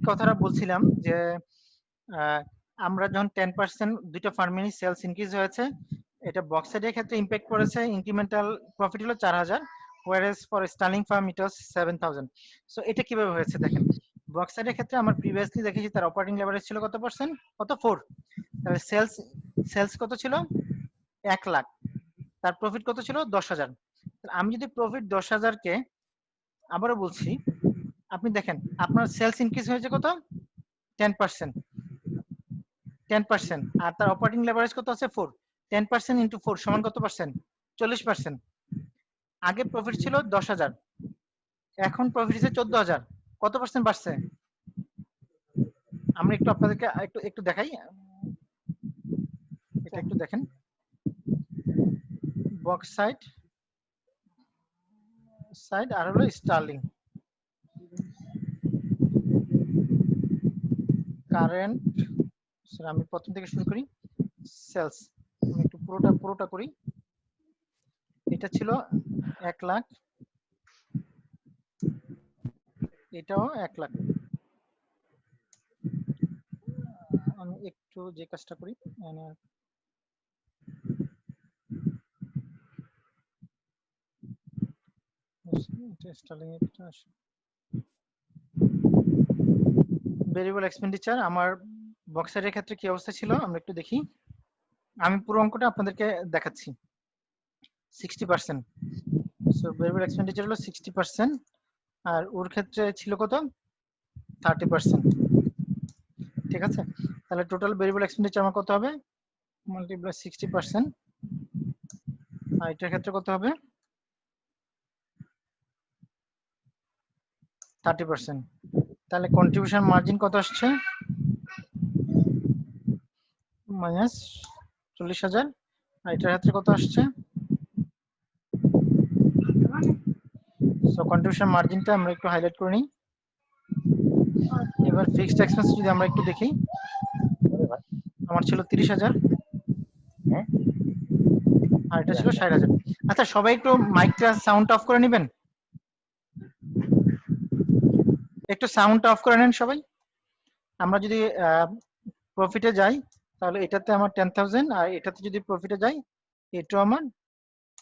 কথাটা বলছিলাম যে আমরা যখন 10% দুইটা ফার্মেরই সেলস ইনক্রিজ হয়েছে, এটা বক্সাইটের ক্ষেত্রে ইম্প্যাক্ট করেছে, ইনক্রিমেন্টাল প্রফিট হলো 4,000, whereas for Sterling firm it was 7,000। So এটা কিভাবে হয়েছে দেখেন, বক্সাইটের ক্ষেত্রে আমরা প্রিভিয়াসলি দেখেছি তার অপারেটিং লেভারেজ ছিল কত পার্সেন্ট? কত? 4। তাহলে সেলস কত ছিল? 1 লাখ, তার প্রফিট কত ছিল? 10,000। আমি যদি প্রফিট 10,000 কে, আবারও বলছি, আপনি দেখেন আপনার সেলস ইনক্রিজ হয়েছে কত? 10%, আর তার অপারেটিং লেভারেজ কত আছে? 4। 10% ইন্টু 4 সমান কত পার্সেন্ট? 40%। আগে প্রফিট ছিল 10,000, এখন প্রফিট হচ্ছে 14,000, কত পার্সেন্ট বাড়ছে? আমরা একটু আপনাদেরকে একটু দেখাই, এটা একটু দেখেন। বক্সাইট আর হলো স্টার্লিং, কারেন্ট, আমি প্রথম থেকে শুরু করি। সেলস আমি একটু পুরোটা করি। এটা ছিল 1 লাখ, এটাও 1 লাখ। আমি একটু যে কাজটা করি, ভেরিয়েবল এক্সপেন্ডিচার আমার বক্সারের ক্ষেত্রে কি অবস্থা ছিল আমরা একটু দেখি। আমি পুরো অঙ্কটা আপনাদেরকে দেখাচ্ছি। 60%, সো ভেরিয়েবল এক্সপেন্ডিচার হলো 60%, আর ওর ক্ষেত্রে ছিল কত? 30%। ঠিক আছে, তাহলে টোটাল ভেরিয়েবল এক্সপেন্ডিচার আমার কত হবে? মাল্টিপ্লাই 60% আর এটার ক্ষেত্রে কত হবে 30%। তাহলে কন্ট্রিবিউশন মার্জিন কত আসছে মাইনাস 40,000। আর এটার ক্ষেত্রে কত আসছে? সো কন্ট্রিবিউশন মার্জিনটা আমরা একটু হাইলাইট করে নিই। এবার ফিক্সড এক্সপেন্স যদি আমরা একটু দেখি, আমার ছিল 30,000 আর এটা ছিল 60,000। আচ্ছা সবাই একটু মাইকটা সাউন্ড অফ করে নেবেন, একটু সাউন্ড অফ করে নেন সবাই। আমরা যদি প্রফিটে যাই তাহলে এটাতে আমার 10,000 আর এটাতে যদি প্রফিটে যাই এটাও আমার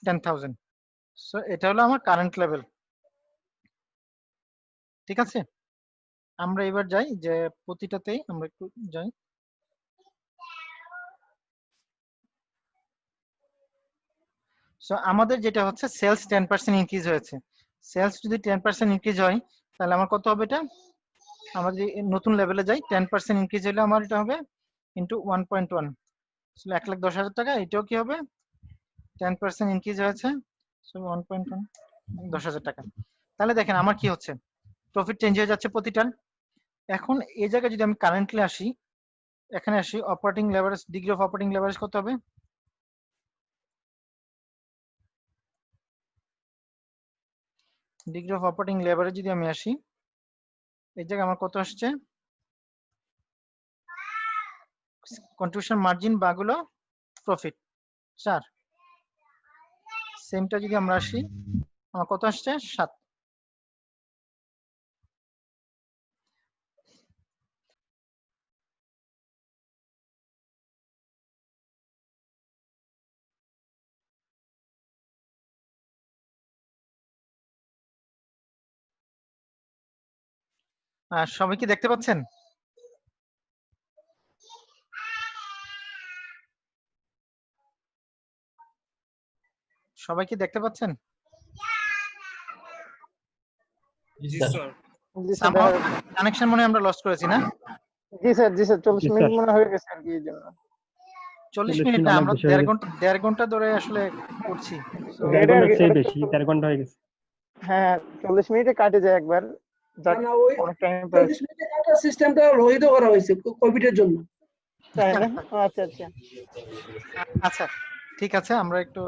10,000। সো এটা হলো আমার কারেন্ট লেভেল। ঠিক আছে, আমরা এবার যাই যে প্রতিটাতেই আমরা একটু যাই। সো আমাদের যেটা হচ্ছে সেলস 10% ইনক্রিজ হয়েছে। সেলস যদি 10% ইনক্রিজ হয় তাহলে আমার কত হবে? এটা আমরা যদি নতুন লেভেলে যাই 10% ইনক্রিজ হলে আমার এটা হবে ইন্টু 1.1, 1,10,000 টাকা। এটাও কি হবে 10% ইনক্রিজ হয়েছে, সো 1.1 10,000 টাকা। তাহলে দেখেন আমার কি হচ্ছে, প্রফিট চেঞ্জ হয়ে যাচ্ছে প্রতিটার। এখন এই জায়গায় যদি আমি কারেন্টলি আসি, এখানে আসি operating leverage, degree of operating leverage কত হবে? ডিগ্রি অফ অপারেটিং লেভারেজ যদি আমি আসি, এই জায়গায় আমার কত আসছে? কন্ট্রিবিউশন মার্জিন বাগুলো প্রফিট 4। সেমটা যদি আমরা আসি, আমার কত আসছে? 7। সবাই কি দেখতে পাচ্ছেন? সবাই কি দেখতে পাচ্ছেন? জি স্যার। জি স্যার, দেখা যাচ্ছে। কানেকশন মনে হয় আমরা লস করেছি না? জি স্যার, জি স্যার, 40 জি, মিনিট স্যার। মনে হয়ে গেছে আর কি এই জন্য। 40 40 মিনিট না, অনেক আমরা বেশি হয়ে গেছে। 1.5 ঘন্টা ধরে আসলে করছি। দেড় এটা আর ঘন্টার কি, চেয়ে এটা বেশি, 4 ঘন্টা হয়ে গেছে। হ্যাঁ 40 মিনিটে কাটে যায় একবার। যাক, না, ওই অনেক টাইম 40 মিনিটে কাটার সিস্টেমটা রহিত করা হয়েছে কোভিডের জন্য। তাই না? আচ্ছা আচ্ছা। আচ্ছা ঠিক আছে, আমরা একটু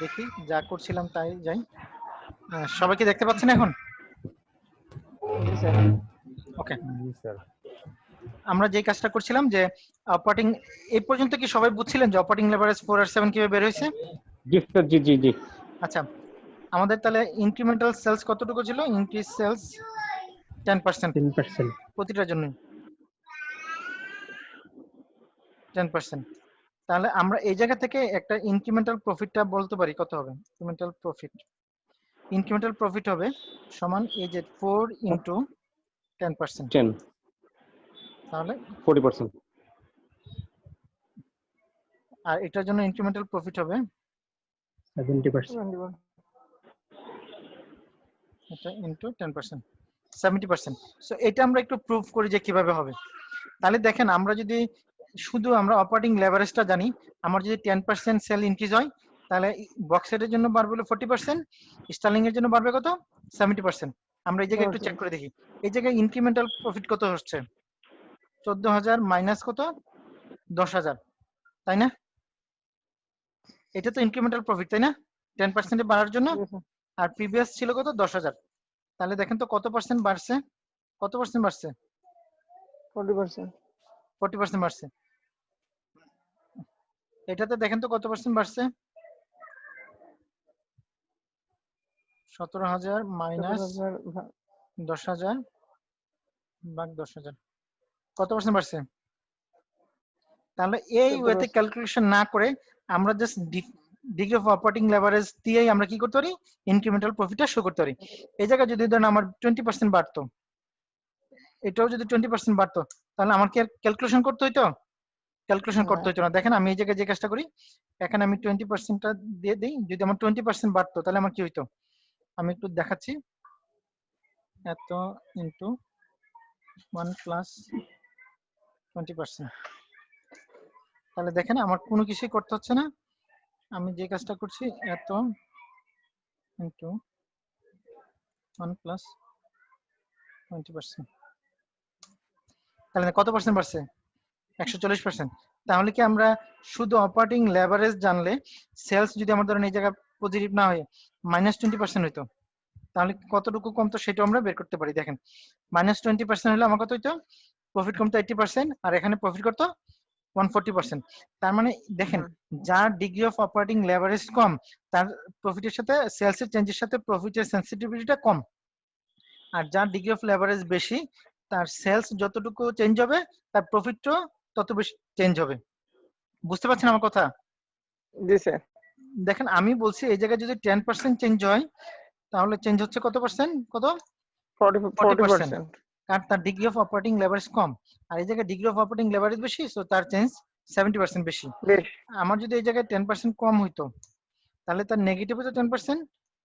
দেখি, যা করছিলাম তাই যাই। সবাই কি দেখতে পাচ্ছেন এখন? জি স্যার। ওকে, জি স্যার। আমরা যে কাজটা করছিলাম যে অপারেটিং, এই পর্যন্ত কি সবাই বুঝছিলেন যে অপারেটিং লেভারেজ 4 আর 7 কিভাবে বের হয়েছে? জি স্যার, জি জি জি। আচ্ছা, আমাদের তাহলে ইনক্রিমেন্টাল সেলস কতটুকু ছিল? Increase sales 10%, 10%। প্রতিটার জন্য 10%। তাহলে আমরা এই জায়গা থেকে একটা ইনক্রিমেন্টাল প্রফিটটা বলতে পারি কত হবে? ইনক্রিমেন্টাল প্রফিট হবে সমান এই যে 4 ইন্টু 10%, 10, তাহলে 40%। আর এটার জন্য ইনক্রিমেন্টাল প্রফিট হবে 70%। এটা ইন্টু 10%, 70%। সো এটা আমরা একটু প্রুফ করি যে কিভাবে হবে। তাহলে দেখেন, আমরা যদি শুধু আমরা অপারেটিং লেভারেজটা জানি, আমার যদি 10% সেল ইনক্রিজ হয় তাহলে বক্সেটের জন্য বাড়বে 40%, স্টার্লিং এর জন্য বাড়বে কত? 70%। আমরা এই জায়গায় একটু চেক করে দেখি, এই জায়গায় ইনক্রিমেন্টাল প্রফিট কত হচ্ছে? 14,000 মাইনাস কত? 10,000, তাই না? এটা তো ইনক্রিমেন্টাল প্রফিট, তাই না? 10% বাড়ার জন্য। আর প্রিভিয়াস ছিল কত? 10,000। তাহলে দেখেন তো কত পার্সেন্ট বাড়ছে? কত পার্সেন্ট বাড়ছে? 40%। 40% বাড়ছে। এটাতে দেখেন তো কত পার্সেন্ট বাড়ছে? 17,000 মাইনাস 10,000 ভাগ 10,000, কত পার্সেন্ট বাড়ছে? তাহলে এই ওয়েতে ক্যালকুলেশন না করে আমরা just degree of operating leverage দিয়েই আমরা কি করতে পারি? ইনক্রিমেন্টাল প্রফিটটা শো করতে পারি। এই জায়গায় যদি ধরেন আমার 20% বাড়তো, এটাও যদি 20% বাড়তো, তাহলে আমার কি ক্যালকুলেশন করতে হইতো? ক্যালকুলেশন করতে হইতো না। দেখেন আমি এই জায়গায় যে কাজটা করি, এখানে আমি 20%টা দিয়ে দিই। যদি আমার 20% বাড়তো তাহলে আমার কি হইতো? আমি একটু দেখাচ্ছি। এত ইন্টু 1 প্লাস 20%, তাহলে দেখেন আমার কোনো কিছুই করতে হচ্ছে না, আমি যে কাজটা করছি এত ইনটু 1 প্লাস 20%, তাহলে কত পার্সেন্ট বাড়ছে? 140%। তাহলে কি আমরা শুধু অপারেটিং লেভারেজ জানলে সেলস যদি আমার ধরেন এই জায়গা পজিটিভ না হয় -20% হইতো, তাহলে কতটুকু কমতো সেটা আমরা বের করতে পারি। দেখেন -20% হলে আমার কত হইতো? প্রফিট কমতো 80%, আর এখানে প্রফিট করতো 140%। তার মানে দেখেন যার ডিগ্রি অফ অপারেটিং লেভারেজ কম তার প্রফিটের সাথে সেলস এর চেঞ্জের সাথে প্রফিটের সেন্সিটিভিটিটা কম, আর যার ডিগ্রি অফ লেভারেজ বেশি তার সেলস যতটুকু চেঞ্জ হবে তার প্রফিটও তত বেশি চেঞ্জ হবে। বুঝতে পারছেন আমার কথা? জি স্যার। দেখেন আমি বলছি এই জায়গায় যদি 10% চেঞ্জ হয় তাহলে চেঞ্জ হচ্ছে কত পার্সেন্ট? কত? 40%, কারণ তার ডিগ্রি অফ অপারেটিং লেভারেজ কম, আর এই জায়গায় ডিগ্রি অফ অপারেটিং লেভারেজ বেশি, সো তার চেঞ্জ 70% বেশি। বেশ। আমার যদি এই জায়গায় 10% কম হইতো তাহলে তার নেগেটিভ হতো 10%,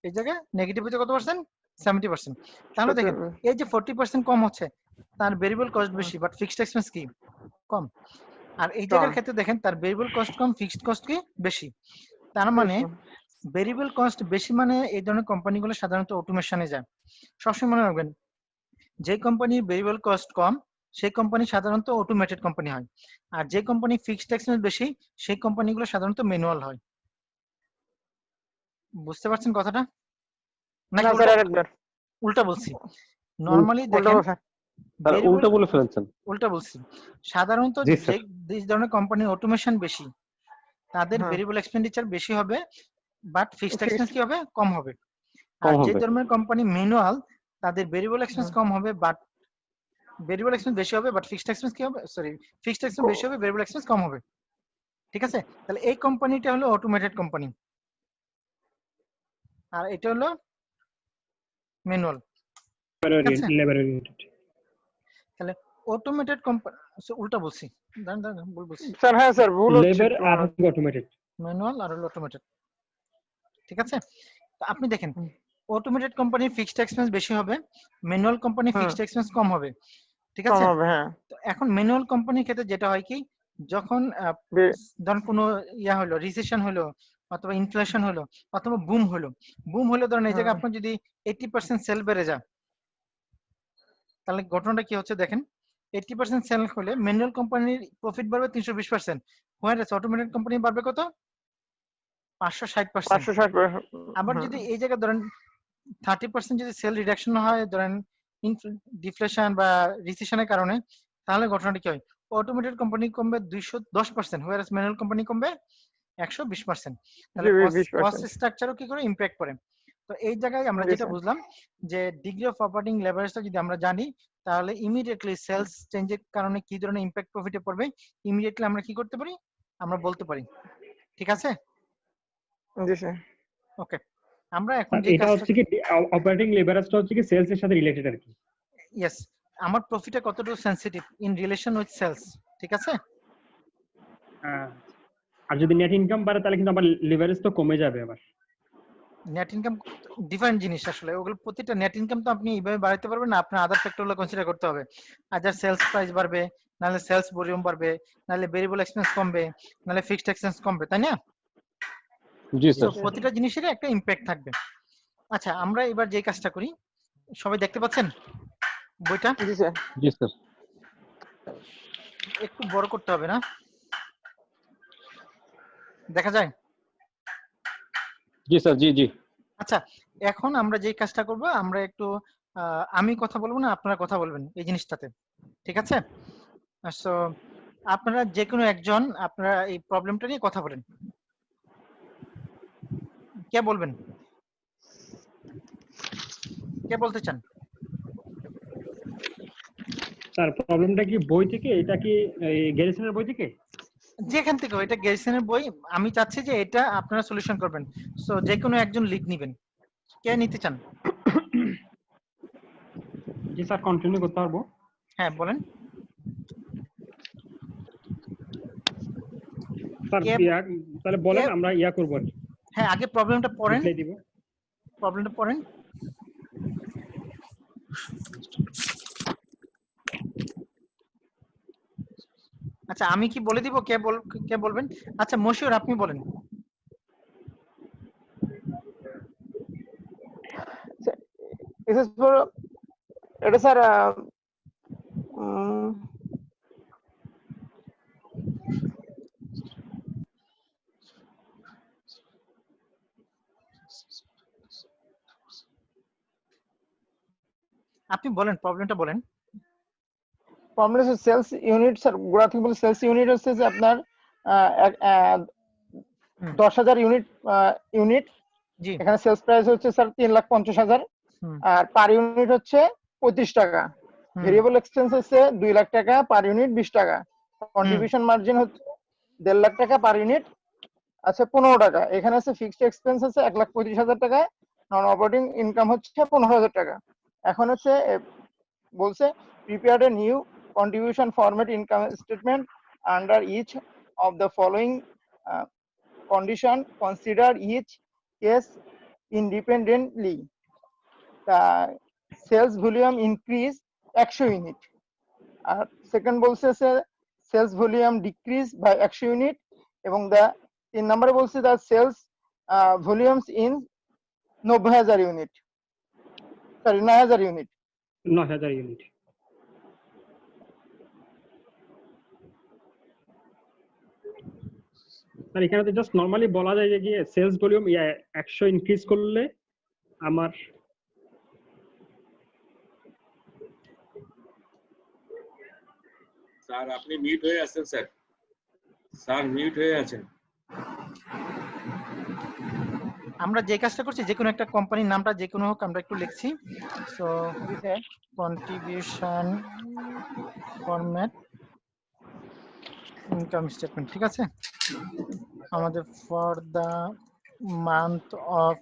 এই জায়গায় নেগেটিভ হতো কত পার্সেন্ট? 70%। তাহলে দেখেন এই যে 40% কম হচ্ছে তার ভেরিয়েবল কস্ট বেশি বাট ফিক্সড এক্সপেন্স কি কম, আর এই জায়গার ক্ষেত্রে দেখেন তার ভেরিয়েবল কস্ট কম ফিক্সড কস্ট কি বেশি। তার মানে ভেরিয়েবল কস্ট বেশি মানে এই ধরনের কোম্পানিগুলো সাধারণত অটোমেশনে যায়। সবসময় মনে রাখবেন যে কোম্পানির ভেরিয়েবল কস্ট কম সেই কোম্পানি সাধারণত অটোমেটেড কোম্পানি হয়, আর যে কোম্পানি ফিক্সড এক্সপেন্স বেশি সেই কোম্পানিগুলো সাধারণত ম্যানুয়াল হয়। বুঝতে পারছেন কথাটা? নাকি না স্যার আরেকবার। উল্টা বলছি? নরমালি দেখেন উল্টা বলে ফেলেছেন। উল্টা বলছি। সাধারণত জি স্যার। যে ধরনের কোম্পানি অটোমেশন বেশি তাদের ভেরিয়েবল এক্সপেন্ডিচার বেশি হবে বাট ফিক্সড এক্সপেন্স কি হবে? কম হবে। আর যে ধরনের কোম্পানি ম্যানুয়াল তাদের ভেরিয়েবল এক্সপেন্স কম হবে বাট ভেরিয়েবল এক্সপেন্স বেশি হবে বাট ফিক্সড এক্সপেন্স কি হবে? সরি, ফিক্সড এক্সপেন্স বেশি হবে, ভেরিয়েবল এক্সপেন্স কম হবে। ঠিক আছে? তাহলে এই কোম্পানিটা হলো অটোমেটেড কোম্পানি আর এটা হলো ম্যানুয়াল। তাহলে অটোমেটেড কোম্পানি উল্টা বলছি, দাঁড়ান ভুল বলছি স্যার। হ্যাঁ স্যার ভুল হচ্ছে। লেবার আর অটোমেটেড, ম্যানুয়াল আর হলো অটোমেটেড। ঠিক আছে? তো আপনি দেখেন অটোমেটেড কোম্পানির ফিক্সড এক্সপেন্স বেশি হবে, ম্যানুয়াল কোম্পানির ফিক্সড এক্সপেন্স কম হবে। ঠিক আছে? তো এখন ম্যানুয়াল কোম্পানির ক্ষেত্রে যেটা হয় কি যখন ধরুন কোনো ইয়া হলো রিসেশন হলো অথবা ইনফ্লেশন হলো অথবা বুম হলো ধরেন এই জায়গায় আপনার যদি 80% সেল বেড়ে যায় তাহলে ঘটনাটা কি হচ্ছে দেখেন 80% সেল হলে ম্যানুয়াল কোম্পানির প্রফিট বাড়বে 320%, হোয়ারএস অটোমেটেড কোম্পানি বাড়বে কত? 560%। আবার যদি এই জায়গায় ধরেন 30% যদি সেল রিডাকশন হয় ধরেন ডিফ্লেশন বা রিসেশনের কারণে তাহলে ঘটনাটা কি হয়? অটোমেটেড কোম্পানি কমবে 210%, হোয়ারএস ম্যানুয়াল কোম্পানি কমবে 120%। তাহলে কস্ট স্ট্রাকচারও কি করে ইমপ্যাক্ট করে। তো এই জায়গায় আমরা যেটা বুঝলাম যে ডিগ্রি অফ অপারেটিং লেভারেজটা যদি আমরা জানি তাহলে ইমিডিয়েটলি সেলস চেঞ্জের কারণে কি ধরনের ইমপ্যাক্ট প্রফিটে পড়বে ইমিডিয়েটলি আমরা কি করতে পারি? আমরা বলতে পারি। ঠিক আছে? জি স্যার। ওকে, আমরা এখন যে এটা হচ্ছে কি অপারেটিং লেভারেজটা হচ্ছে কি সেলস এর সাথে রিলেটেড আর কি। ইয়েস, আমার প্রফিটে কতটুকু sensitive in relation with sales. ঠিক আছে? আর যদি নেট ইনকাম বাড়ে তাহলে কিন্তু আমার লেভারেজ তো কমে যাবে আবার। নেট ইনকাম ডিফারেন্ট জিনিস আসলে, ওগুলো প্রতিটা নেট ইনকাম তো আপনি এইভাবে বাড়াতে পারবেন না, আপনার আদার ফ্যাক্টরগুলো কনসিডার করতে হবে। আদার সেলস প্রাইস বাড়বে, নাহলে সেলস ভলিউম বাড়বে, নাহলে ভেরিয়েবল এক্সপেন্স কমবে, নাহলে ফিক্সড এক্সপেন্স কমবে, তাই না? জি স্যার। প্রতিটা জিনিসেরই একটা ইমপ্যাক্ট থাকবে। আচ্ছা, আমরা এবার যে কাজটা করি, সবাই দেখতে পাচ্ছেন বইটা? জি স্যার। জি স্যার। একটু বড় করতে হবে না? দেখা যায়? জি স্যার। জি জি। আচ্ছা, এখন আমরা যে কাজটা করব আমরা একটু আমি কথা বলবো না, আপনারা কথা বলবেন এই জিনিসটাতে। ঠিক আছে? সো আপনারা যে কোনো একজন আপনারা এই প্রবলেমটা নিয়ে কথা বলেন। কে বলবেন? কে বলতে চান? স্যার প্রবলেমটা কি বই থেকে? এটা কি গ্যারিসনের বই থেকে? যেখান থেকে এটা গ্যারিসনের বই, আমি চাচ্ছি যে এটা আপনারা সলিউশন করবেন। সো যে কোনো একজন লিড নেবেন। কে নিতে চান? জি স্যার, কন্টিনিউ করতে পারবো। হ্যাঁ বলেন। স্যার তাহলে বলেন, আমরা ইয়া করব আর কি। হ্যাঁ, আগে প্রবলেমটা পড়েন। রিপ্লাই দিব। প্রবলেমটা পড়েন। আচ্ছা, আমি কি বলে দিব? কে বলবেন? আচ্ছা মশিউর আপনি বলেন। this is for এটা স্যার আপনি বলেন প্রবলেমটা বলেন। প্রবলেম হচ্ছে সেলস ইউনিট স্যার, গোড়া থেকে বলে সেলস ইউনিট হচ্ছে যে আপনার 10,000 ইউনিট। জি এখানে সেলস প্রাইস হচ্ছে স্যার 3,50,000 হুম, আর পার ইউনিট হচ্ছে 35 টাকা। হুম, ভেরিয়েবল এক্সপেন্স হচ্ছে 2 লাখ টাকা, পার ইউনিট 20 টাকা। কন্ট্রিবিউশন মার্জিন হচ্ছে 1.5 লাখ টাকা, পার ইউনিট আচ্ছা 15 টাকা। এখানে আছে ফিক্সড এক্সপেন্স হচ্ছে 1,35,000 টাকা, নন অপারেটিং ইনকাম হচ্ছে 15,000 টাকা। এখন হচ্ছে বলছে prepared a new contribution format income statement under each of the following condition, consider each case independently. Sales volume increase 100 unit. আর সেকেন্ড বলছে sales volume decrease by 100 unit, এবং 3 নম্বরে বলছে the sales volumes in 90,000 unit, sorry 9,000 unit. 9,000 unit. আর এখানে তো just normally বলা যায় যে কি সেলস ভলিউম 100 ইনক্রিজ করলে আমার স্যার আপনি মিউট হয়ে আছেন স্যার, স্যার মিউট হয়ে আছেন। আমরা যে কাজটা করছি যে কোনো একটা কোম্পানির নামটা যে কোনো হোক আমরা একটু লিখছি। So contribution format income statement, ঠিক আছে। আমাদের ফর দা মান্থ অফ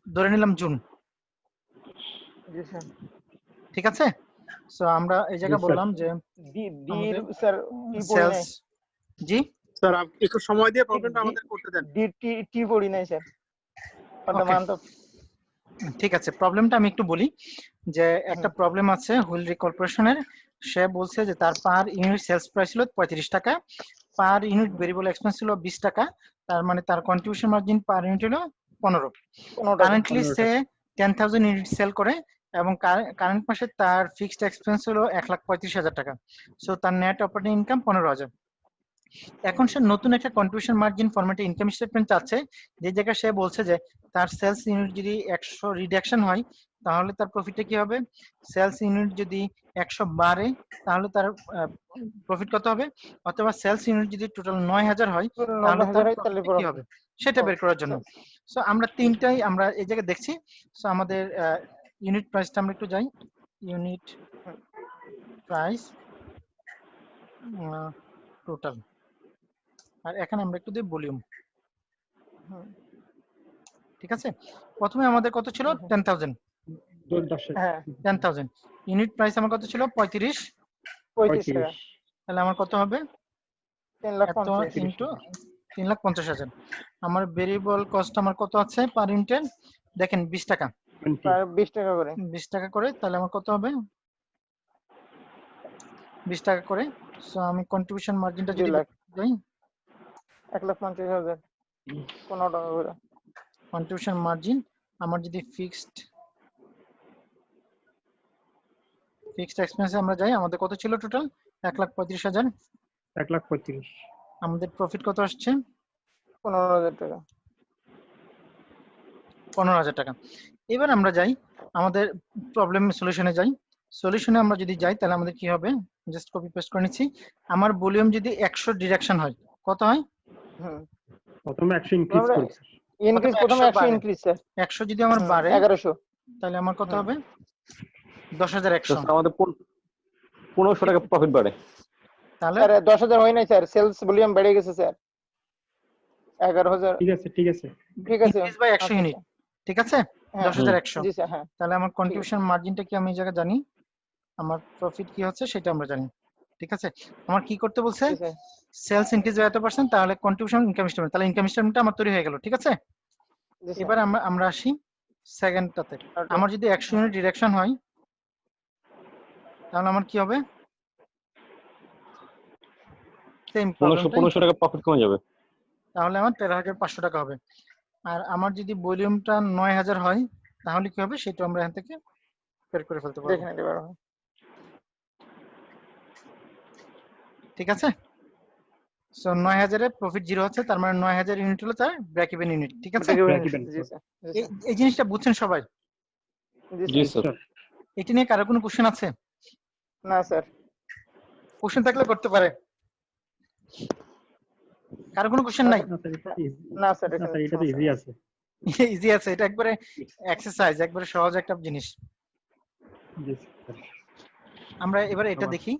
ধরে নিলাম জুন, জি স্যার। ঠিক আছে। সো আমরা এই জায়গায় বললাম যে ডি আমাদের স্যার টি পড়ি সেলস, নাই জি স্যার একটু সময় দিয়ে প্রবলেমটা আমাদের করতে দেন। ডি টি পড়ি নাই sir, for the Okay. Month of. ঠিক আছে, প্রবলেমটা আমি একটু বলি যে একটা প্রবলেম আছে হুইলরি কর্পোরেশনের। সে বলছে যে তার পার ইউনিট সেলস প্রাইস ছিল 35 টাকা, পার ইউনিট ভেরিয়েবল এক্সপেন্স ছিল 20 টাকা, তার মানে তার কন্ট্রিবিউশন মার্জিন পার ইউনিট হলো 15। কারেন্টলি সে 10,000 ইউনিট সেল করে এবং কারেন্ট মাসে তার ফিক্সড এক্সপেন্স হলো 1,35,000 টাকা। সো তার নেট অপারেটিং ইনকাম 15,000। এখন সে নতুন একটা কন্ট্রিবিউশন মার্জিন ফরম্যাটে ইনকাম স্টেটমেন্ট চাচ্ছে, যে জায়গায় সে বলছে যে তার সেলস ইউনিট যদি 100 রিডাকশন হয় তাহলে তার প্রফিটটা কি হবে, সেলস ইউনিট যদি 100 বাড়ে তাহলে তার প্রফিট কত হবে, অথবা সেলস ইউনিট যদি টোটাল 9,000 হয় তাহলে তার প্রফিট কি হবে সেটা বের করার জন্য। সো আমরা তিনটাই আমরা এই জায়গায় দেখছি। সো আমাদের ইউনিট প্রাইসটা আমরা একটু যাই, ইউনিট প্রাইস টোটাল, আর এখানে আমরা একটু দিই ভলিউম, ঠিক আছে। প্রথমে আমাদের কত ছিল 10,000, 10,000 ইউনিট প্রাইস আমার কত ছিল 35 টাকা, তাহলে আমার কত হবে 3,50,000 ইনটু 3,50,000। আমার ভেরিয়েবল কস্ট আমার কত আছে পার ইউনিটের, দেখেন 20 টাকা, 20 টাকা করে, 20 টাকা করে, তাহলে আমার কত হবে 20 টাকা করে। সো আমি কন্ট্রিবিউশন মার্জিনটা যদি যাই 1,50,000 15 টাকা করে। কন্ট্রিবিউশন মার্জিন আমার যদি ফিক্সড এক্সপেন্সে আমরা যাই, আমাদের কত ছিল টোটাল 1,35,000। 1,35,000। আমাদের প্রফিট কত আসছে 15,000 টাকা, 15,000 টাকা। এবার আমরা যাই আমাদের প্রবলেম সলিউশনে যাই। সলিউশনে আমরা যদি যাই তাহলে আমাদের কি হবে, জাস্ট কপি পেস্ট করে নিচ্ছি। আমার ভলিউম যদি 100 ডিডাকশন হয় কত হয়, প্রথমে 100 ইনক্রিজ করছি, ইনক্রিজ প্রথমে 100 ইনক্রিজ স্যার, 100 যদি আমার বাড়ে 1100, তাহলে আমার কত হবে 10,100। আমাদের 1500 টাকা প্রফিট বাড়ে। তাহলে স্যার 10,000 হয় নাই স্যার, সেলস ভলিউম বেড়ে গেছে স্যার 11,000। ঠিক আছে ঠিক আছে ঠিক আছে ইনক্রিজ বাই 100 ইউনিট, ঠিক আছে 10,100। জি স্যার, হ্যাঁ। তাহলে আমার কন্ট্রিবিউশন মার্জিনটা কি আমি এই জায়গায় জানি, আমার প্রফিট কি হচ্ছে সেটা আমরা জানি, ঠিক আছে। আমার কি করতে বলছে, সেলস ইনক্রিজ বাই এত %, তাহলে কন্ট্রিবিউশন ইনকাম স্টেটমেন্ট, তাহলে ইনকাম স্টেটমেন্টটা আমার তৈরি হয়ে গেল, ঠিক আছে। এবার আমরা আসি সেকেন্ডটাতে। আমার যদি 100 ইউনিট ডিডাকশন হয় তাহলে আমার কি হবে, সেম 1500 টাকা প্রফিট কমে যাবে, তাহলে আমার 13,500 টাকা হবে। আর আমার যদি ভলিউমটা 9,000 হয় তাহলে কি হবে সেটা আমরা এখান থেকে বের করে ফেলতে পারবো। দেখে নিতে পারবো। ঠিক আছে, সো 9000 এর প্রফিট 0 হচ্ছে, তার মানে 9000 ইউনিট হলো তার ব্রেক ইভেন ইউনিট। ঠিক আছে, Break even, জি স্যার, জি এই স্যার, এই জিনিসটা বুঝছেন সবাই? জি Yes, স্যার। sir. এটা নিয়ে কারো কোনো কোশ্চেন আছে? না স্যার, কোশ্চেন থাকলে করতে পারে। কারো কোনো কোশ্চেন নাই? না, sir, এটা easy. না স্যার, না, এখানে sir, এটা তো সমস্যা easy নেই। আছে। ইজি আছে, এটা একবারে এক্সারসাইজ, একবারে সহজ একটা জিনিস। Yes, sir. আমরা এবারে এটা আবার। দেখি।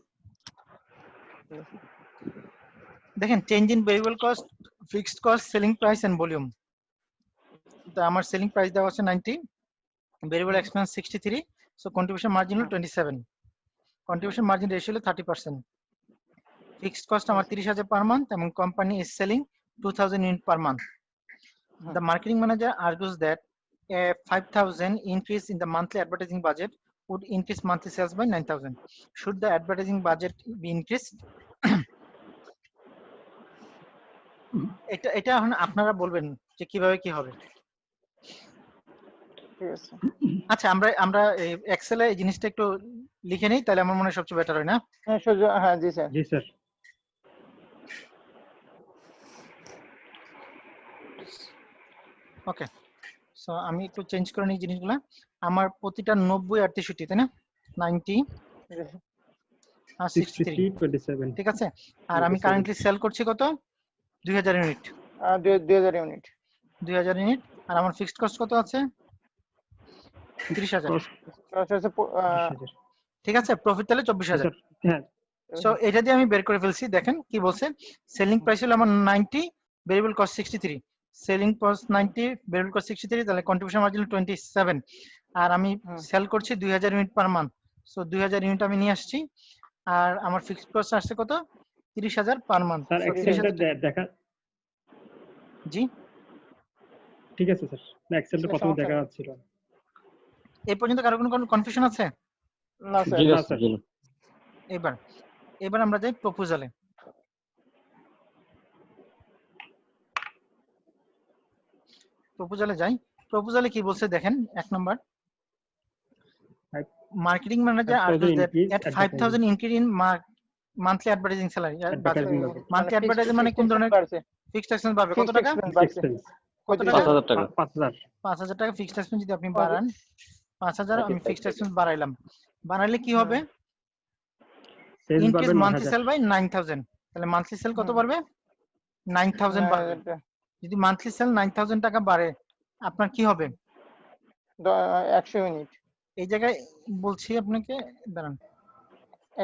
দেখেন, change in variable cost, fixed cost, selling price and volume. তো আমার সেলিং প্রাইস দেওয়া আছে 90, variable expense 63, so contribution margin হলো 27, কন্ট্রিবিউশন মার্জিন রেশিও হলো 30%। ফিক্সড কস্ট আমার 30,000 পার মান্থ এবং company is selling 2000 unit per month. The marketing manager argues that a 5,000 increase in the monthly advertising budget would increase monthly sales by 9,000. Should the advertising budget be increased? এটা এখন আপনারা বলবেন যে কিভাবে কি হবে। ঠিক আছে। আচ্ছা, আমরা এক্সেলে এই জিনিসটা একটু লিখে নেই, তাহলে আমার মনে হয় সবচেয়ে বেটার হয় না? হ্যাঁ হ্যাঁ জি স্যার। জি স্যার। ওকে, সো আমি একটু চেঞ্জ করে নিই জিনিসগুলো। আমার প্রতিটা 90 আর 63, তাই না? 90 আর 63, 27 ঠিক আছে। আর আমি কারেন্টলি সেল করছি কত? 2000 ইউনিট। 2000 ইউনিট। 2000 ইউনিট। আর আমার ফিক্সড কস্ট কত আছে? 30,000। ঠিক আছে, প্রফিট তাহলে 24,000। হ্যাঁ, সো এটা দিয়ে আমি বের করে ফেলছি। দেখেন কি বলছে, সেলিং প্রাইস হলো আমার 90, variable cost 63, selling cost 90, variable cost 63, তাহলে কন্ট্রিবিউশন মার্জিন 27। আর আমি সেল করছি 2000 unit per month, so 2000 unit আমি নিয়ে আসছি। আর আমার ফিক্সড কস্ট আসছে কত? 30,000 পার মান্থ। স্যার এক্সেলটা দেখা। জি ঠিক আছে স্যার, না এক্সেলটা প্রথমে দেখা যাচ্ছিল। এই পর্যন্ত কারো কোনো কনফিউশন আছে? না স্যার। জি না স্যার। এবার আমরা যাই প্রপোজালে। প্রপোজালে কি বলছে দেখেন, 1 number, marketing manager argues that at 5,000 increase in monthly advertising salary, monthly advertising মানে কোন ধরনের? ফিক্সড এক্সপেন্স বাড়বে কত টাকা? কত টাকা? 5,000 টাকা। 5,000 টাকা ফিক্সড এক্সপেন্স যদি আপনি বাড়ান, 5,000 আমি ফিক্সড এক্সপেন্স বাড়াইলাম, বাড়ালে কি হবে? ইনক্রিজ মান্থলি সেল বাই 9,000, তাহলে মান্থলি সেল কত বাড়বে? 9,000 বাড়বে। যদি মান্থলি সেল 9,000 টাকা বাড়ে, আপনার কি হবে? 100 ইউনিট। এই জায়গায় বলছি আপনাকে, দাঁড়ান,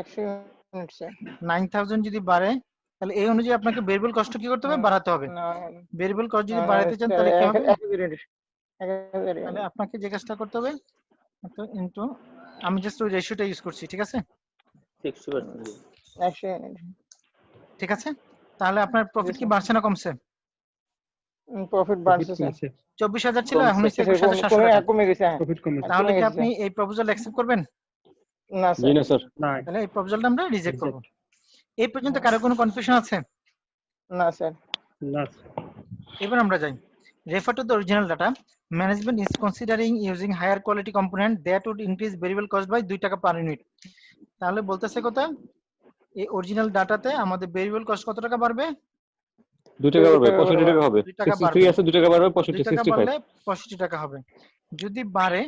100 ইউনিট স্যার। 9,000 যদি বাড়ে, তাহলে এই অনুযায়ী আপনাকে ভেরিয়েবল কস্ট কি করতে হবে? বাড়াতে হবে। ভেরিয়েবল কস্ট যদি বাড়াতে চান তাহলে কি হবে? তাহলে আপনাকে যে কাজটা করতে হবে, তো ইনটু, আমি জাস্ট ওই রেশিওটা ইউজ করছি, ঠিক আছে? 100 ইউনিট। ঠিক আছে, তাহলে আপনার প্রফিট কি বাড়ছে না কমছে? প্রফিট বাড়ছে স্যার। 24,000 ছিল, এখন হচ্ছে 21,700 টাকা। কমে গেছে। প্রফিট কমেছে। তাহলে কি আপনি এই প্রপোজাল অ্যাকসেপ্ট করবেন? না জি স্যার। না স্যার। না, তাহলে এই প্রপোজালটা আমরা রিজেক্ট করব। এই পর্যন্ত কারো কোনো কনফিউশন আছে? না স্যার। না। এবার আমরা যাই, refer to the original data. Management is considering using higher quality component that would increase variable cost by 2 টাকা per unit. তাহলে বলতেছে কত? এই অরিজিনাল ডাটাতে আমাদের ভেরিয়েবল কস্ট কত টাকা বাড়বে? 2 টাকা বাড়বে, 65 টাকা হবে। 2 টাকা 63 আছে, 2 টাকা বাড়বে, 65 2 টাকা 65। বাড়লে 65 টাকা হবে। যদি বাড়ে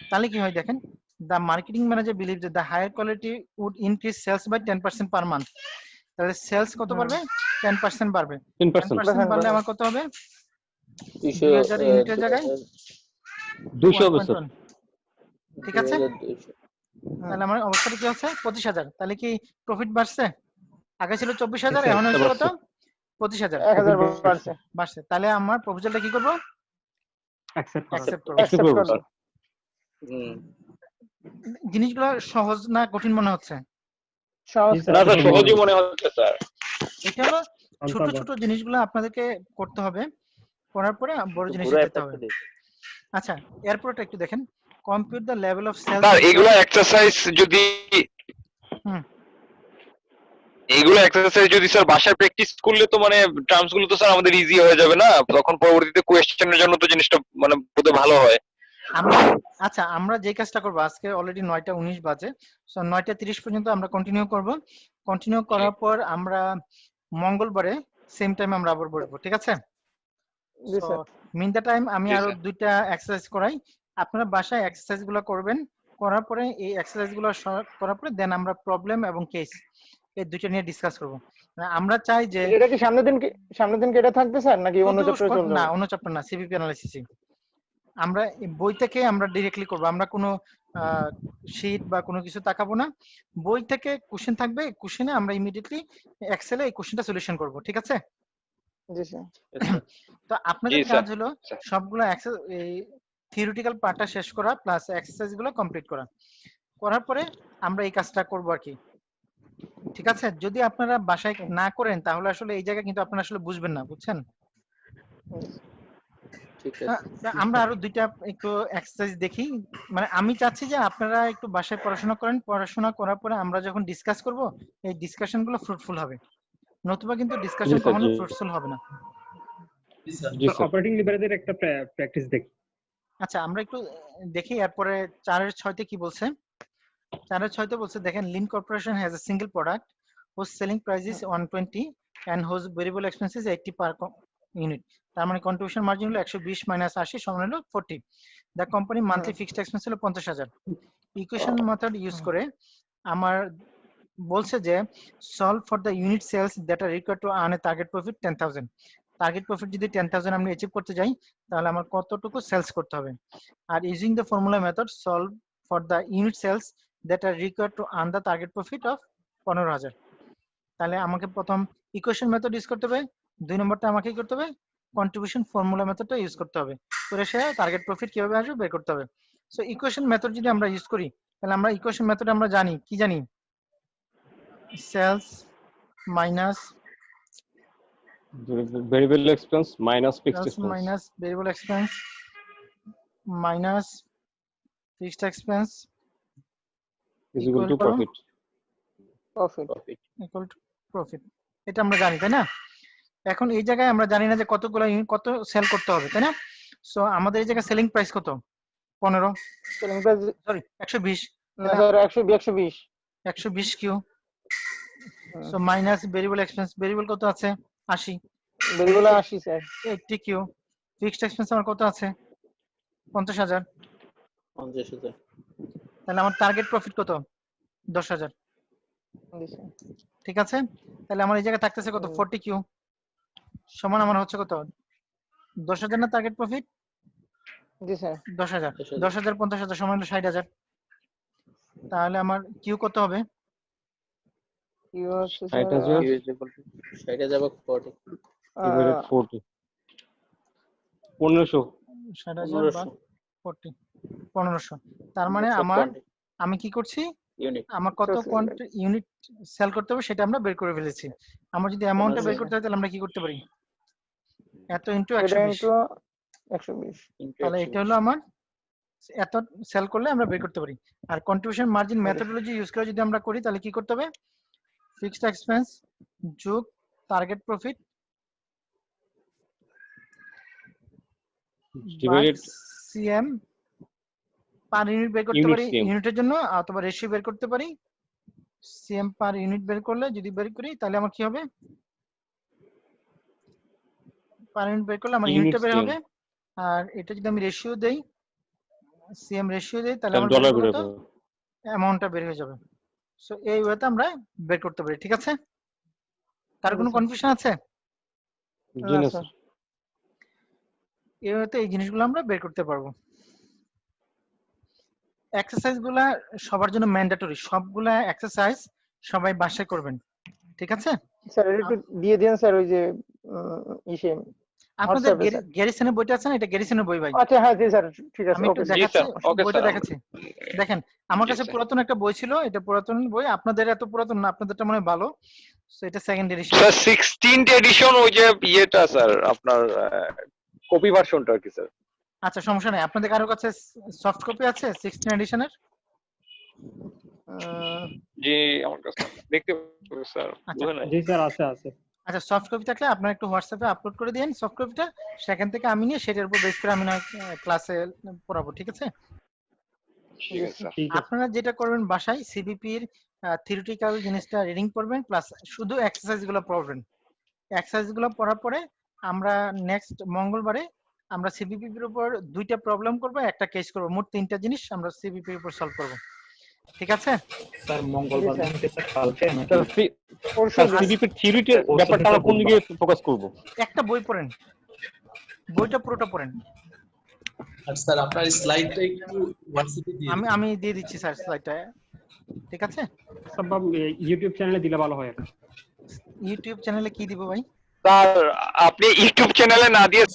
তাহলে কি হয় দেখেন, the marketing manager believes that the higher quality would increase sales by 10% per month. তাহলে সেলস কত বাড়বে? 10% বাড়বে। 10% বাড়লে আমার কত হবে? 2000 ইউনিটের জায়গায় 200 হবে স্যার। ঠিক আছে, তাহলে আমার অবস্থাটা কি হচ্ছে? 25,000। তাহলে কি প্রফিট বাড়ছে? আগে ছিল 24,000, এখন হচ্ছে কত? 25,000। 1000 বাড়ছে। তাহলে আমার প্রপোজালটা কি করব? অ্যাকসেপ্ট করব। অ্যাকসেপ্ট করব। জিনিসগুলো সহজ না কঠিন মনে হচ্ছে? সহজ না স্যার, সহজই মনে হচ্ছে স্যার। এটা হলো ছোট ছোট জিনিসগুলো আপনাদেরকে করতে হবে, করার পরে বড় জিনিসে যেতে হবে। আচ্ছা, এরপরটা একটু দেখেন, compute the level of sales. Sir এগুলো এক্সারসাইজ যদি স্যার বাসায় প্র্যাকটিস করলে তো মানে টার্মস গুলো তো স্যার আমাদের ইজি হয়ে যাবে না, তখন পরবর্তীতে কোয়েশ্চেনের জন্য তো জিনিসটা মানে বোধহয় ভালো হয়। আমরা আচ্ছা আমরা যে কাজটা করব আজকে অলরেডি 9:19 বাজে, সো 9:30 পর্যন্ত আমরা কন্টিনিউ করব। কন্টিনিউ করার পর আমরা মঙ্গলবারে সেম টাইম আমরা আবার বসবো, ঠিক আছে? জি so sir. Mean the time আমি জি আরো স্যার। 2টা এক্সারসাইজ করাই, আপনারা বাসায় এক্সারসাইজ গুলো করবেন। করার পরে এই এক্সারসাইজ গুলো করার পরে দেন আমরা প্রবলেম এবং কেস এই দুটো নিয়ে ডিসকাস করব। আমরা চাই যে এটা কি সামনের দিন কি এটা থাকবে স্যার, নাকি অন্য শুধু চ্যাপ্টারে চলে না, যাবে? অন্য চ্যাপ্টার না, সিভিপি অ্যানালাইসিস আমরা এই বই থেকে আমরা ডিরেক্টলি করব। আমরা কোনো শীট বা কোনো কিছু তাকাবো না, বই থেকে কোশ্চেন থাকবে, কোশ্চেনে আমরা ইমিডিয়েটলি এক্সেলে এই কোশ্চেনটা সলিউশন করব, ঠিক আছে? জি স্যার। তো আপনাদের জি স্যার। কাজ হলো সবগুলো এই থিওরিটিক্যাল পার্টটা শেষ করা প্লাস এক্সারসাইজ গুলো কমপ্লিট করা। করার পরে আমরা এই কাজটা করব আর কি, ঠিক আছে? যদি আপনারা বাসায় না করেন তাহলে আসলে এই জায়গা কিন্তু আপনারা আসলে বুঝবেন না, বুঝছেন? ঠিক আছে। আমরা আরো 2টা একটু এক্সারসাইজ দেখি, মানে আমি চাচ্ছি যে আপনারা একটু বাসায় পড়াশোনা করেন, পড়াশোনা করার পরে আমরা যখন ডিসকাস করব এই ডিসকাশন গুলো ফ্রুটফুল হবে, নতুবা কিন্তু ডিসকাশন জি স্যার, কখনো জি। ফ্রুটফুল হবে না। জি স্যার। অপারেটিং লিভারেজের একটা প্র্যাকটিস দেখি। আচ্ছা আমরা একটু দেখি এরপরে 4-6 কি বলছে। 4-6 বলছে দেখেন, Lin corporation has a single product whose selling price is 120 and whose variable expense is 80 per unit। তার মানে কন্ট্রিবিউশন মার্জিন হলো 120 মাইনাস 80 সমান হলো 40। The company monthly fixed expense হলো 50,000। ইকুয়েশন মেথড ইউজ করে আমার বলছে যে solve for the unit sales that are required to earn a target profit 10,000। Target profit যদি 10,000 আমি অ্যাচিভ করতে যাই তাহলে আমার কতটুকু সেলস করতে হবে। আর using the formula method solve for the unit sales that are required to earn the target profit of 15,000। তাহলে আমাকে প্রথম ইকুয়েশন মেথড ইউজ করতে হবে, 2 নম্বরটা আমাকে কি করতে হবে, কন্ট্রিবিউশন ফর্মুলা মেথডটা ইউজ করতে হবে, করে সে টার্গেট প্রফিট কিভাবে আসবে বের করতে হবে। সো ইকুয়েশন মেথড যদি আমরা ইউজ করি তাহলে আমরা ইকুয়েশন মেথড আমরা জানি কি জানি, sales minus variable expense minus fixed sales expense minus variable expense minus fixed expense is equal to profit. Equal to profit, এটা আমরা জানি তাই না? এখন এই জায়গায় আমরা জানি না যে কতগুলো ইউনিট কত সেল করতে হবে, তাই না? সো আমাদের এই জায়গায় সেলিং প্রাইস কত, 15, সেলিং প্রাইস সরি 120, না sir 120 120 Q. So minus variable expense, variable কত আছে 80, variable 80 sir. 80 Q. Fixed expense আমার কত আছে 50,000। 50,000। তাহলে আমার টার্গেট প্রফিট কত 10,000, ঠিক আছে? তাহলে আমার এই জায়গায় থাকতেছে কত 40 কিউ সমান আমার হচ্ছে কত 10,000 না টার্গেট প্রফিট? জি স্যার। 10,000 10,000 50,000 সমান হলো 60,000। তাহলে আমার কিউ কত হবে? কিউ হচ্ছে 60,000 60,000 40 ডিভাইডেড 40 1500 60,000 বা 40 1500। তার মানে আমার আমি কি করছি, ইউনিট আমার কত ইউনিট সেল করতে হবে সেটা আমরা বের করে ফেলেছি। আমরা যদি অ্যামাউন্টটা বের করতে হয় তাহলে আমরা কি করতে পারি, এত ইনটু 120, 120। তাহলে এটা হলো আমার এত সেল করলে আমরা বের করতে পারি। আর কন্ট্রিবিউশন মার্জিন মেথডোলজি ইউজ করে যদি আমরা করি তাহলে কি করতে হবে, ফিক্সড এক্সপেন্স যোগ target profit divided CM per unit বের করতে Unit পারি CM ইউনিটের জন্য, অথবা রেশিও বের করতে পারি। সিএম পার ইউনিট বের করলে যদি বের করি তাহলে আমার কি হবে, পার ইউনিট বের করলে আমার Unit ইউনিটটা বের CM হবে। আর এটা যদি আমি রেশিও দেই, সিএম রেশিও দেই, তাহলে আমার ডলার বের বের হবে হবে। অ্যামাউন্টটা বের হয়ে যাবে। সো এই ওয়েতে আমরা বের করতে পারি, ঠিক আছে? কার কোনো কনফিউশন আছে? জি না স্যার। এই ওয়েতে এই জিনিসগুলো আমরা বের করতে পারবো। এক্সারসাইজ গুলা সবার জন্য ম্যান্ডেটরি, সবগুলা এক্সারসাইজ সবাই বাসায় করবেন, ঠিক আছে? স্যার একটু দিয়ে দেন স্যার, ওই যে ইসে আপনাদের গ্যারিসনের বইটা আছে না, এটা গ্যারিসনের বই ভাই। আচ্ছা হ্যাঁ জি স্যার, ঠিক আছে। আমি একটু দেখাচ্ছি বইটা দেখাচ্ছি, দেখেন আমার কাছে পুরাতন একটা বই ছিল, এটা পুরাতন বই, আপনাদের এত পুরাতন না, আপনাদেরটা মনে হয় ভালো। সো এটা second addition sir 16th addition, ওই যে ইয়েটা স্যার আপনার কপি ভার্সনটা আর কি স্যার। আচ্ছা সমস্যা নাই, আপনাদের কারোর কাছে সফট কপি আছে 16 এডিশনের? জি আমার কাছে দেখতে পাবো স্যার। জি স্যার আছে আছে। আচ্ছা সফট কপি থাকলে আপনারা একটু হোয়াটসঅ্যাপে আপলোড করে দিন সফট কপিটা, সেখান থেকে আমি নিয়ে সেটার উপর বেস করে আমি না ক্লাসে পড়াবো, ঠিক আছে? ঠিক আছে স্যার। আপনারা যেটা করবেন বাসায় সিবিপির থিওরিটিক্যাল জিনিসটা রিডিং করবেন, প্লাস শুধু এক্সারসাইজ গুলো পড়বেন। এক্সারসাইজ গুলো পড়ার পরে আমরা নেক্সট মঙ্গলবারে আমরা সিবিপির উপর 2টা প্রবলেম করব, একটা কেস করব, মোট 3টা জিনিস আমরা সিবিপির উপর সলভ করব, ঠিক আছে? স্যার মঙ্গলবার থেকে স্যার কালকে নাকি সিডিপি থিওরিটির ব্যাপারটা আমরা কোন দিকে ফোকাস করব? একটা বই পড়েন, বইটা পুরোটা পড়েন। আর স্যার আপনার স্লাইডটা একটু হোয়াটসঅ্যাপে দিয়ে আমি দিয়ে দিচ্ছি স্যার স্লাইডটা, ঠিক আছে? সব ইউটিউব চ্যানেলে দিলে ভালো হয়। ইউটিউব চ্যানেলে কি দিব ভাই? স্যার আপনি ইউটিউব চ্যানেলে না দিয়ে